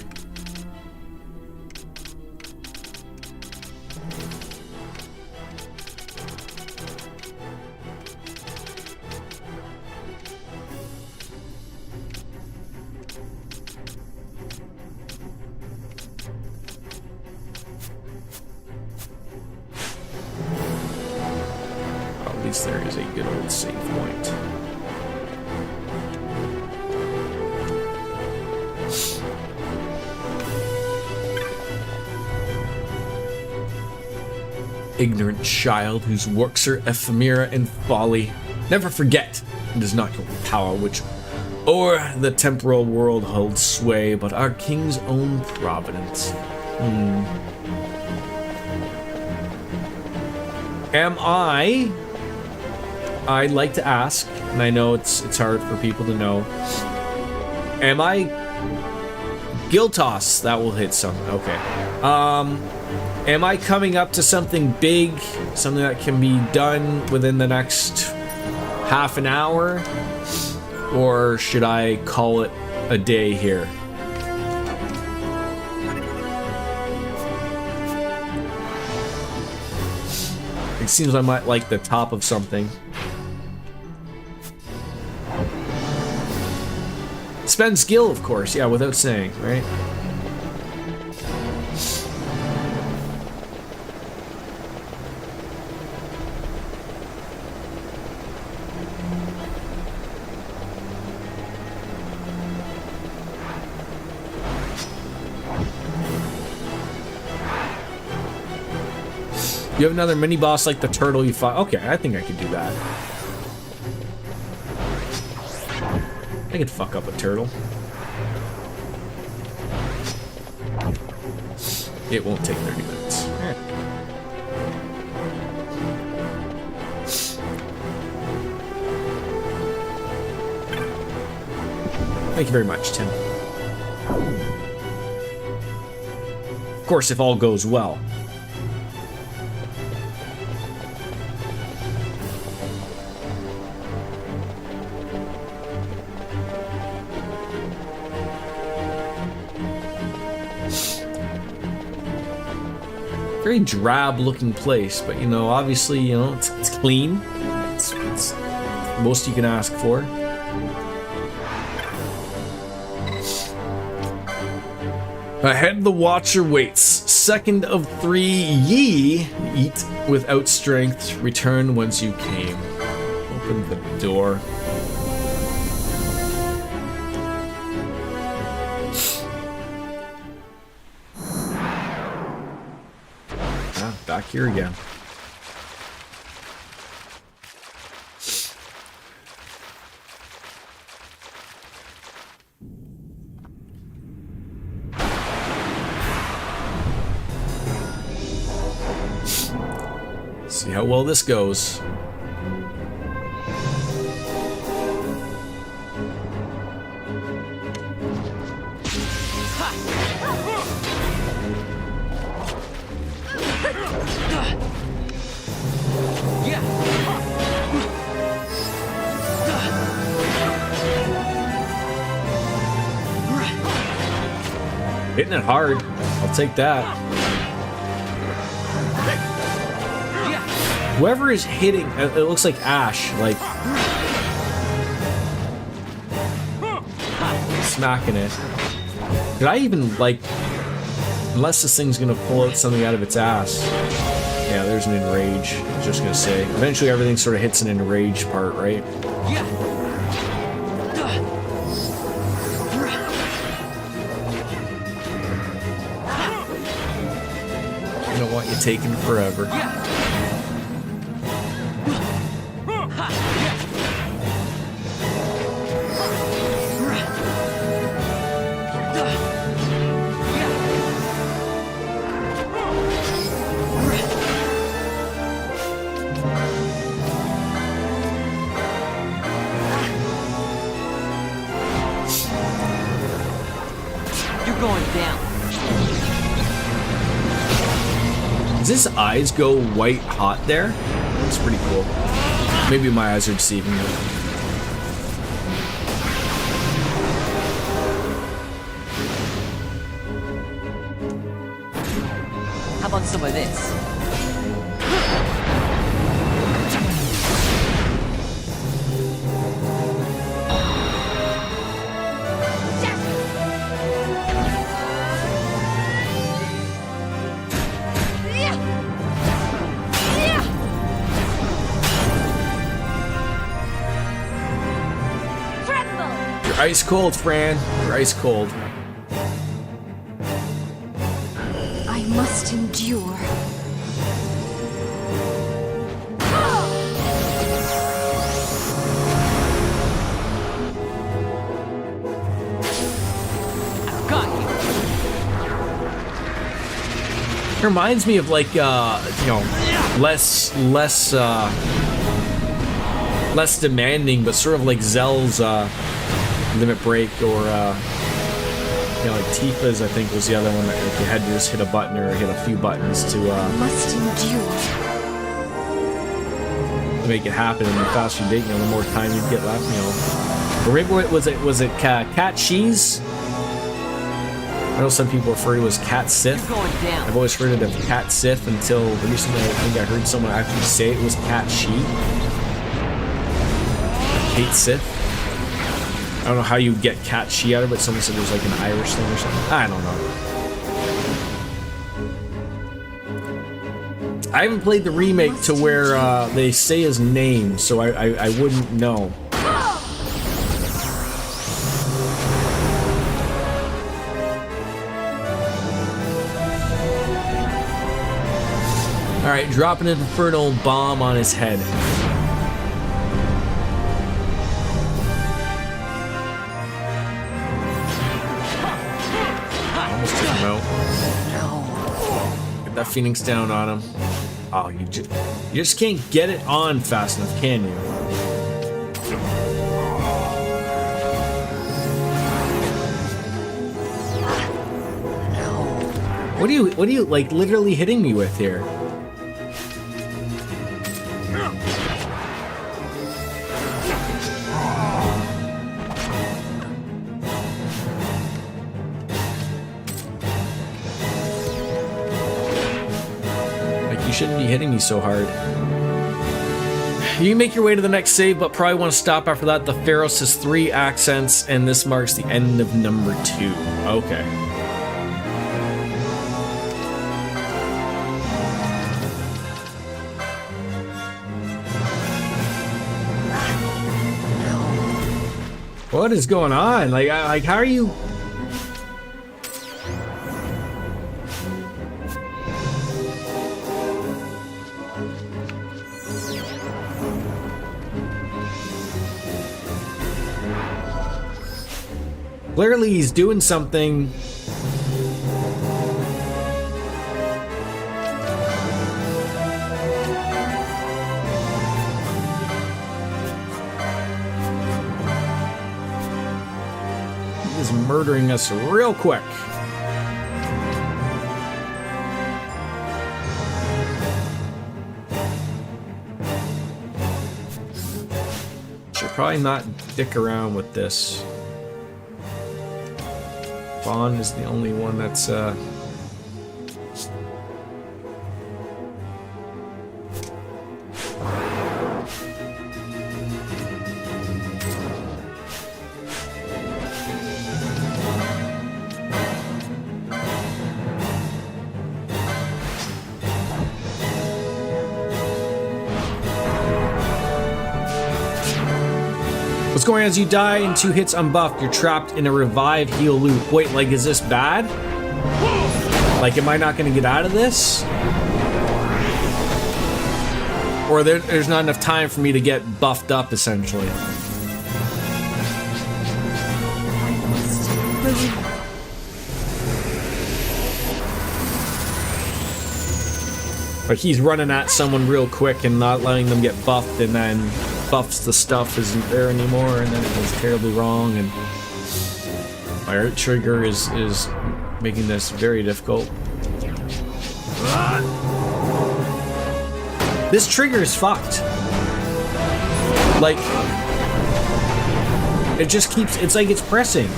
There is a good old save point. Ignorant child whose works are ephemera and folly. Never forget, it is not your power which o'er the temporal world holds sway, but our king's own providence. Am I'd like to ask, and I know it's hard for people to know. Am I Giltos? That will hit some. Okay. Am I coming up to something big, something that can be done within the next half an hour, or should I call it a day here? It seems I might like the top of something. Spend skill, of course, yeah, without saying, right? You have another mini boss like the turtle you fought. Okay, I think I could do that. I could fuck up a turtle. It won't take 30 minutes. Thank you very much, Tim. Of course, if all goes well. Very drab looking place, but you know, obviously, you know, it's clean. It's most you can ask for. Ahead the watcher waits. Second of 3 ye eat without strength. Return whence you came. Open the door. Back here again. See how well this goes. Hitting it hard. I'll take that. Whoever is hitting, it looks like Ash, like smacking it. Did I even like? Unless this thing's gonna pull out something out of its ass. Yeah, there's an enrage. I was just gonna say. Eventually everything sort of hits an enrage part, right? Yeah. I don't want you taking forever. You're going down. Does his eyes go white hot there? That's pretty cool. Maybe my eyes are deceiving me. How about some of this? You're ice cold, Fran. You're ice cold. I must endure. Got you. It reminds me of like you know, less demanding, but sort of like Zell's Limit Break, or you know, like Tifa's, I think, was the other one that like, you had to just hit a button or hit a few buttons to Must endure. make it happen. And the faster you did, you know, the more time you'd get left. You know, or maybe was it Cat Cheese? I know some people refer to it as Cat Sith. You're going down. I've always heard it as Cat Sith until recently. I think I heard someone actually say it was Cat She. Kate Sith. I don't know how you get Cat She out of it. Someone said it was like an Irish thing or something. I don't know. I haven't played the remake to where they say his name, so I wouldn't know. Alright, dropping an infernal bomb on his head. Almost took him out. Get that Phoenix down on him. Oh, you just can't get it on fast enough, can you? What are you like literally hitting me with here? You shouldn't be hitting me so hard. You can make your way to the next save, but probably want to stop after that. The Pharos has 3 accents, and this marks the end of number 2. Okay. What is going on? Like how are you? Clearly he's doing something. He's murdering us real quick. Should probably not dick around with this. Bond is the only one that's What's going on as you die in 2 hits unbuffed? You're trapped in a revive heal loop. Wait, like, is this bad? Like, am I not going to get out of this? Or there's not enough time for me to get buffed up, essentially. But he's running at someone real quick and not letting them get buffed, and then buffs the stuff isn't there anymore, and then it goes terribly wrong, and my art trigger is making this very difficult. This trigger is fucked. Like, it just keeps, it's like it's pressing.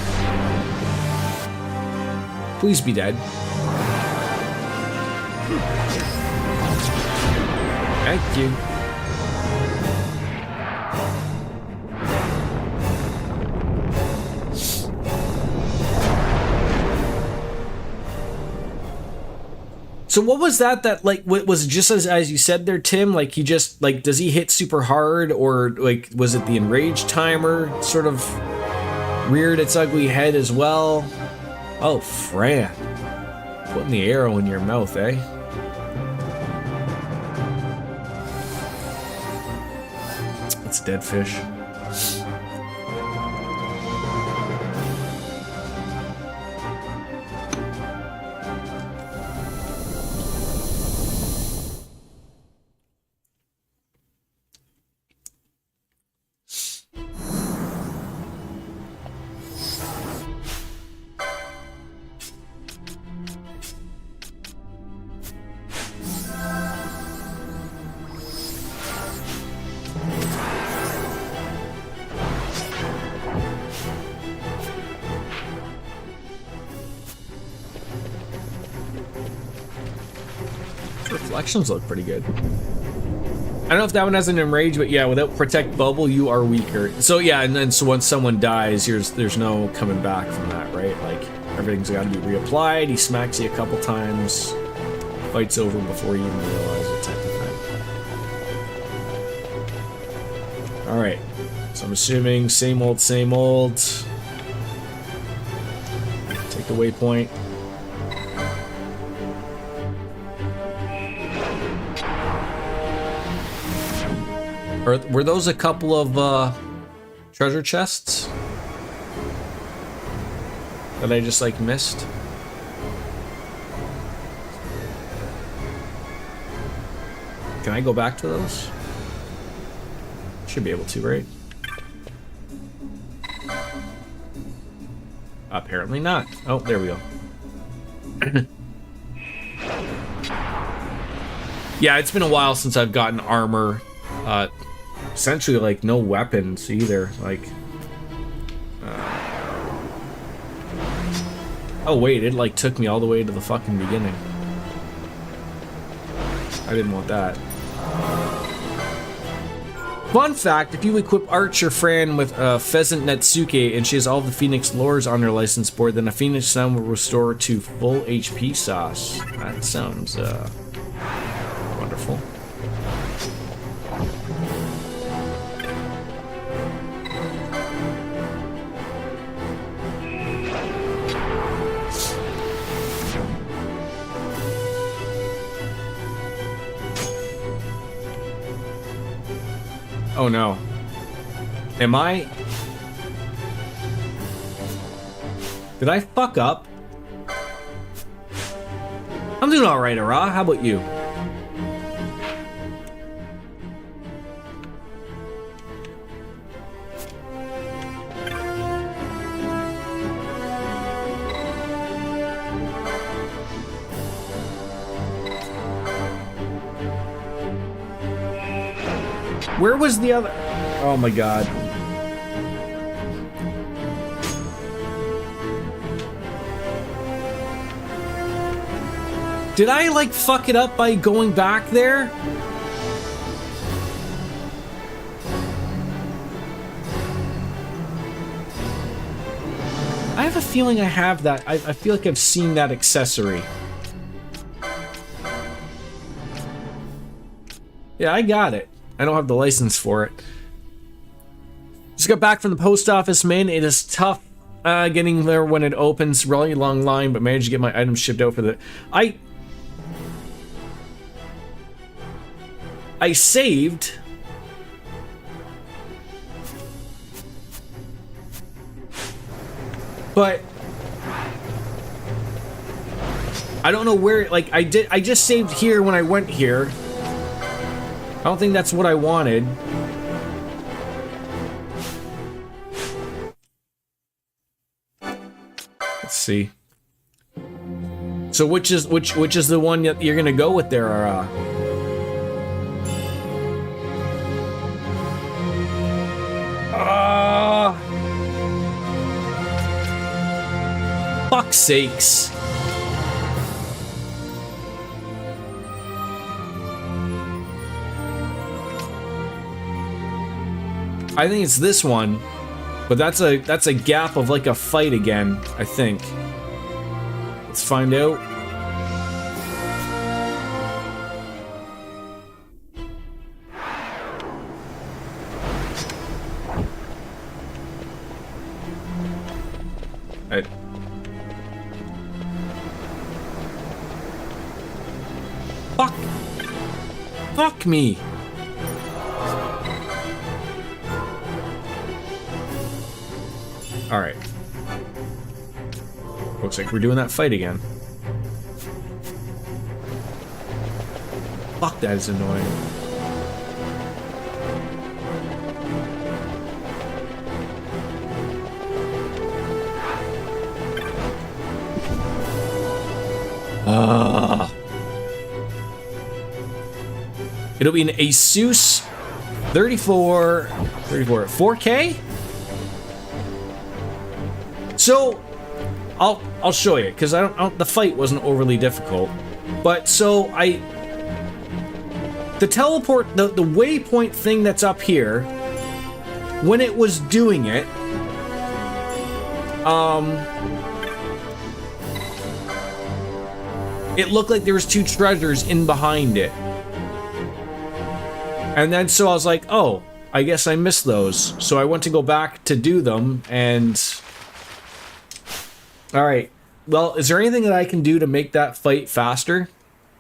Please be dead. Thank you. So what was that like, what was just as you said there, Tim? Like, he just, like, does he hit super hard, or like, was it the enraged timer sort of reared its ugly head as well? Oh, Fran. Putting the arrow in your mouth, eh? It's dead fish. Reflections look pretty good. I don't know if that one has an enrage, but yeah, without protect bubble, you are weaker. So yeah, and then so once someone dies, there's no coming back from that, right? Like, everything's got to be reapplied. He smacks you a couple times, fight's over before you even realize it, type of thing. All right, so I'm assuming same old, same old. Take the waypoint. Were those a couple of treasure chests that I just like missed? Can I go back to those? Should be able to, right? Apparently not. Oh, there we go. Yeah, it's been a while since I've gotten armor. Essentially, like, no weapons either. Like, oh wait, it like took me all the way to the fucking beginning. I didn't want that. Fun fact, if you equip Archer Fran with Pheasant Netsuke and she has all the Phoenix lores on her license board, then a Phoenix Sound will restore to full HP sauce. That sounds wonderful. Oh no. Am I... Did I fuck up? I'm doing alright, Ara. How about you? Where was the other? Oh my god. Did I like fuck it up by going back there? I have a feeling I have that. I feel like I've seen that accessory. Yeah, I got it. I don't have the license for it. Just got back from the post office, man. It is tough getting there when it opens. Really long line, but managed to get my items shipped out for the... I saved... But... I don't know where... Like, I just saved here when I went here. I don't think that's what I wanted. Let's see. So which is the one that you're gonna go with there, fuck's sakes. I think it's this one. But that's a gap of like a fight again, I think. Let's find out. Fuck me. Alright. Looks like we're doing that fight again. Fuck, that is annoying. It'll be an Asus 4K? So, I'll show you, because the fight wasn't overly difficult. But, so, the teleport, the waypoint thing that's up here, when it was doing it, it looked like there was 2 treasures in behind it. And then, so I was like, oh, I guess I missed those. So I went to go back to do them, and... Alright, well, is there anything that I can do to make that fight faster?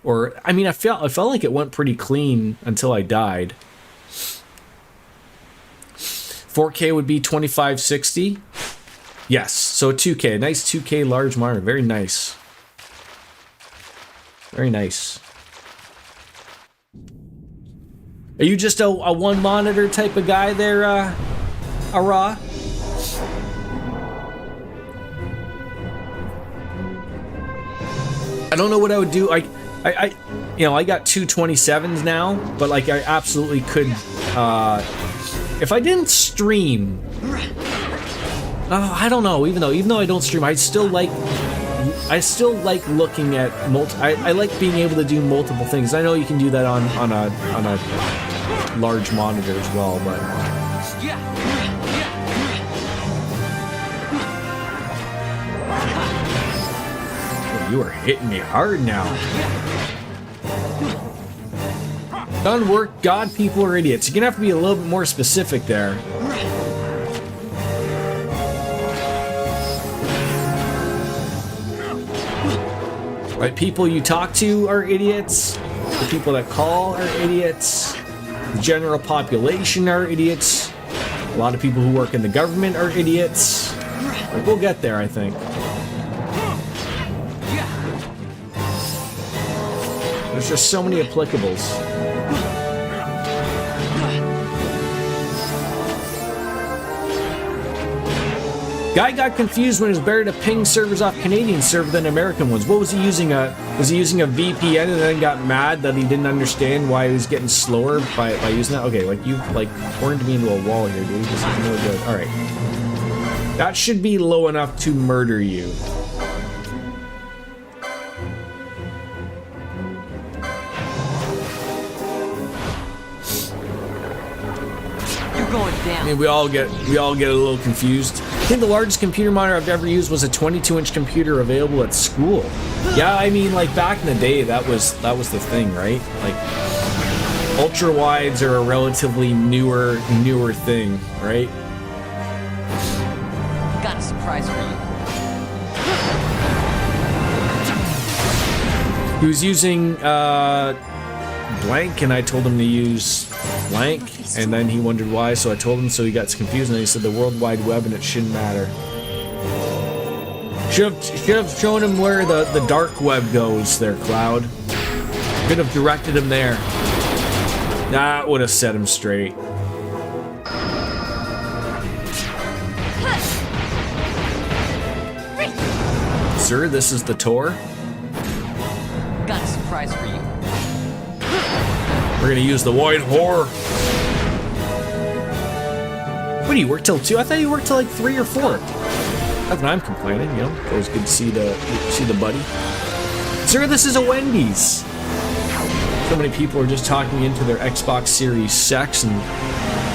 Or, I mean, I felt like it went pretty clean until I died. 4K would be 2560. Yes, so 2K, nice 2K large monitor, very nice. Very nice. Are you just a one monitor type of guy there, Ara? I don't know what I would do. I you know, I got 2 27s now, but like I absolutely could, if I didn't stream, I don't know. Even though I don't stream, I still like looking at I like being able to do multiple things. I know you can do that on a large monitor as well, but. You are hitting me hard now. Done work, God, people are idiots. You're gonna have to be a little bit more specific there. Like, people you talk to are idiots. The people that call are idiots. The general population are idiots. A lot of people who work in the government are idiots. Like, we'll get there, I think. There's just so many applicables. Guy got confused when it was better to ping servers off Canadian server than American ones. What was he using? Was he using a VPN and then got mad that he didn't understand why he was getting slower by using that? Okay, like you horned me into a wall here, dude. This is no good. All right, that should be low enough to murder you. I mean, we all get a little confused. I think the largest computer monitor I've ever used was a 22-inch computer available at school. Yeah, I mean, like back in the day, that was the thing, right? Like, ultra wides are a relatively newer thing, right? Got a surprise for you. He was using blank, and I told him to use blank, and then he wondered why, so I told him, so he got confused, and then he said the World Wide Web, and it shouldn't matter. Should have shown him where the dark web goes there, Cloud. Could have directed him there. That would have set him straight. Sir, this is the tour. Got a surprise for you. We're gonna use the White Whore. What do you work till 2? I thought you worked till like 3 or 4. Not that I'm complaining, you know. Always good to see the buddy. Sir, this is a Wendy's. So many people are just talking into their Xbox Series sex and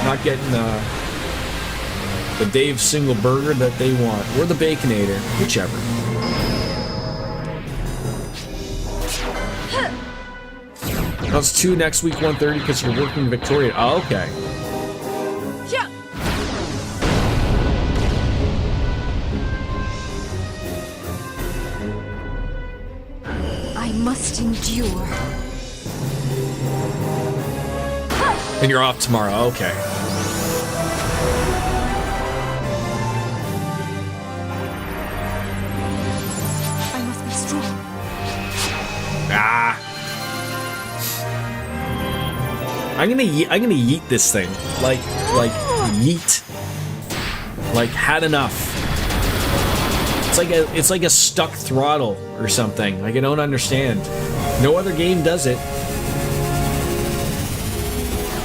not getting the Dave single burger that they want, or the Baconator, whichever. That's 2 next week, 1:30, because you're working in Victoria. Oh, okay. Yeah. I must endure. And you're off tomorrow. Okay. I must be strong. Ah. I'm gonna yeet this thing. Like yeet. Like had enough. It's like a stuck throttle or something. Like I don't understand. No other game does it.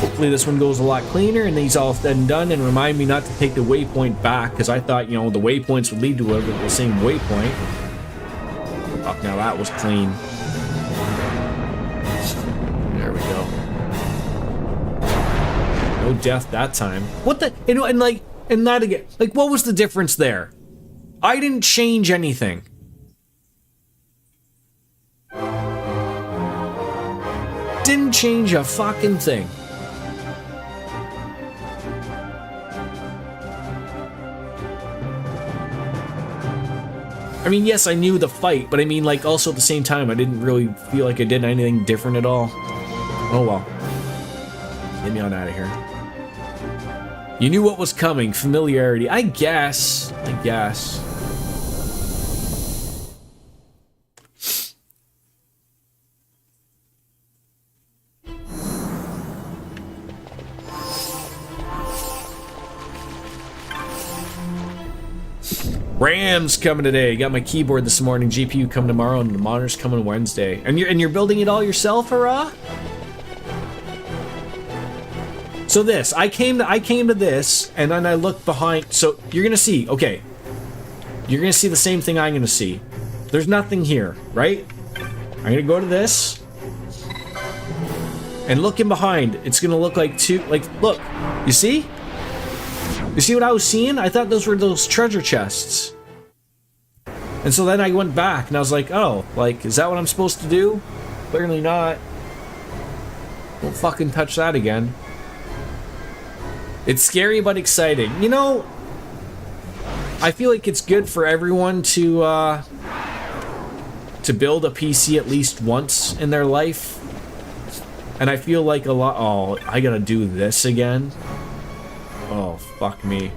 Hopefully this one goes a lot cleaner and these all said and done, and remind me not to take the waypoint back, because I thought, you know, the waypoints would lead to the same waypoint. Fuck, now that was clean. There we go. No death that time. What the, you know, and that again, like what was the difference there? I didn't change anything. Didn't change a fucking thing. I mean, yes, I knew the fight, but I mean, like, also at the same time, I didn't really feel like I did anything different at all. Oh well. Get me on out of here. You knew what was coming. Familiarity. I guess. RAM's coming today. Got my keyboard this morning. GPU coming tomorrow, and the monitor's coming Wednesday. And you're building it all yourself, hurrah? So this, I came to this, and then I looked behind. So you're gonna see, okay. You're gonna see the same thing I'm gonna see. There's nothing here, right? I'm gonna go to this, and looking behind, it's gonna look like look, you see? You see what I was seeing? I thought those were those treasure chests. And so then I went back and I was like, oh, like, is that what I'm supposed to do? Clearly not. Don't fucking touch that again. It's scary but exciting. You know, I feel like it's good for everyone to build a PC at least once in their life. And I feel like a lot, oh, I gotta do this again. Oh, fuck me.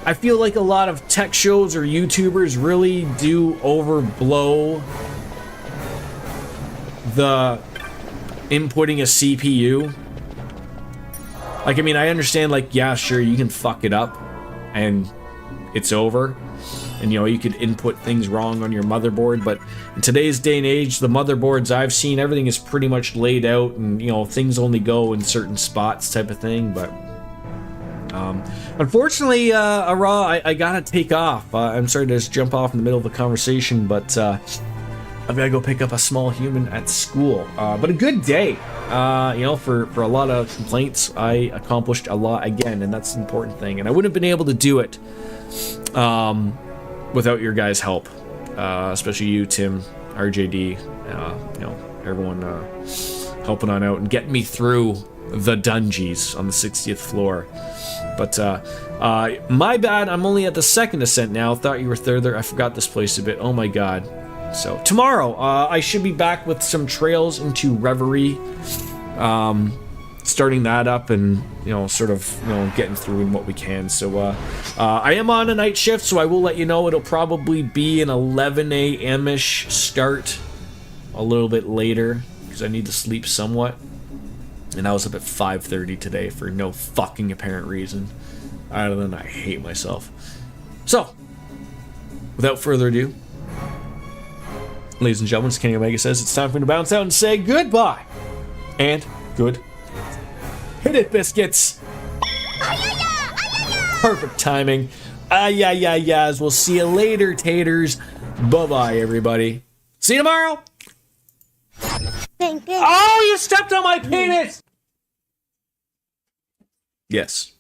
I feel like a lot of tech shows or YouTubers really do overblow the inputting a CPU. Like, I mean, I understand, like, yeah, sure, you can fuck it up and it's over. And, you know, you could input things wrong on your motherboard, but in today's day and age, the motherboards I've seen, everything is pretty much laid out and, you know, things only go in certain spots type of thing, but unfortunately, Ara, I gotta take off. I'm sorry to just jump off in the middle of a conversation, but I've gotta go pick up a small human at school. But a good day. You know, for a lot of complaints, I accomplished a lot again, and that's the important thing. And I wouldn't have been able to do it without your guys' help, especially you, Tim, RJD, you know, everyone helping on out and getting me through the dungeons on the 60th floor. But my bad, I'm only at the second ascent now. Thought you were third there. I forgot this place a bit. Oh my god. So tomorrow, I should be back with some trails into Reverie. Starting that up and, sort of, getting through in what we can. So, I am on a night shift, so I will let you know. It'll probably be an 11 a.m.-ish start a little bit later because I need to sleep somewhat. And I was up at 5:30 today for no fucking apparent reason. Other than I hate myself. So, without further ado, ladies and gentlemen, as Kenny Omega says, it's time for me to bounce out and say goodbye. And good. Hit it, biscuits. Perfect timing. Yes. We'll see you later, taters. Bye-bye, everybody. See you tomorrow. Oh, you stepped on my penis! Yes.